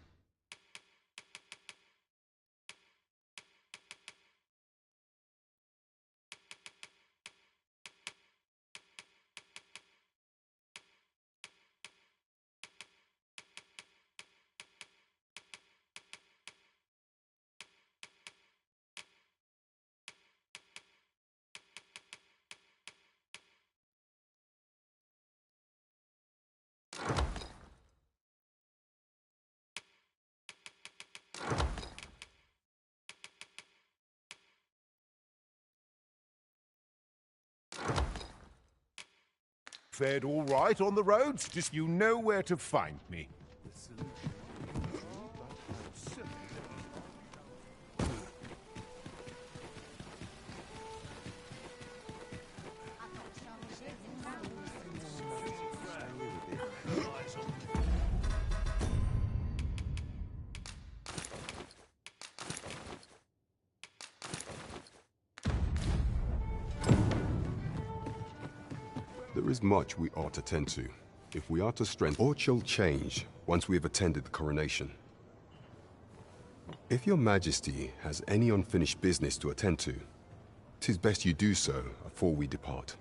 Fared all right on the roads? Just you know where to find me. There is much we ought to tend to, if we are to strengthen or shall change once we have attended the coronation. If your majesty has any unfinished business to attend to, 'tis best you do so afore we depart.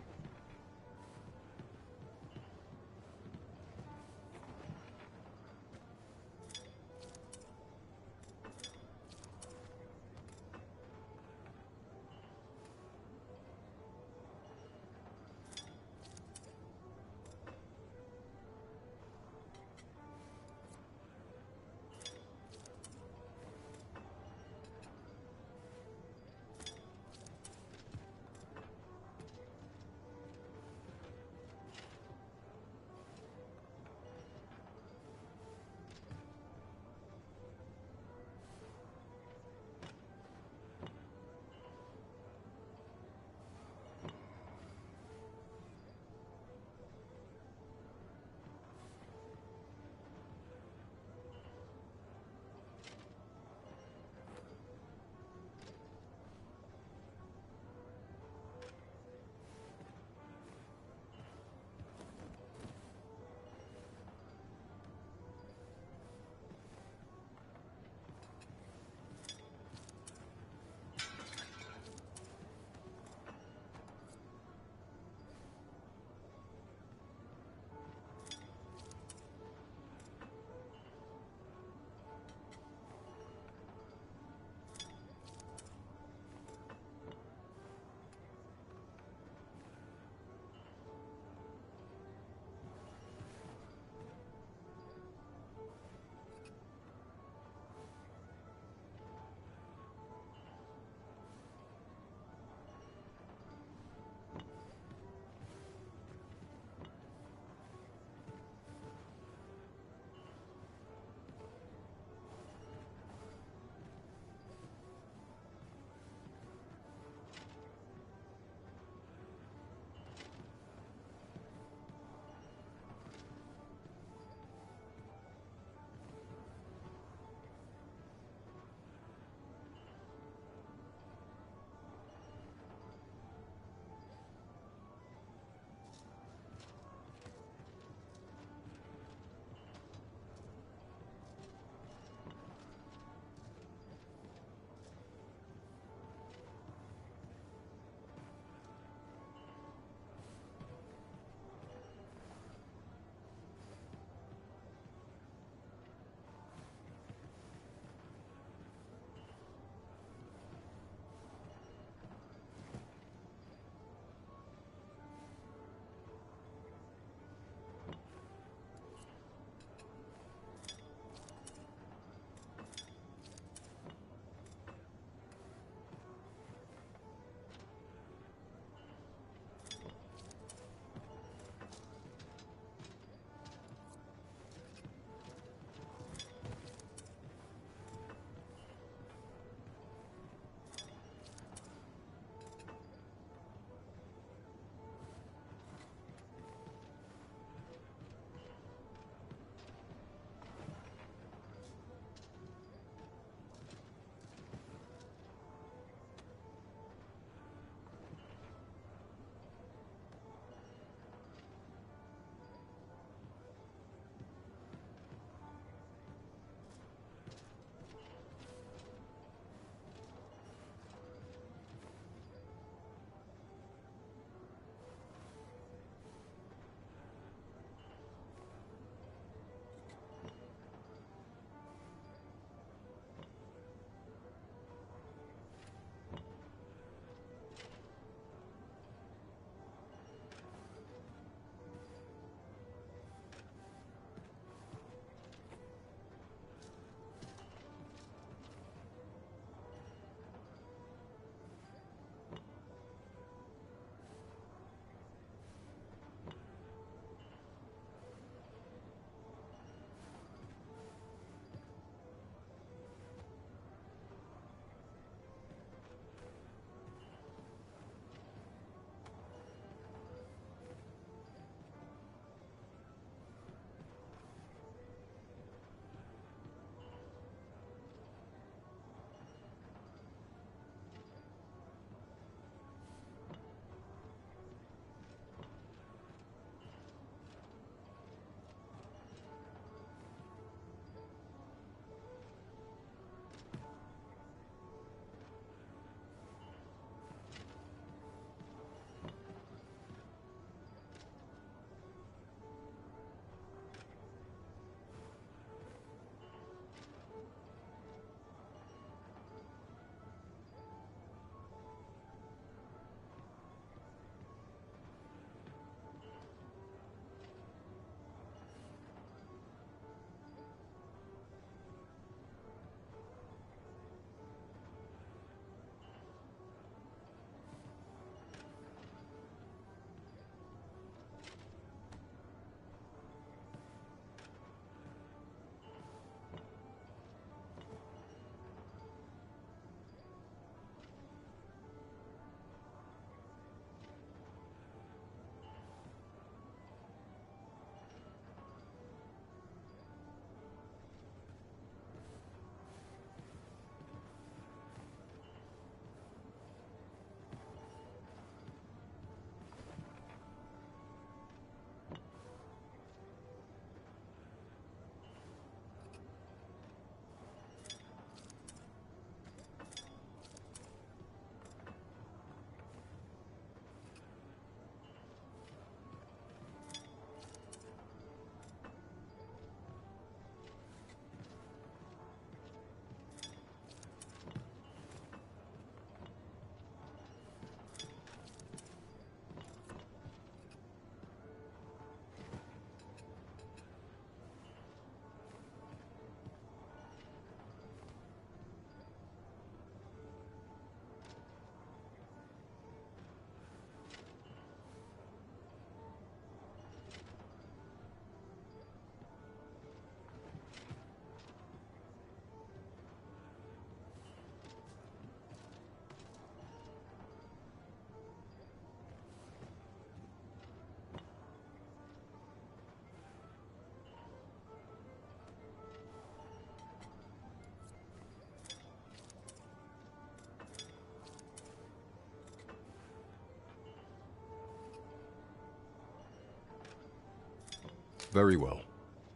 Very well.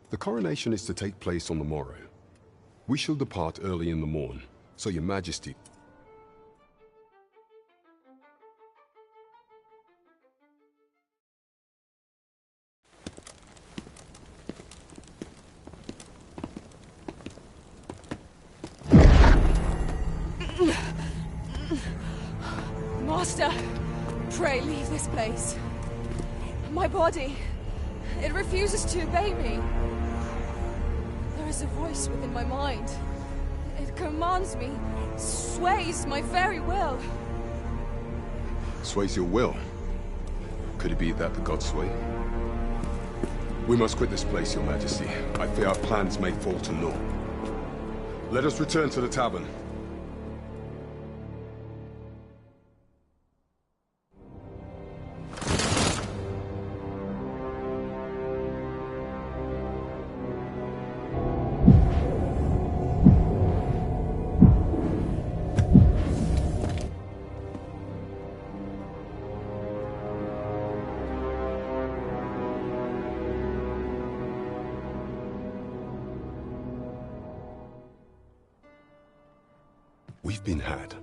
The coronation is to take place on the morrow. We shall depart early in the morn, so your majesty... Master, pray leave this place. My body, it refuses to obey me. There is a voice within my mind. It commands me, sways my very will. Sways your will? Could it be that the gods sway? We must quit this place, your majesty. I fear our plans may fall to naught. Let us return to the tavern. We've been had.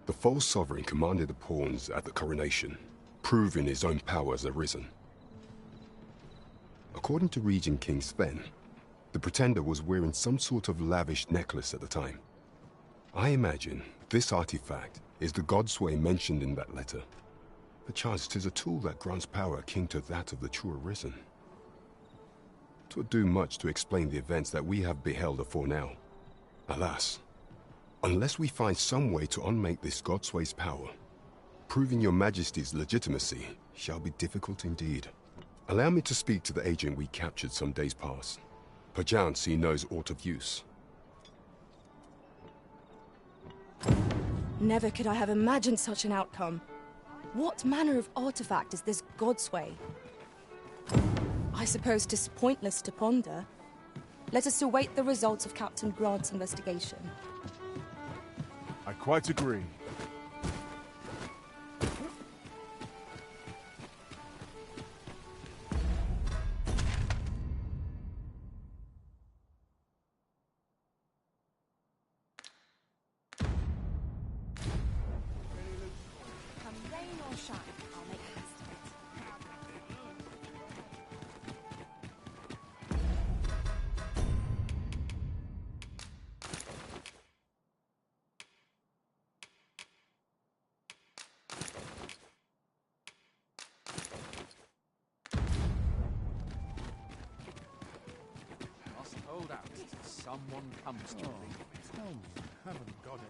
The false sovereign commanded the pawns at the coronation, proving his own power has arisen. According to Regent King Sven, the pretender was wearing some sort of lavish necklace at the time. I imagine this artifact is the godsway mentioned in that letter. Perchance 'tis a tool that grants power akin to that of the true arisen. 'Twould do much to explain the events that we have beheld afore now. Alas, unless we find some way to unmake this godsway's power, proving your majesty's legitimacy shall be difficult indeed. Allow me to speak to the agent we captured some days past. Perchance he knows aught of use. Never could I have imagined such an outcome. What manner of artifact is this godsway? I suppose 'tis pointless to ponder. Let us await the results of Captain Grant's investigation. I quite agree. Come rain or shine, I'll make the best of it. Must hold out till someone comes to me. Tell me, you haven't got it.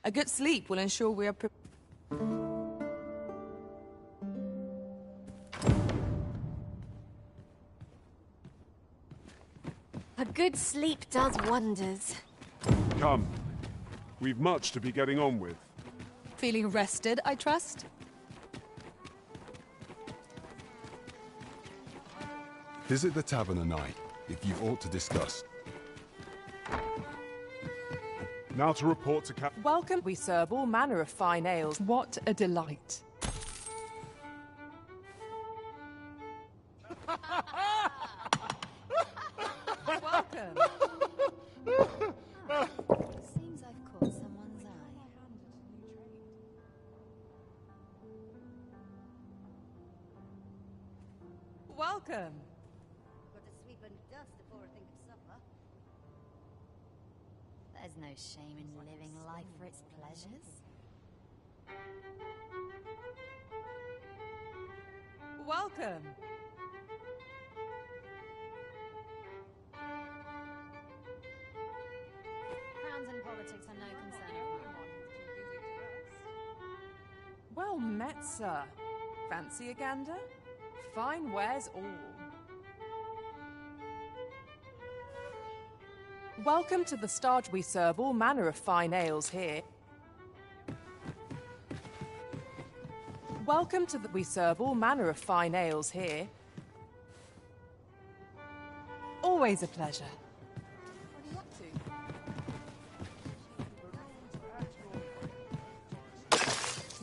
A good sleep will ensure we are A good sleep does wonders. Come. We've much to be getting on with. feeling rested, I trust? Visit the tavern at night if you've aught to discuss. Now to report to Cap. Welcome. We serve all manner of fine ales. What a delight. Welcome. Seems I've caught someone's eye. Welcome. Got to sweep and dust before I think of supper. There's no shame in living life for its pleasures. Welcome. Crowns and politics are no concern of mine. Well met, sir. Fancy a gander? Fine wares all. Welcome to the Star. We serve all manner of fine ales here. Welcome to the. We serve all manner of fine ales here. Always a pleasure.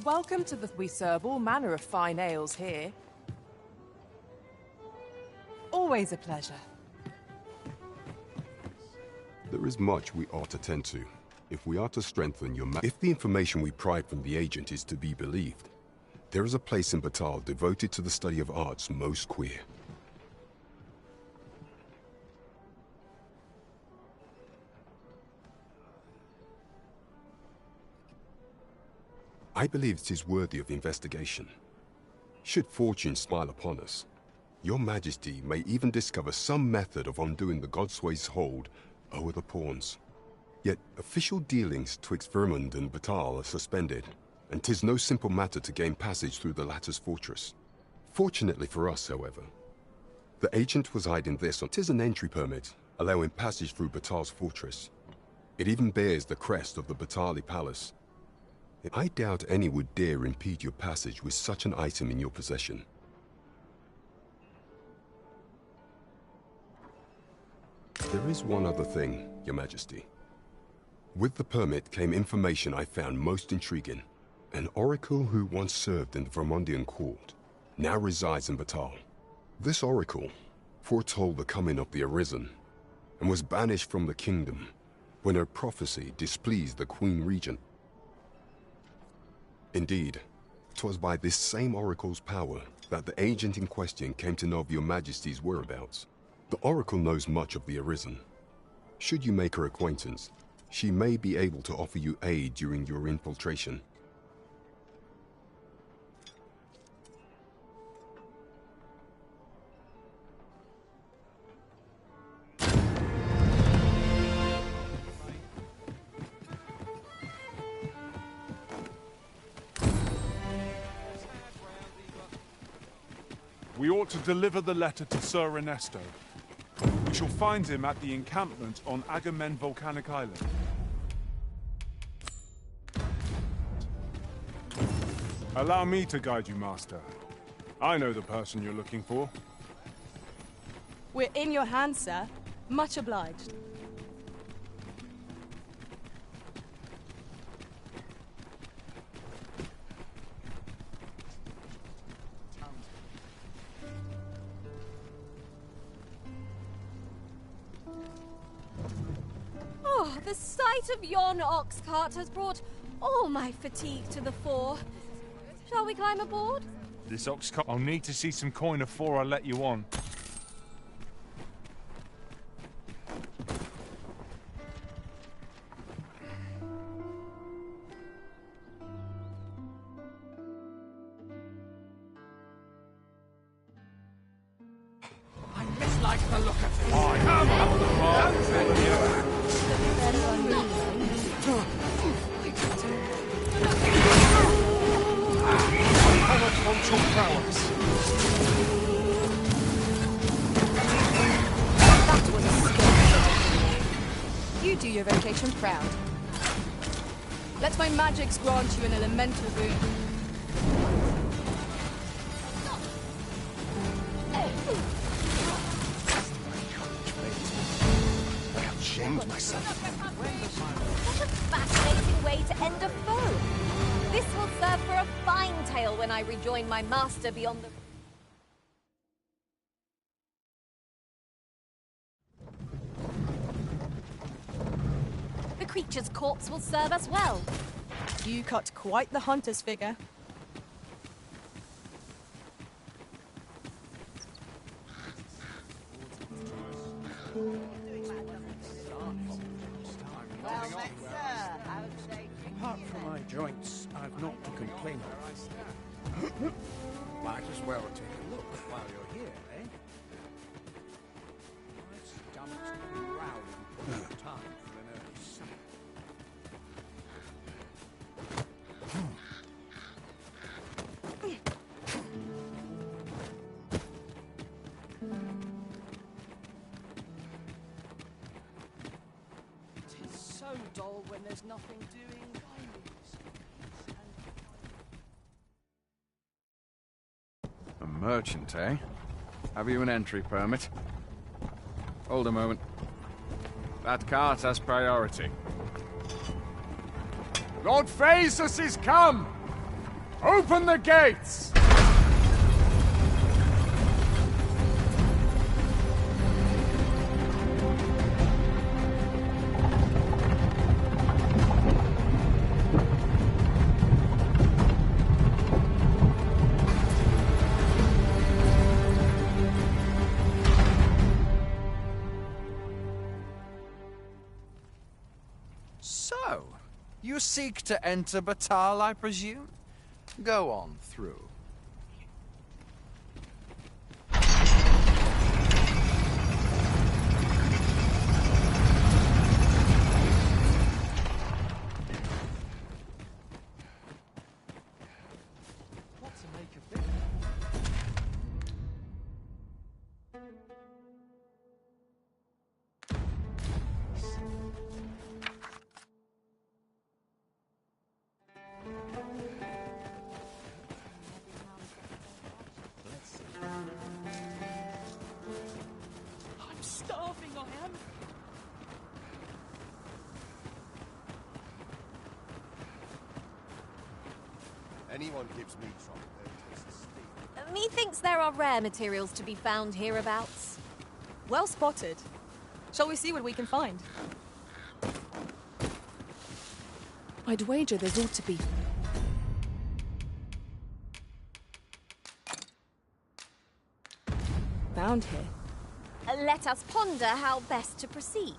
Welcome to the. We serve all manner of fine ales here. Always a pleasure. There is much we ought to tend to, if we are to strengthen your If the information we pry from the agent is to be believed, there is a place in Batal devoted to the study of arts most queer. I believe it is worthy of investigation. Should fortune smile upon us, Your Majesty may even discover some method of undoing the Godsway's hold over the pawns. Yet official dealings twixt Vermund and Batal are suspended, and 'tis no simple matter to gain passage through the latter's fortress. Fortunately for us, however, the agent was hiding this on 'tis an entry permit, allowing passage through Batal's fortress. It even bears the crest of the Batali Palace. I doubt any would dare impede your passage with such an item in your possession. There is one other thing, Your Majesty. With the permit came information I found most intriguing. An oracle who once served in the Vermundian court now resides in Batal. This oracle foretold the coming of the Arisen and was banished from the kingdom when her prophecy displeased the Queen Regent. Indeed, 'twas by this same oracle's power that the agent in question came to know of Your Majesty's whereabouts. The oracle knows much of the Arisen. Should you make her acquaintance, she may be able to offer you aid during your infiltration. We ought to deliver the letter to Sir Ernesto. We shall find him at the encampment on Agamemnon Volcanic Island. Allow me to guide you, Master. I know the person you're looking for. We're in your hands, sir. Much obliged. Oh, the sight of yon ox cart has brought all my fatigue to the fore. Shall we climb aboard? This ox cart. I'll need to see some coin afore I let you on. I mislike the look of this. Oh, Come up on! the mark. Don't let me do your vocation proud. Let my magics grant you an elemental boon. I have shamed myself. What a fascinating way to end a foe. This will serve for a fine tale when I rejoin my master beyond the... The creature's corpse will serve us well. You cut quite the hunter's figure. Apart from my joints, I've not to complain of. Might as well take a look while you're here, eh? My stomach's growling. Time for an early supper. It's so dull when there's nothing doing. A merchant, eh? Have you an entry permit? Hold a moment. That cart has priority. Lord Phaesus is come! Open the gates! So, you seek to enter Batal, I presume? Go on through. What to make of this? I'm starving, I am. Anyone gives me trouble, they taste the steam. Methinks there are rare materials to be found hereabouts. Well spotted. Shall we see what we can find? I'd wager there's ought to be... found here. Let us ponder how best to proceed.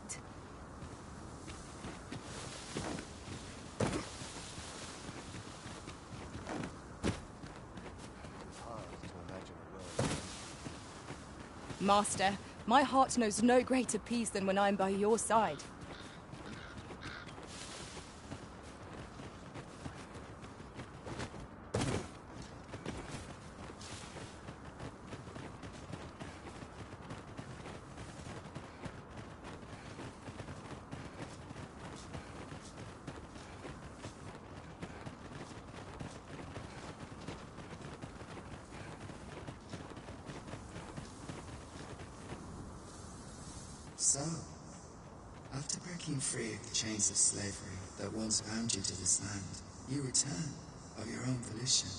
Master, my heart knows no greater peace than when I'm by your side. So, after breaking free of the chains of slavery that once bound you to this land, you return of your own volition.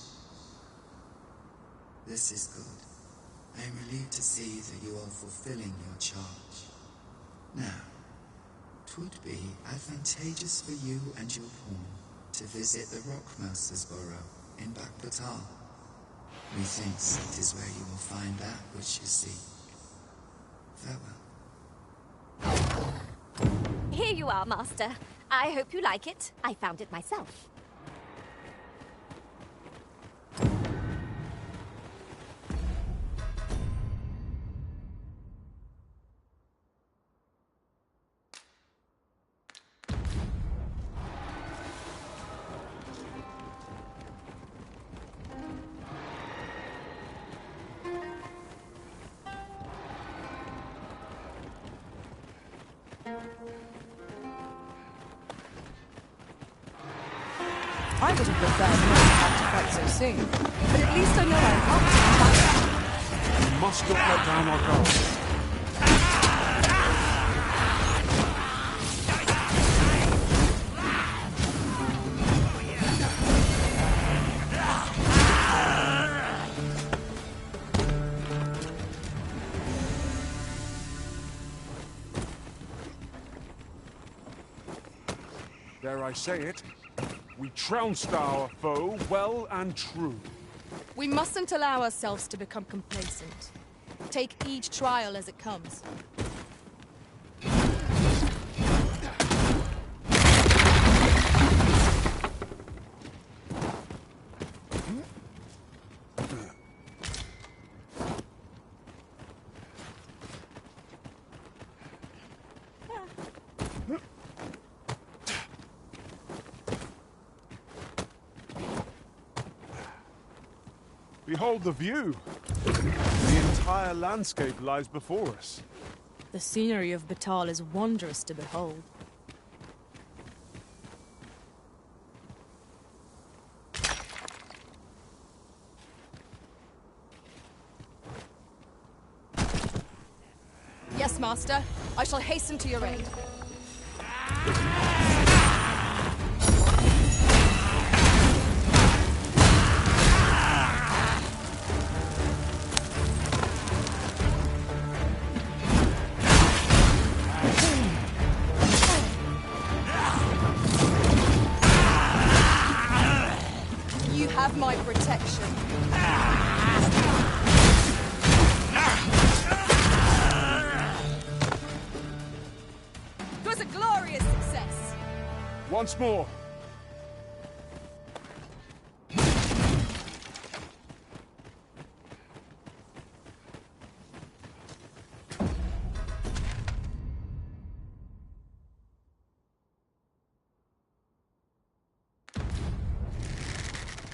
This is good. I am relieved to see that you are fulfilling your charge. Now, 'twould be advantageous for you and your pawn to visit the Rockmaster's burrow in Backbatal. Methinks it is where you will find that which you seek. Farewell. Here you are, Master. I hope you like it. I found it myself. I would have preferred not to have to fight so soon, but at least I know I'm up to the challenge. We must not let down our guard. Dare I say it, we trounced our foe well and true. We mustn't allow ourselves to become complacent. Take each trial as it comes. Behold the view. The entire landscape lies before us. The scenery of Batal is wondrous to behold. Yes, Master. I shall hasten to your aid. You have my protection. It was a glorious success. Once more.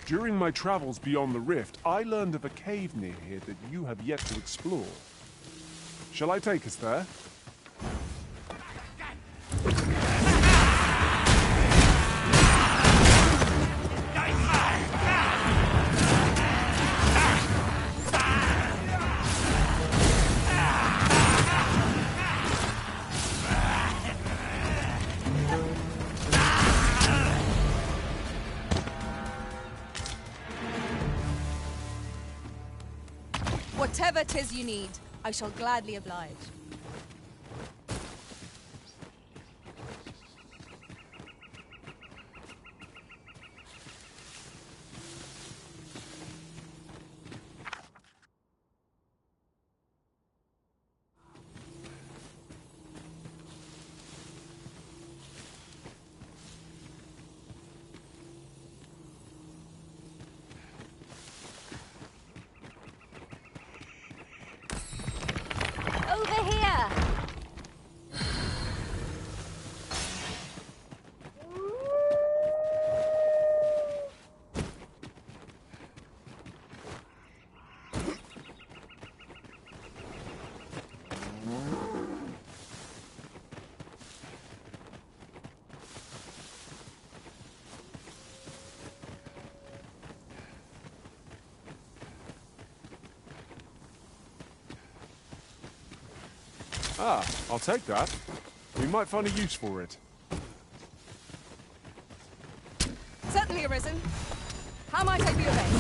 During my travels beyond the rift, I learned of a cave near here that you have yet to explore. Shall I take us there? Whatever 'tis you need, I shall gladly oblige. Over here! Ah, I'll take that. We might find a use for it. Certainly, Arisen. How might I be of aid?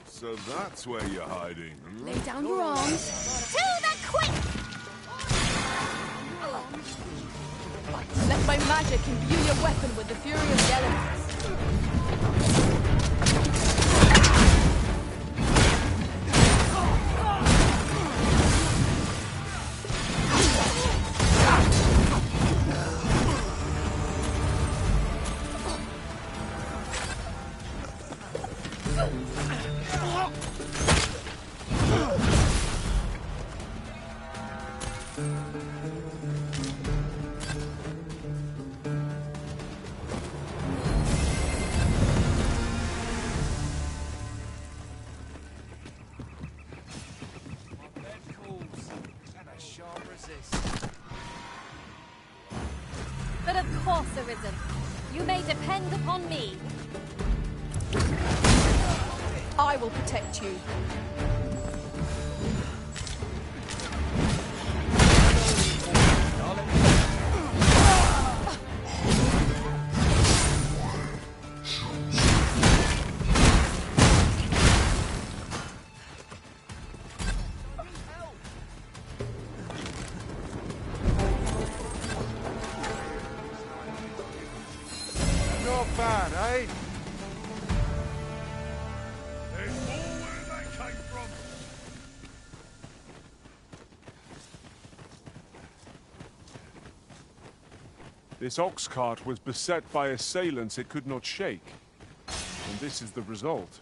So that's where you're hiding. Lay down your arms. To the quick! Let my magic imbue your weapon with the fury of the elements. But of course, Arisen. You may depend upon me. I will protect you. Not bad, eh? There's more where they came from. This ox cart was beset by assailants it could not shake. And this is the result.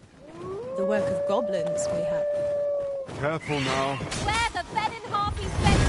The work of goblins, mayhap. Careful now. Where the venom harpies bent.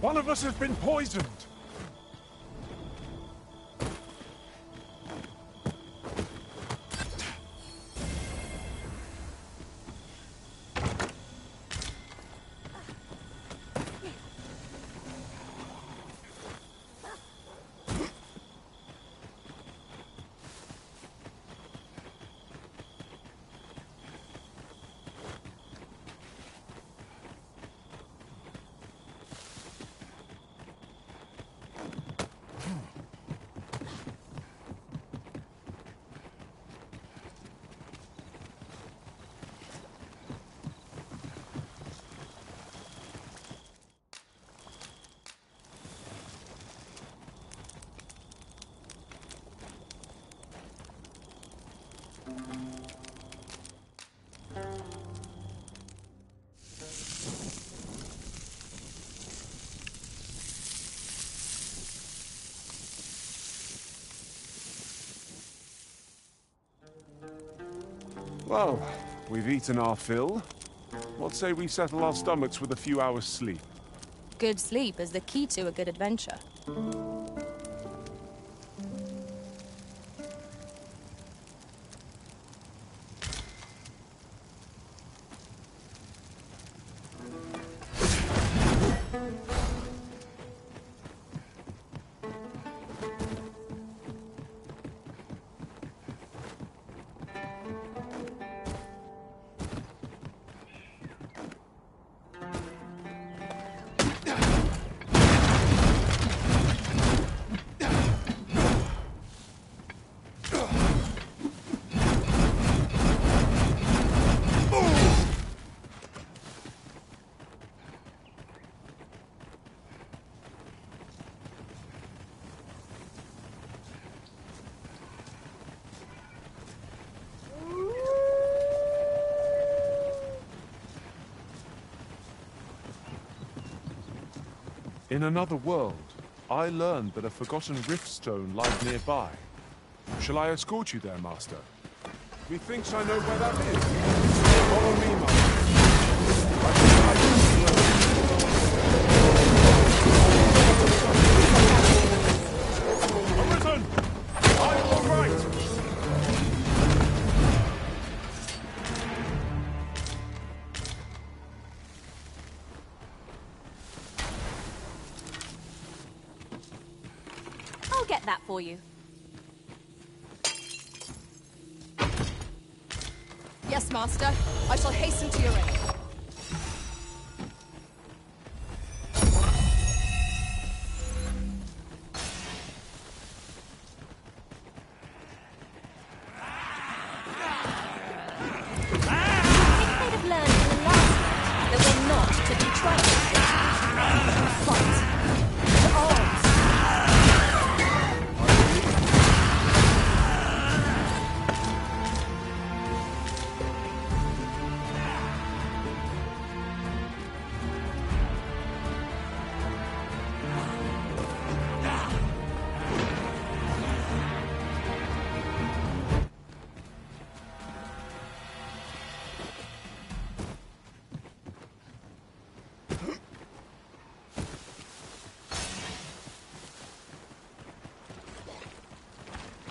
One of us has been poisoned! Well, we've eaten our fill. What say we settle our stomachs with a few hours' sleep? Good sleep is the key to a good adventure. In another world, I learned that a forgotten rift stone lies nearby. Shall I escort you there, Master? Methinks I know where that is. Follow me, Master. Arisen! I will right! I'll get that for you. Yes, Master. I shall hasten to your aid.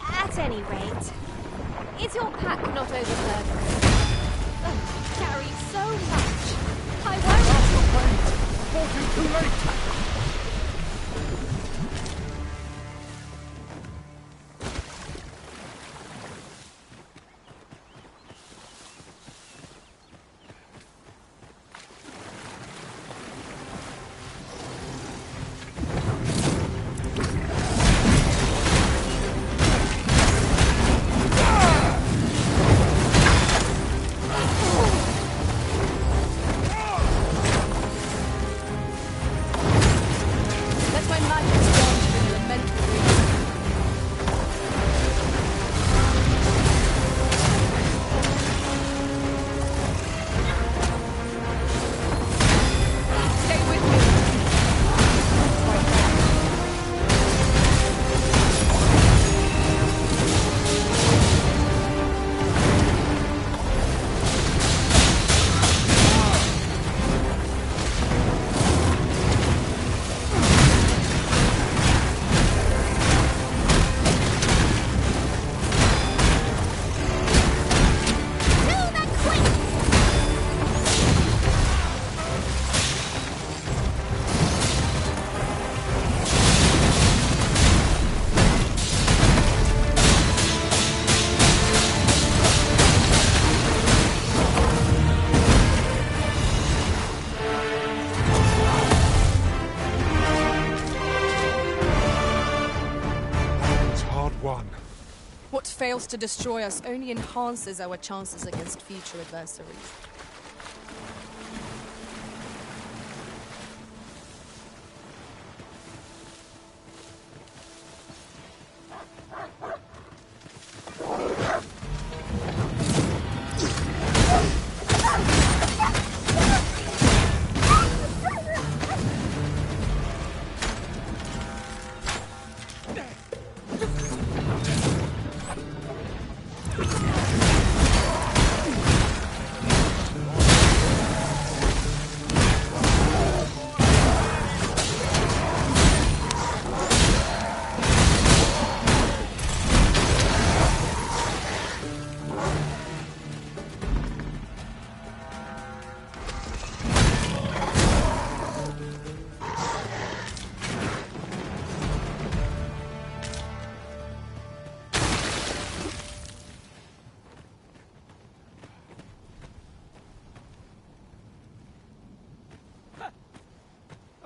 At any rate, is your pack not overburdened? Oh, carry so much. I won't. Bought you too late. What fails to destroy us only enhances our chances against future adversaries.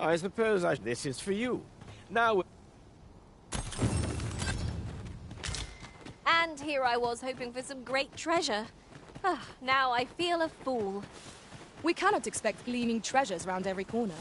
I suppose this is for you. Now... And here I was hoping for some great treasure. Now I feel a fool. We cannot expect gleaming treasures round every corner.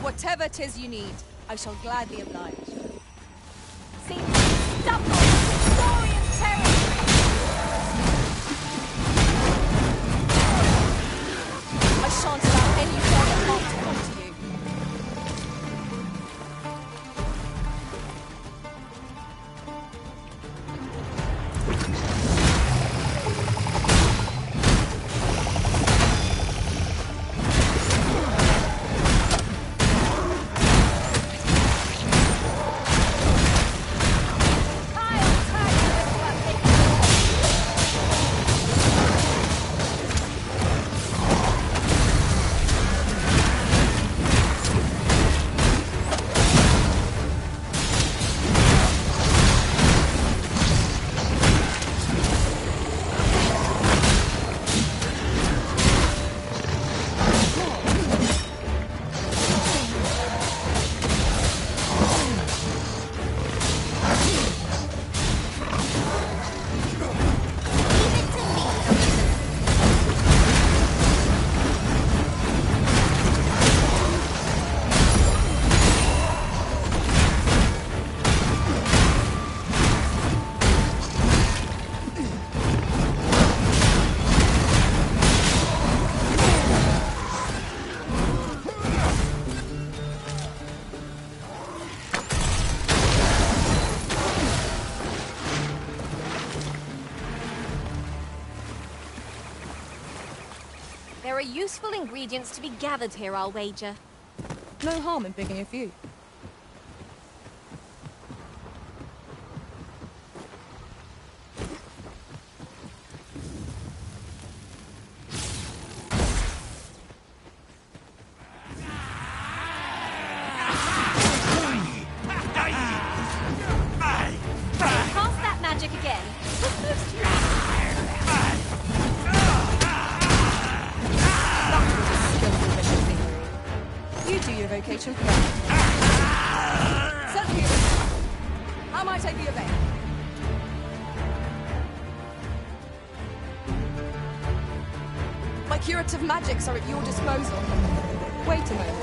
Whatever 'tis you need, I shall gladly oblige. Seems to stumble in Saurian territory! I shan't allow any further harm to come to you. There are useful ingredients to be gathered here, I'll wager. No harm in picking a few. Cast that magic again. You do your vocation first. Certainly. How might I be of aid? My curative magics are at your disposal. Wait a moment.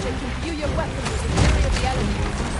watch and imbue your weapons with the fury of the elements.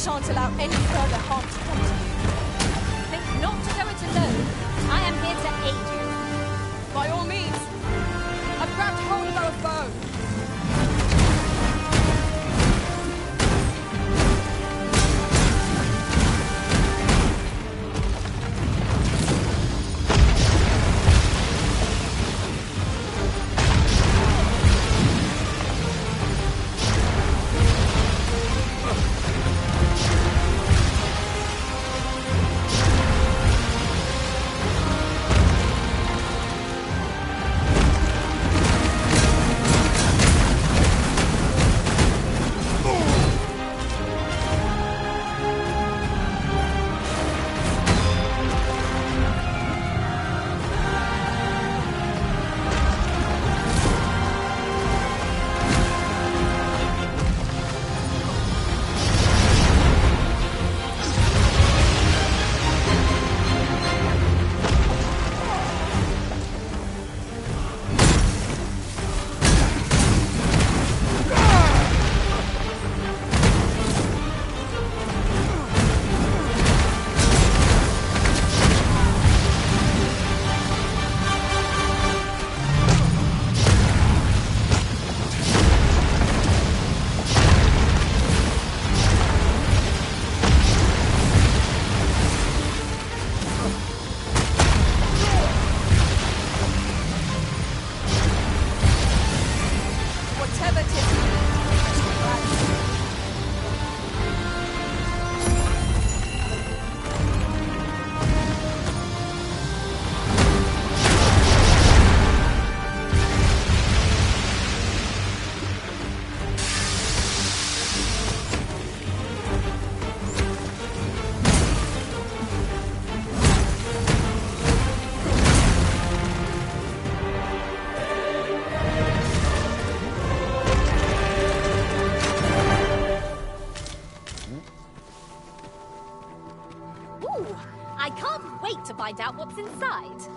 Shan't allow any further harm to come to you. Think not to go it alone. I am here to aid you. By all means. I've grabbed hold of our bow. Ooh, I can't wait to find out what's inside.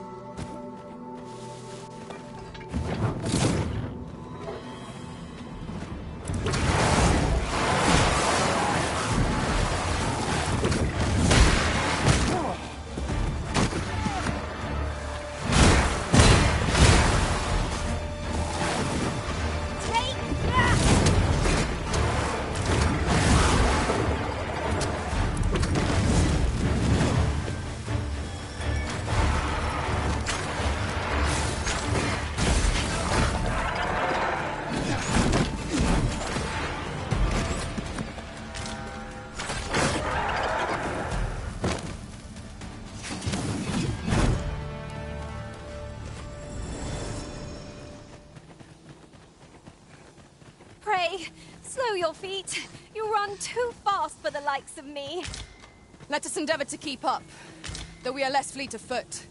Slow your feet. You run too fast for the likes of me. Let us endeavor to keep up, though we are less fleet of foot.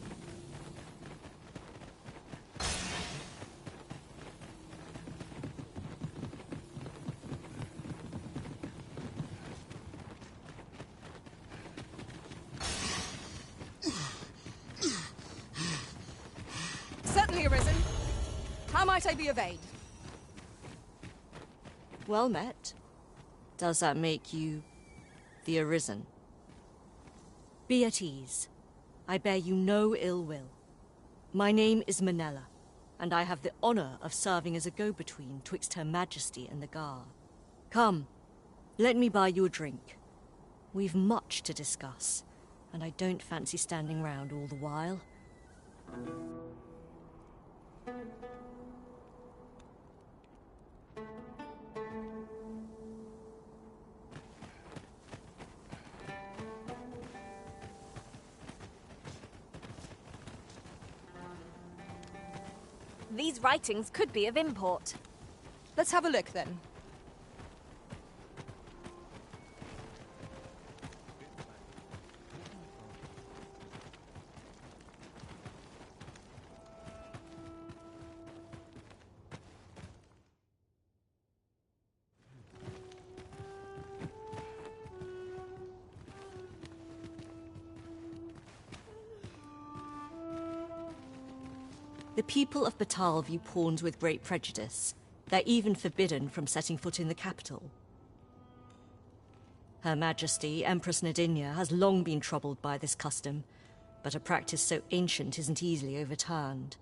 Certainly, Arisen. How might I be of aid? Well met. Does that make you the Arisen? Be at ease. I bear you no ill will. My name is Manella, and I have the honor of serving as a go-between twixt Her Majesty and the Guard. Come, let me buy you a drink. We've much to discuss, and I don't fancy standing round all the while. These writings could be of import. Let's have a look, then. The people of Batal view pawns with great prejudice. They're even forbidden from setting foot in the capital. Her Majesty, Empress Nadinia, has long been troubled by this custom, but a practice so ancient isn't easily overturned.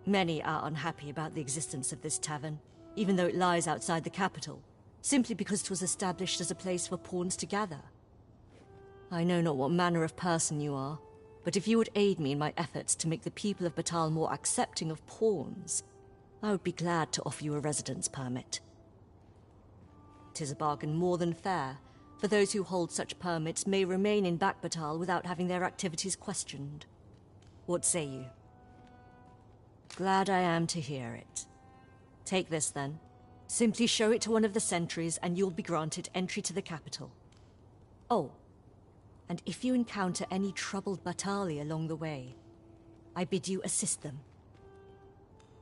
Many are unhappy about the existence of this tavern, even though it lies outside the capital, simply because it was established as a place for pawns to gather. I know not what manner of person you are, but if you would aid me in my efforts to make the people of Batal more accepting of pawns, I would be glad to offer you a residence permit. 'Tis a bargain more than fair, for those who hold such permits may remain in Back Batal without having their activities questioned. What say you? Glad I am to hear it. Take this, then. Simply show it to one of the sentries, and you'll be granted entry to the capital. Oh, and if you encounter any troubled Batali along the way, I bid you assist them.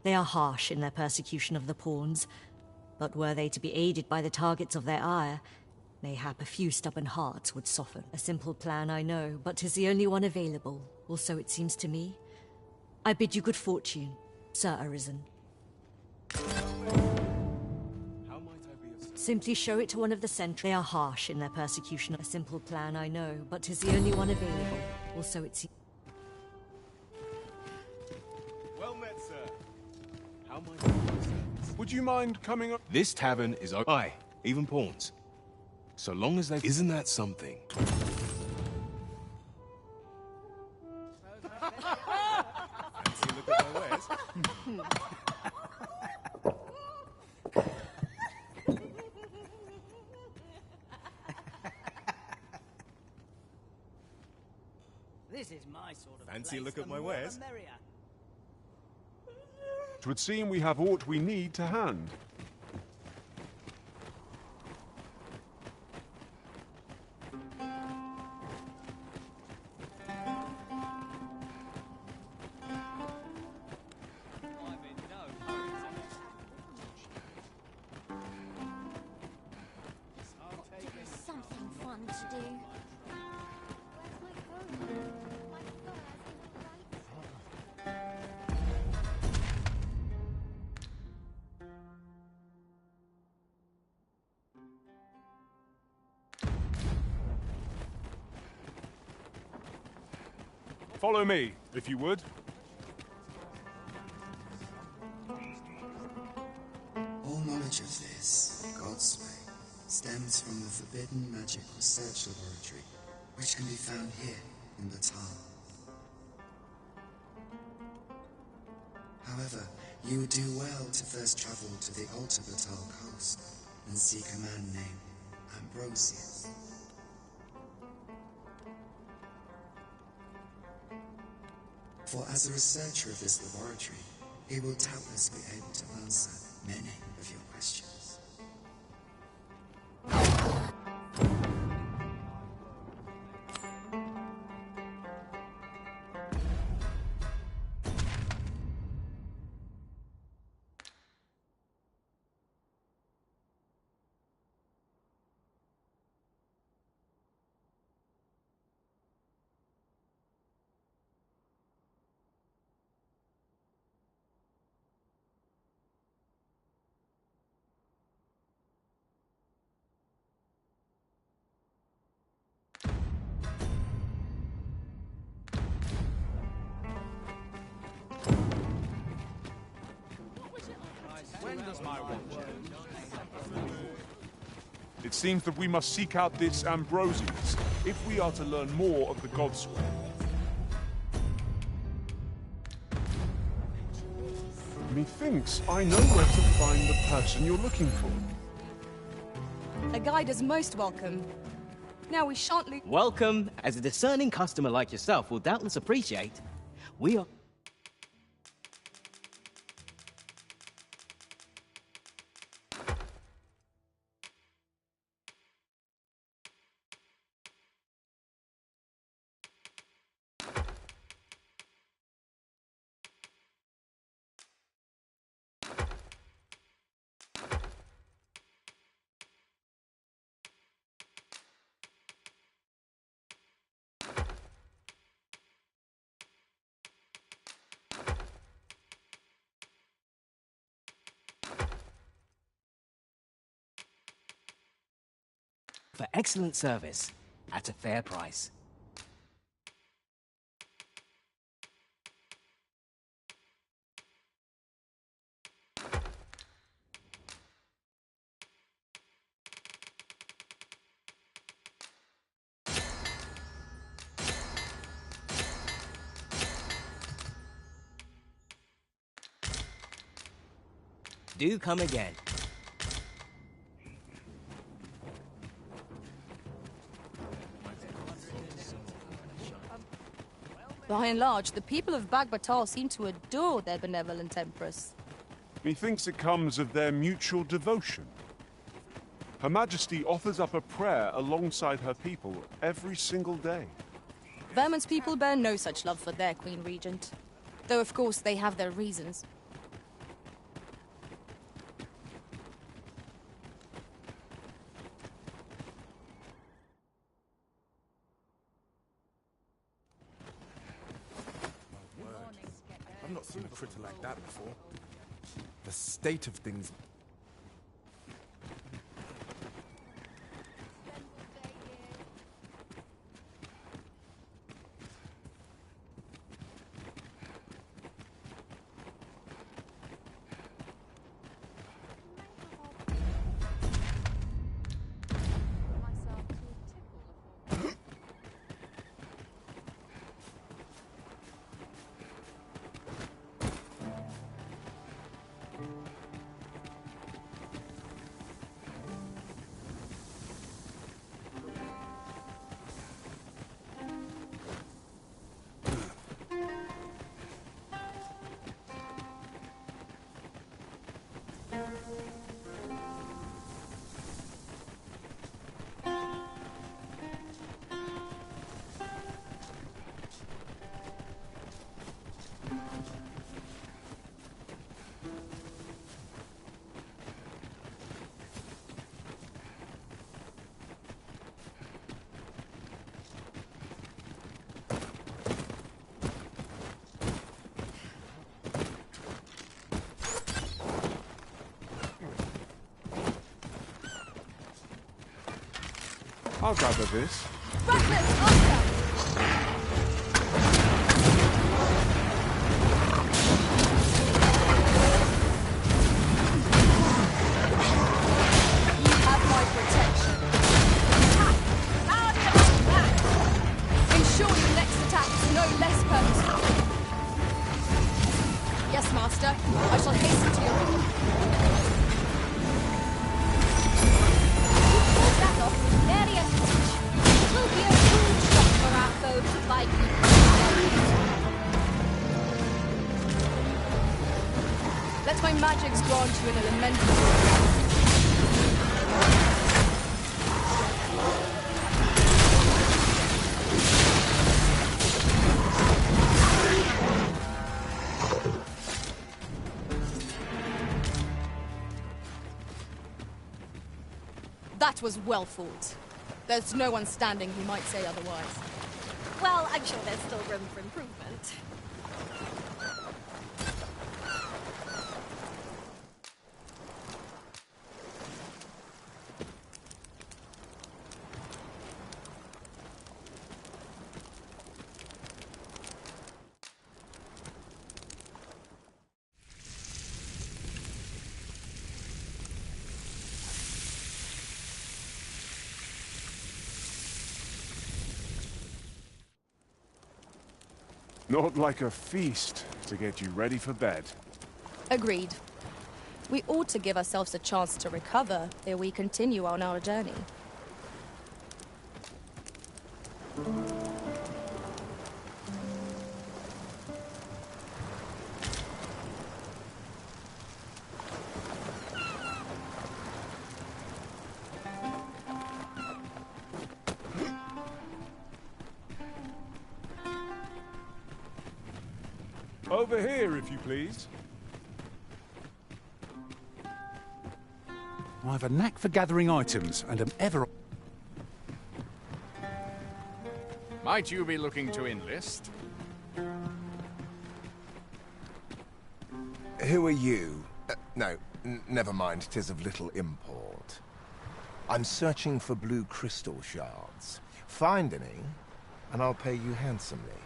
They are harsh in their persecution of the pawns, but were they to be aided by the targets of their ire, mayhap a few stubborn hearts would soften. A simple plan, I know, but 'tis the only one available, or so it seems to me. I bid you good fortune, Sir Arisen. Simply show it to one of the sentries. They are harsh in their persecution. A simple plan, I know, but 'tis the only one available, or so it seems. Well met, sir. How might I be of service? Would you mind coming up? This tavern is open. Aye, even pawns. So long as they... Isn't that something? Fancy look at my wares? This is my sort of Fancy place. look at The my more wares? the merrier. It would seem we have aught we need to hand. Something fun to do. Follow me, if you would. All knowledge of this, God's way, stems from the forbidden magic research laboratory, which can be found here in Batal. However, you would do well to first travel to the Alta Batal coast and seek a man named Ambrosius. For as a researcher of this laboratory, he will doubtless be able to answer many of your questions. It seems that we must seek out this Ambrosius if we are to learn more of the God's way. Methinks I know where to find the person you're looking for. A guide is most welcome. Now we shan't lose. Welcome, as a discerning customer like yourself will doubtless appreciate. We are... for excellent service at a fair price. Do come again. By and large, the people of Bagbatal seem to adore their benevolent empress. Methinks it comes of their mutual devotion. Her Majesty offers up a prayer alongside her people every single day. Vermon's people bear no such love for their Queen Regent. Though, of course, they have their reasons. I've not seen a critter like that before. The state of things. I'll gather this. no less purposeful. Yes, Master. I shall hasten to your order. Pull that off very as much. It will be a rude shock for our foe to fight you. Let my magics grant you an elemental. That was well fought. There's no one standing who might say otherwise. Well, I'm sure there's still room for improvement. Not like a feast to get you ready for bed. Agreed. We ought to give ourselves a chance to recover ere we continue on our journey. Over here, if you please. I have a knack for gathering items, and am ever... Might you be looking to enlist? Who are you? No, never mind, 'tis of little import. I'm searching for blue crystal shards. Find any, and I'll pay you handsomely.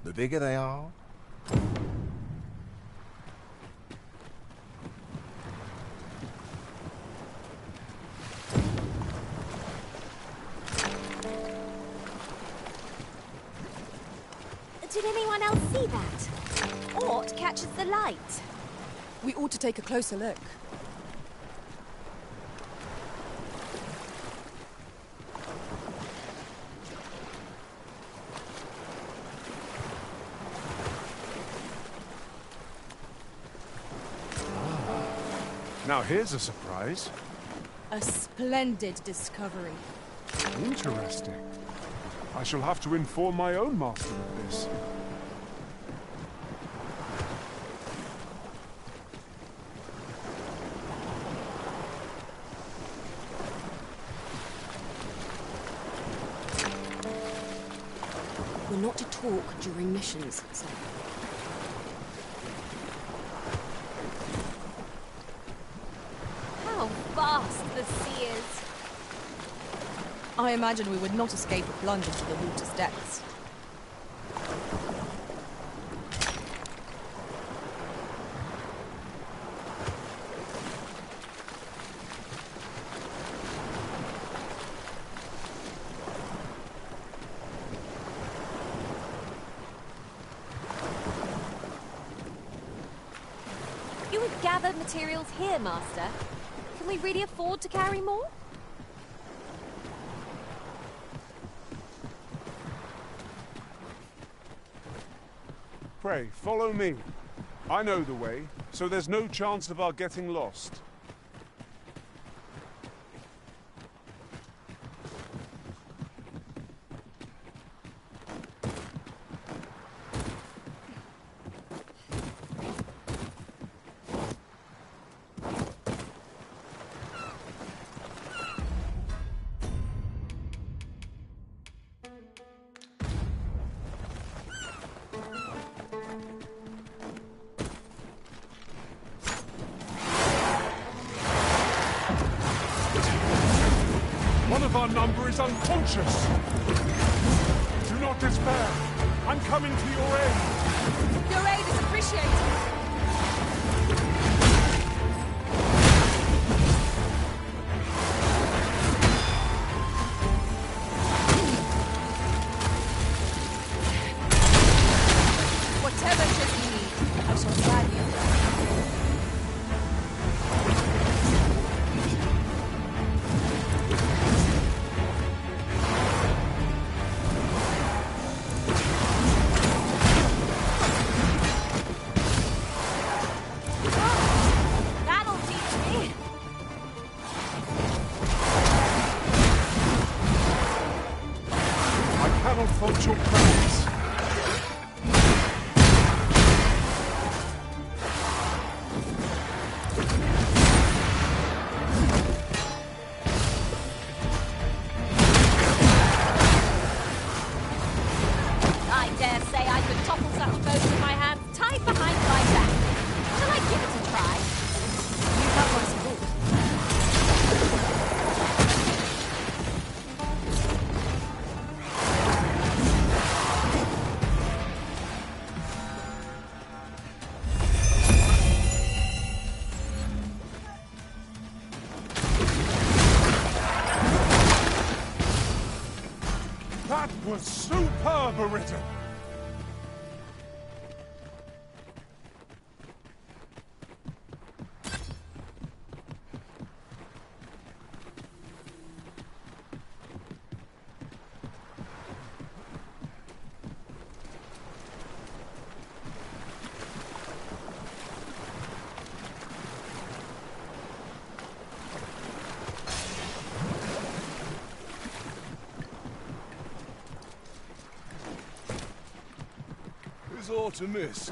The bigger they are, Did anyone else see that? Aught catches the light? We ought to take a closer look. Now here's a surprise. A splendid discovery. Interesting. I shall have to inform my own master of this. We're not to talk during missions, sir. How vast the sea is! I imagine we would not escape a plunge into the water's depths. You would gather materials here, Master. Can we really afford to carry more? Pray, follow me. I know the way, so there's no chance of our getting lost. One of our number is unconscious. Do not despair. I'm coming to your aid. Your aid is appreciated. malfunction cracks. I dare say I could topple such boats with my hands tied behind my back. Shall I give it a try? You have my support. That was superb, Arita! To miss.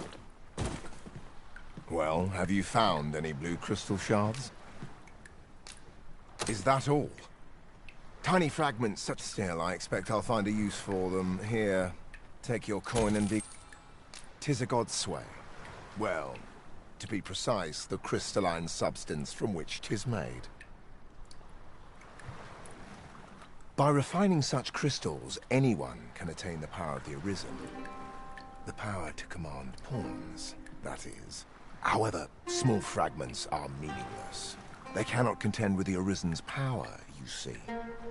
Well, have you found any blue crystal shards? Is that all? Tiny fragments such still, I expect I'll find a use for them. Here, take your coin and be... 'Tis a god's sway. Well, to be precise, the crystalline substance from which 'tis made. By refining such crystals, anyone can attain the power of the Arisen. The power to command pawns, that is. However, small fragments are meaningless. They cannot contend with the Arisen's power, you see.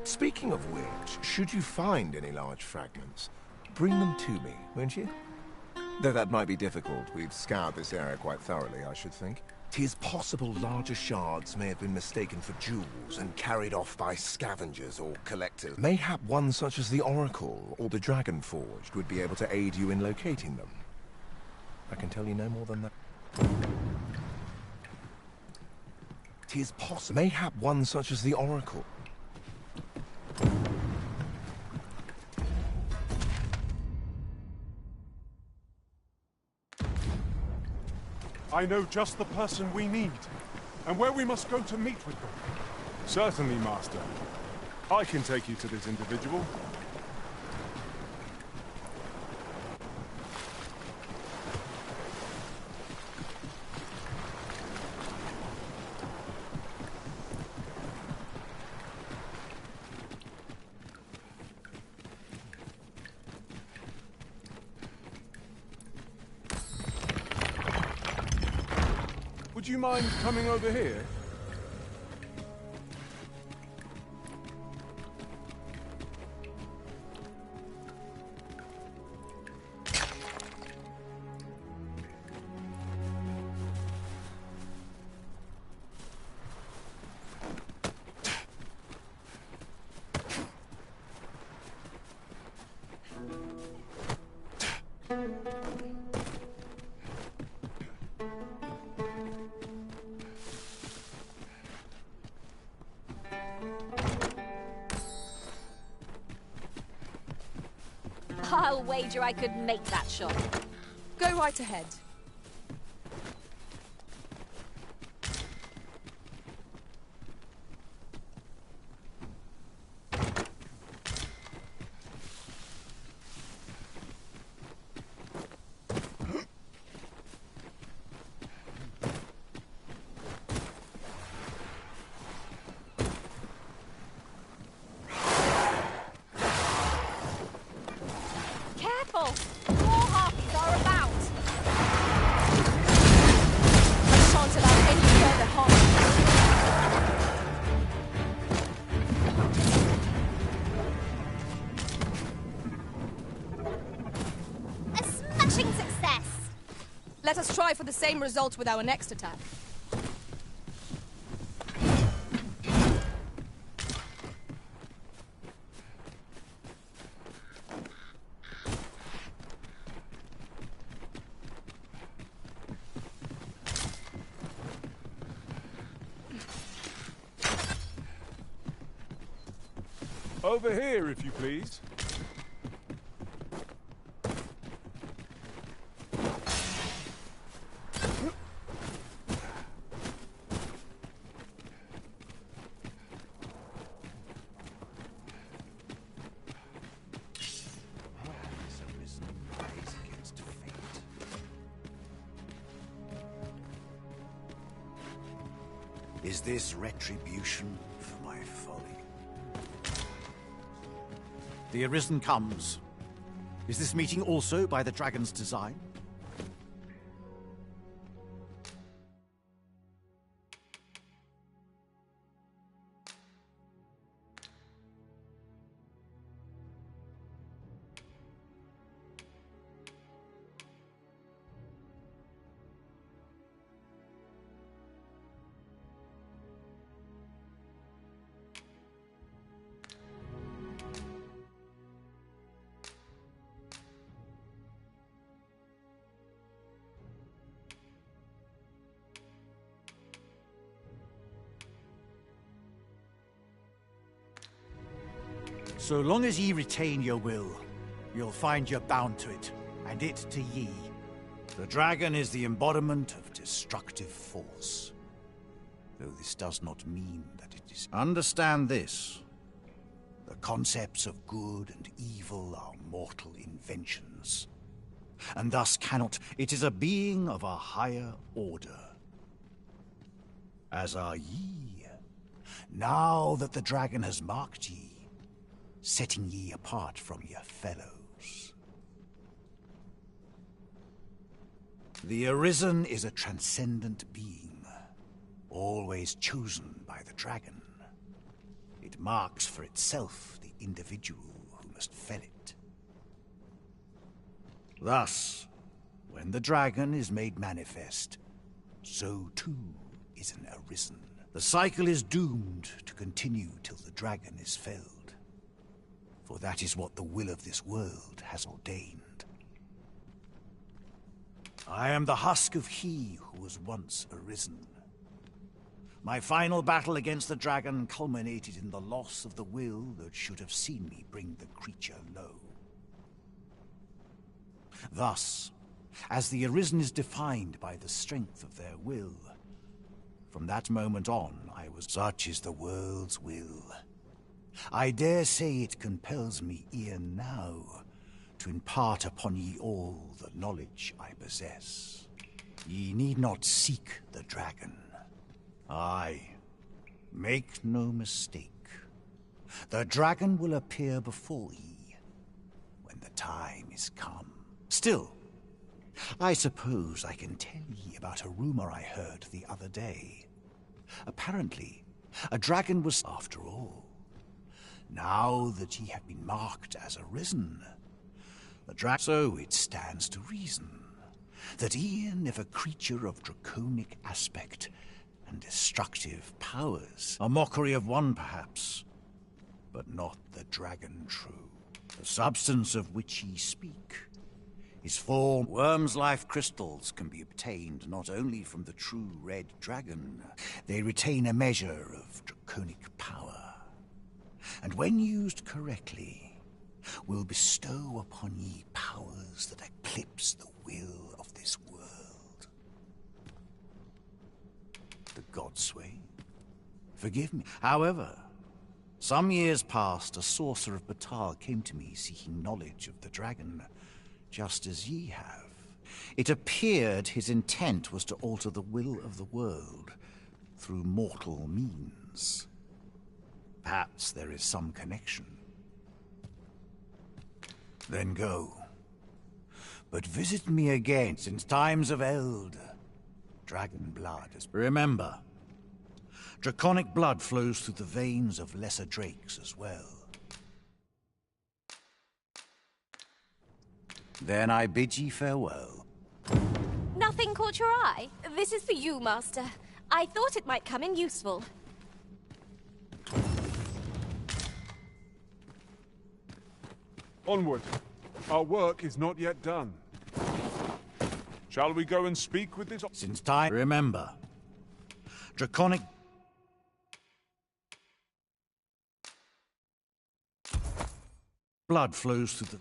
Speaking of which, should you find any large fragments, bring them to me, won't you? Though that might be difficult. We've scoured this area quite thoroughly, I should think. 'Tis possible larger shards may have been mistaken for jewels and carried off by scavengers or collectors. Mayhap one such as the Oracle or the Dragon Forged would be able to aid you in locating them. I can tell you no more than that. 'Tis possible. Mayhap one such as the Oracle. I know just the person we need, and where we must go to meet with them. Certainly, Master. I can take you to this individual. Would you mind coming over here? I'll wager I could make that shot. Go right ahead. Let us try for the same result with our next attack. Over here, if you please. Is this retribution for my folly? The Arisen comes. Is this meeting also by the dragon's design? So long as ye retain your will, you'll find you're bound to it, and it to ye. The dragon is the embodiment of destructive force. Though this does not mean that it is... Understand this. The concepts of good and evil are mortal inventions, and thus cannot... It is a being of a higher order. As are ye. Now that the dragon has marked ye, setting ye apart from your fellows. The Arisen is a transcendent being, always chosen by the dragon. It marks for itself the individual who must fell it. Thus, when the dragon is made manifest, so too is an Arisen. The cycle is doomed to continue till the dragon is felled. For that is what the will of this world has ordained. I am the husk of he who was once Arisen. My final battle against the dragon culminated in the loss of the will that should have seen me bring the creature low. Thus, as the Arisen is defined by the strength of their will, from that moment on I was... Such is the world's will. I dare say it compels me e'en now to impart upon ye all the knowledge I possess. Ye need not seek the dragon. Aye, make no mistake. The dragon will appear before ye when the time is come. Still, I suppose I can tell ye about a rumor I heard the other day. Apparently, a dragon was... After all, now that ye have been marked as Arisen, the dragon... So it stands to reason that e'en if a creature of draconic aspect and destructive powers, a mockery of one perhaps, but not the dragon true. The substance of which ye speak is formed. Worm's life crystals can be obtained not only from the true red dragon, they retain a measure of draconic power, and when used correctly, will bestow upon ye powers that eclipse the will of this world. The Godsway? Forgive me. However, some years past, a sorcerer of Batal came to me seeking knowledge of the dragon, just as ye have. It appeared his intent was to alter the will of the world through mortal means. Perhaps there is some connection. Then go. But visit me again since times of eld. Dragon blood is... Remember, draconic blood flows through the veins of lesser drakes as well. Then I bid ye farewell. Nothing caught your eye? This is for you, Master. I thought it might come in useful. Onward. Our work is not yet done. Shall we go and speak with this... Since time... Remember, draconic... blood flows through the...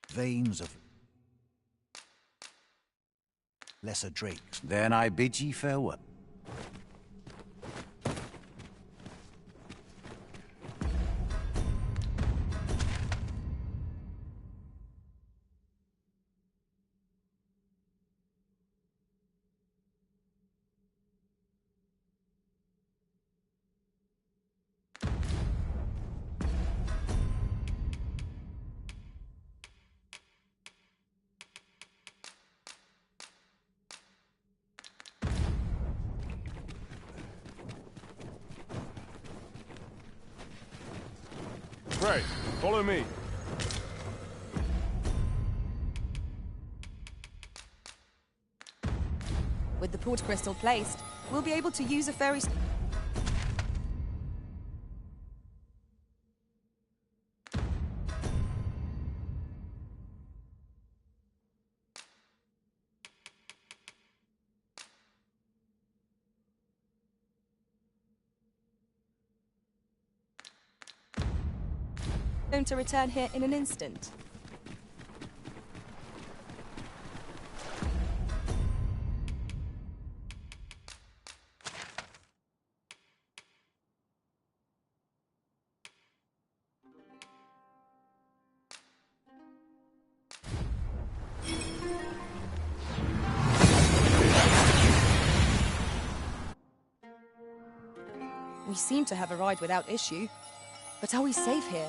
veins of lesser drakes. Then I bid ye farewell. Pray, follow me. With the port crystal placed, we'll be able to use a fairy... Going to return here in an instant. We seem to have arrived without issue, but are we safe here?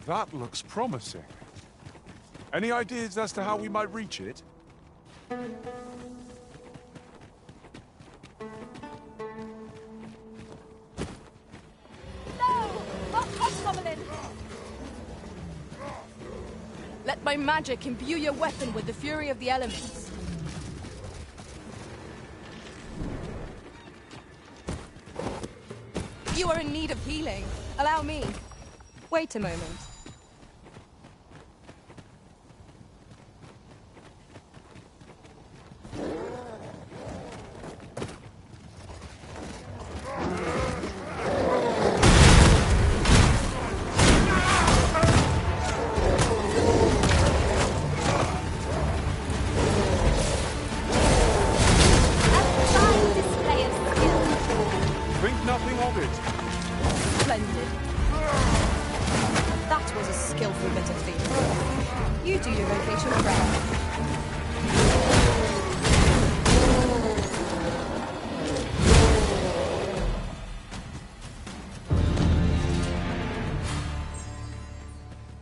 That looks promising. Any ideas as to how we might reach it? Let my magic imbue your weapon with the fury of the elements. You are in need of healing. Allow me. Wait a moment.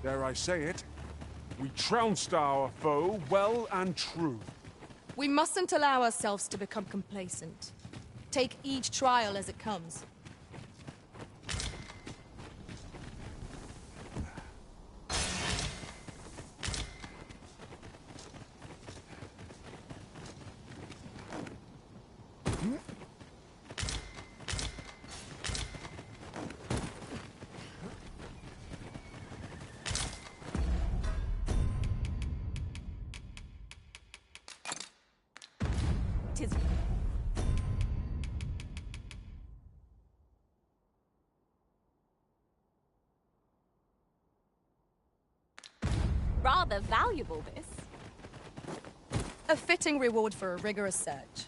Dare I say it? We trounced our foe well and true. We mustn't allow ourselves to become complacent. Take each trial as it comes. Rather valuable, this. A fitting reward for a rigorous search.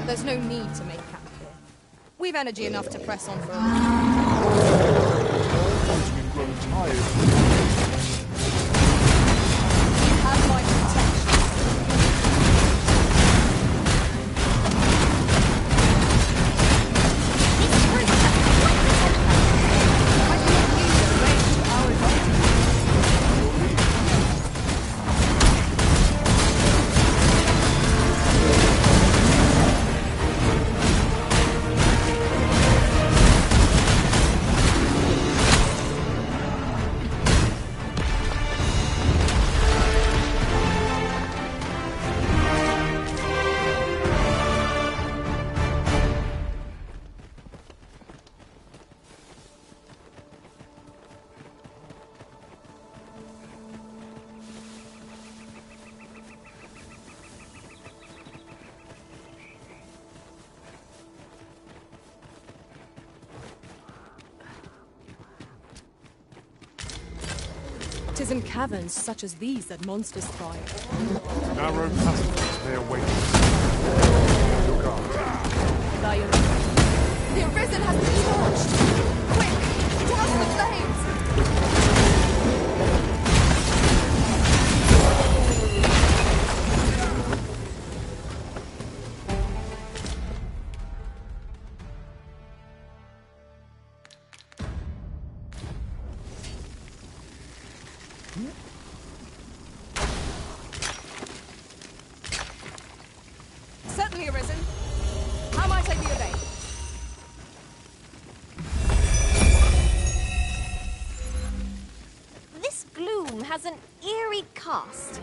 There's no need to make camp here. We've energy enough to press on for a We've grown tired. You have my protection. I cannot use the range to our advantage. It is in caverns such as these that monsters thrive. Narrow passages may await us. Look out. By your The Arisen has been torched! Quick! Douse the flames! Certainly, Arisen. How might I be of aid? This gloom has an eerie cast.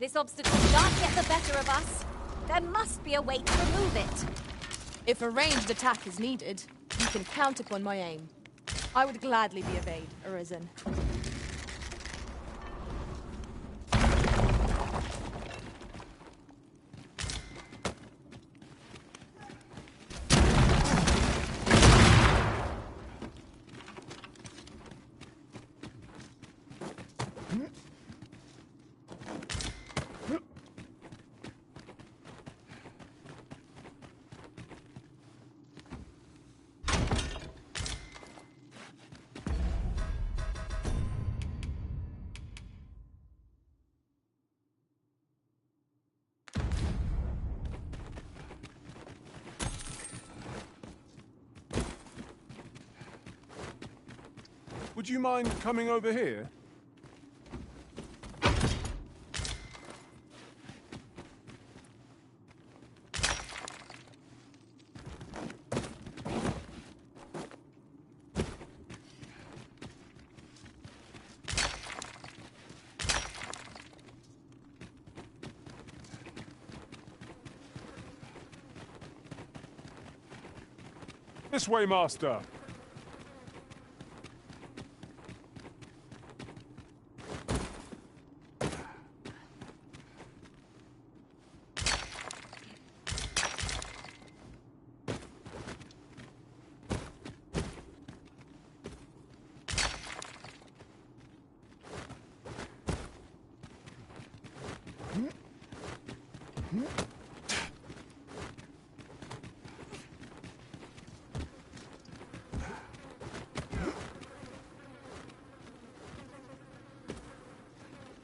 This obstacle can't get the better of us. There must be a way to remove it. If a ranged attack is needed, you can count upon my aim. I would gladly be of aid, Arisen. Would you mind coming over here? This way, Master.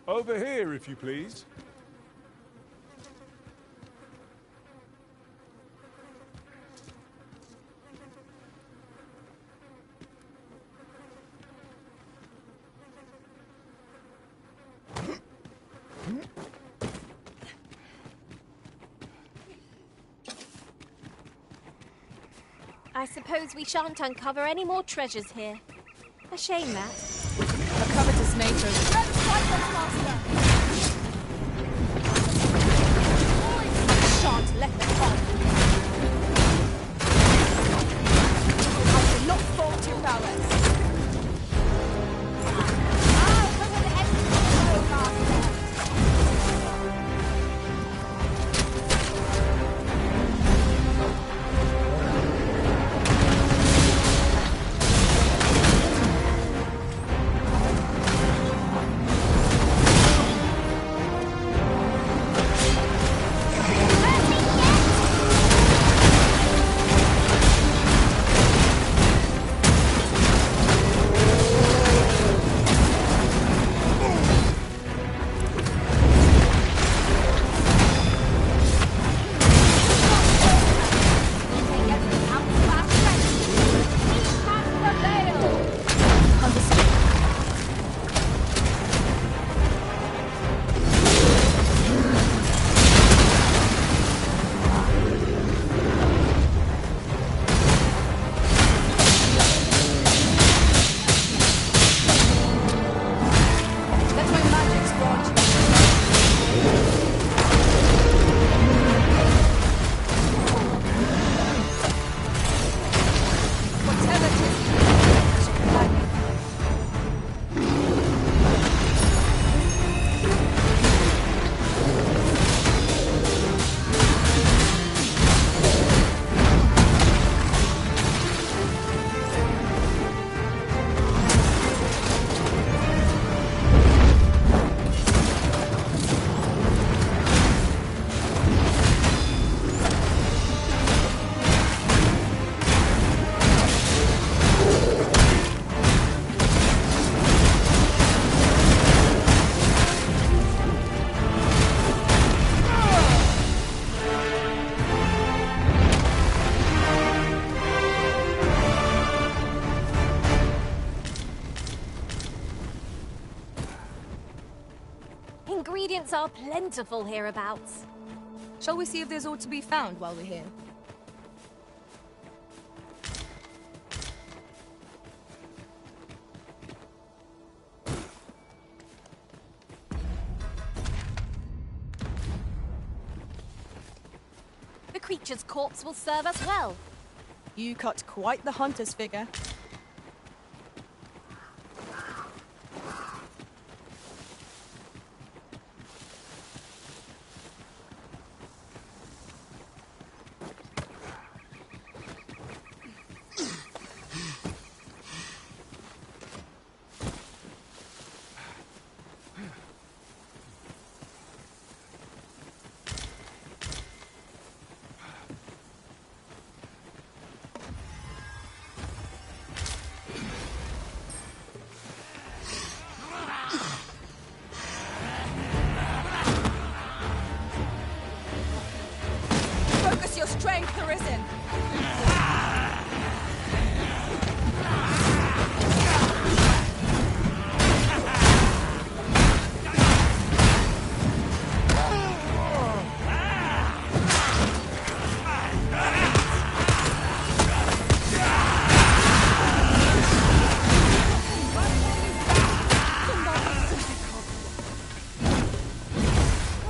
Over here, if you please. I suppose we shan't uncover any more treasures here. A shame that. A covetous nature. Let's fight them, Master! Shan't let them on. I will not fall to your prowess. Ingredients are plentiful hereabouts. Shall we see if there's aught to be found while we're here? creature's corpse will serve us well. You cut quite the hunter's figure. Focus your strength, Arisen!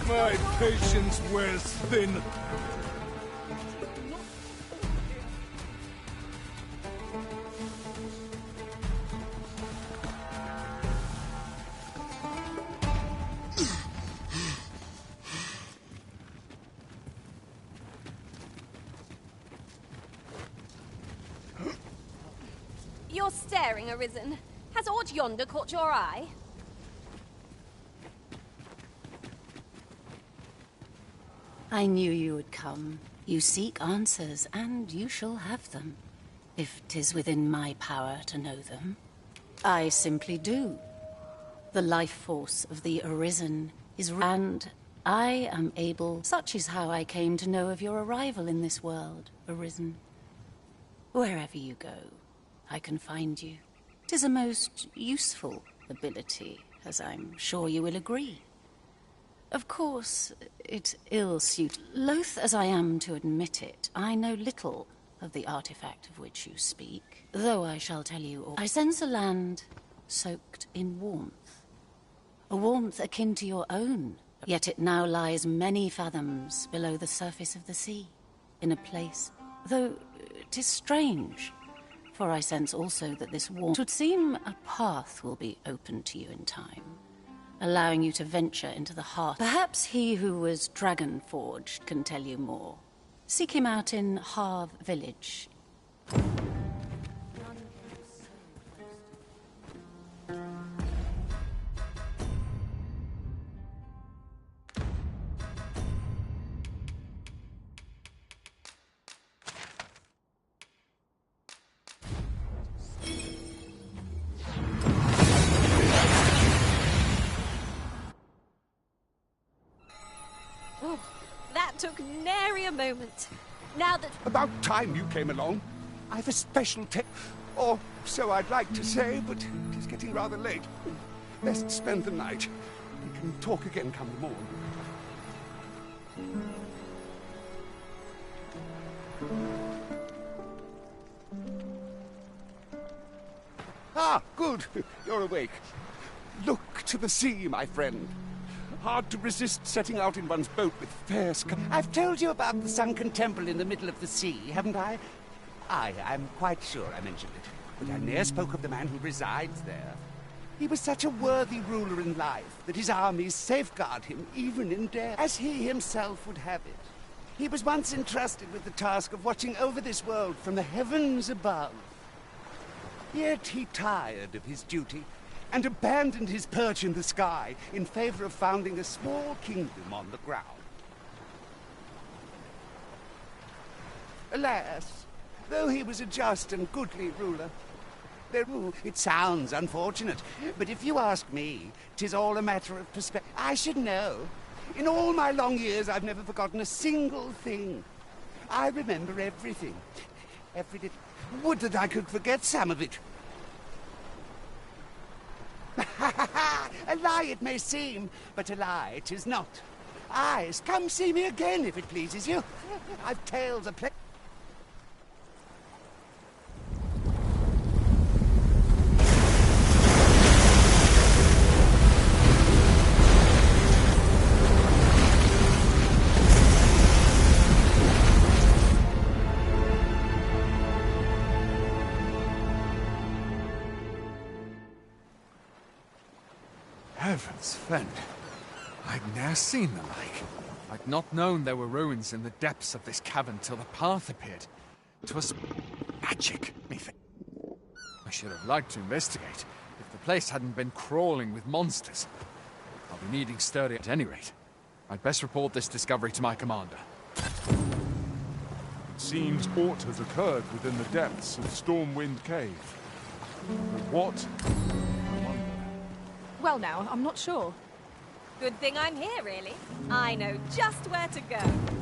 My patience wears thin. You're staring, Arisen. Has aught yonder caught your eye? I knew you would come. You seek answers, and you shall have them. If 'tis within my power to know them. I simply do. The life force of the Arisen is... And I am able... Such is how I came to know of your arrival in this world, Arisen. Wherever you go, I can find you. 'Tis a most useful ability, as I'm sure you will agree. Of course, it ill-suits. Loath as I am to admit it, I know little of the artifact of which you speak, though I shall tell you all. I sense a land soaked in warmth. A warmth akin to your own, yet it now lies many fathoms below the surface of the sea, in a place, though 'tis strange, for I sense also that this warmth... 'Twould seem a path will be open to you in time, allowing you to venture into the heart. Perhaps he who was dragon-forged can tell you more. Seek him out in Harve Village. Oh, that took nary a moment. Now that... About time you came along. I've a special or so I'd like to say, but it is getting rather late. Best spend the night. We can talk again come the morn. Ah, good. You're awake. Look to the sea, my friend. Hard to resist setting out in one's boat with fair sky. I've told you about the sunken temple in the middle of the sea, haven't I? Aye, I'm quite sure I mentioned it. But I ne'er spoke of the man who resides there. He was such a worthy ruler in life that his armies safeguard him even in death, as he himself would have it. He was once entrusted with the task of watching over this world from the heavens above. Yet he tired of his duty and abandoned his perch in the sky in favor of founding a small kingdom on the ground. Alas, though he was a just and goodly ruler, it sounds unfortunate, but if you ask me, 'tis all a matter of perspective. I should know. In all my long years, I've never forgotten a single thing. I remember everything. Every little... Would that I could forget some of it. A lie it may seem, but a lie it is not. Eyes, come see me again if it pleases you. I've tales of Heavens fend. I'd ne'er seen the like. I'd not known there were ruins in the depths of this cavern till the path appeared. 'Twas magic, methinks. I should have liked to investigate if the place hadn't been crawling with monsters. I'll be needing sturdy at any rate. I'd best report this discovery to my commander. It seems aught has occurred within the depths of Stormwind Cave. But what? I wonder. Well now, I'm not sure. Good thing I'm here, really. I know just where to go.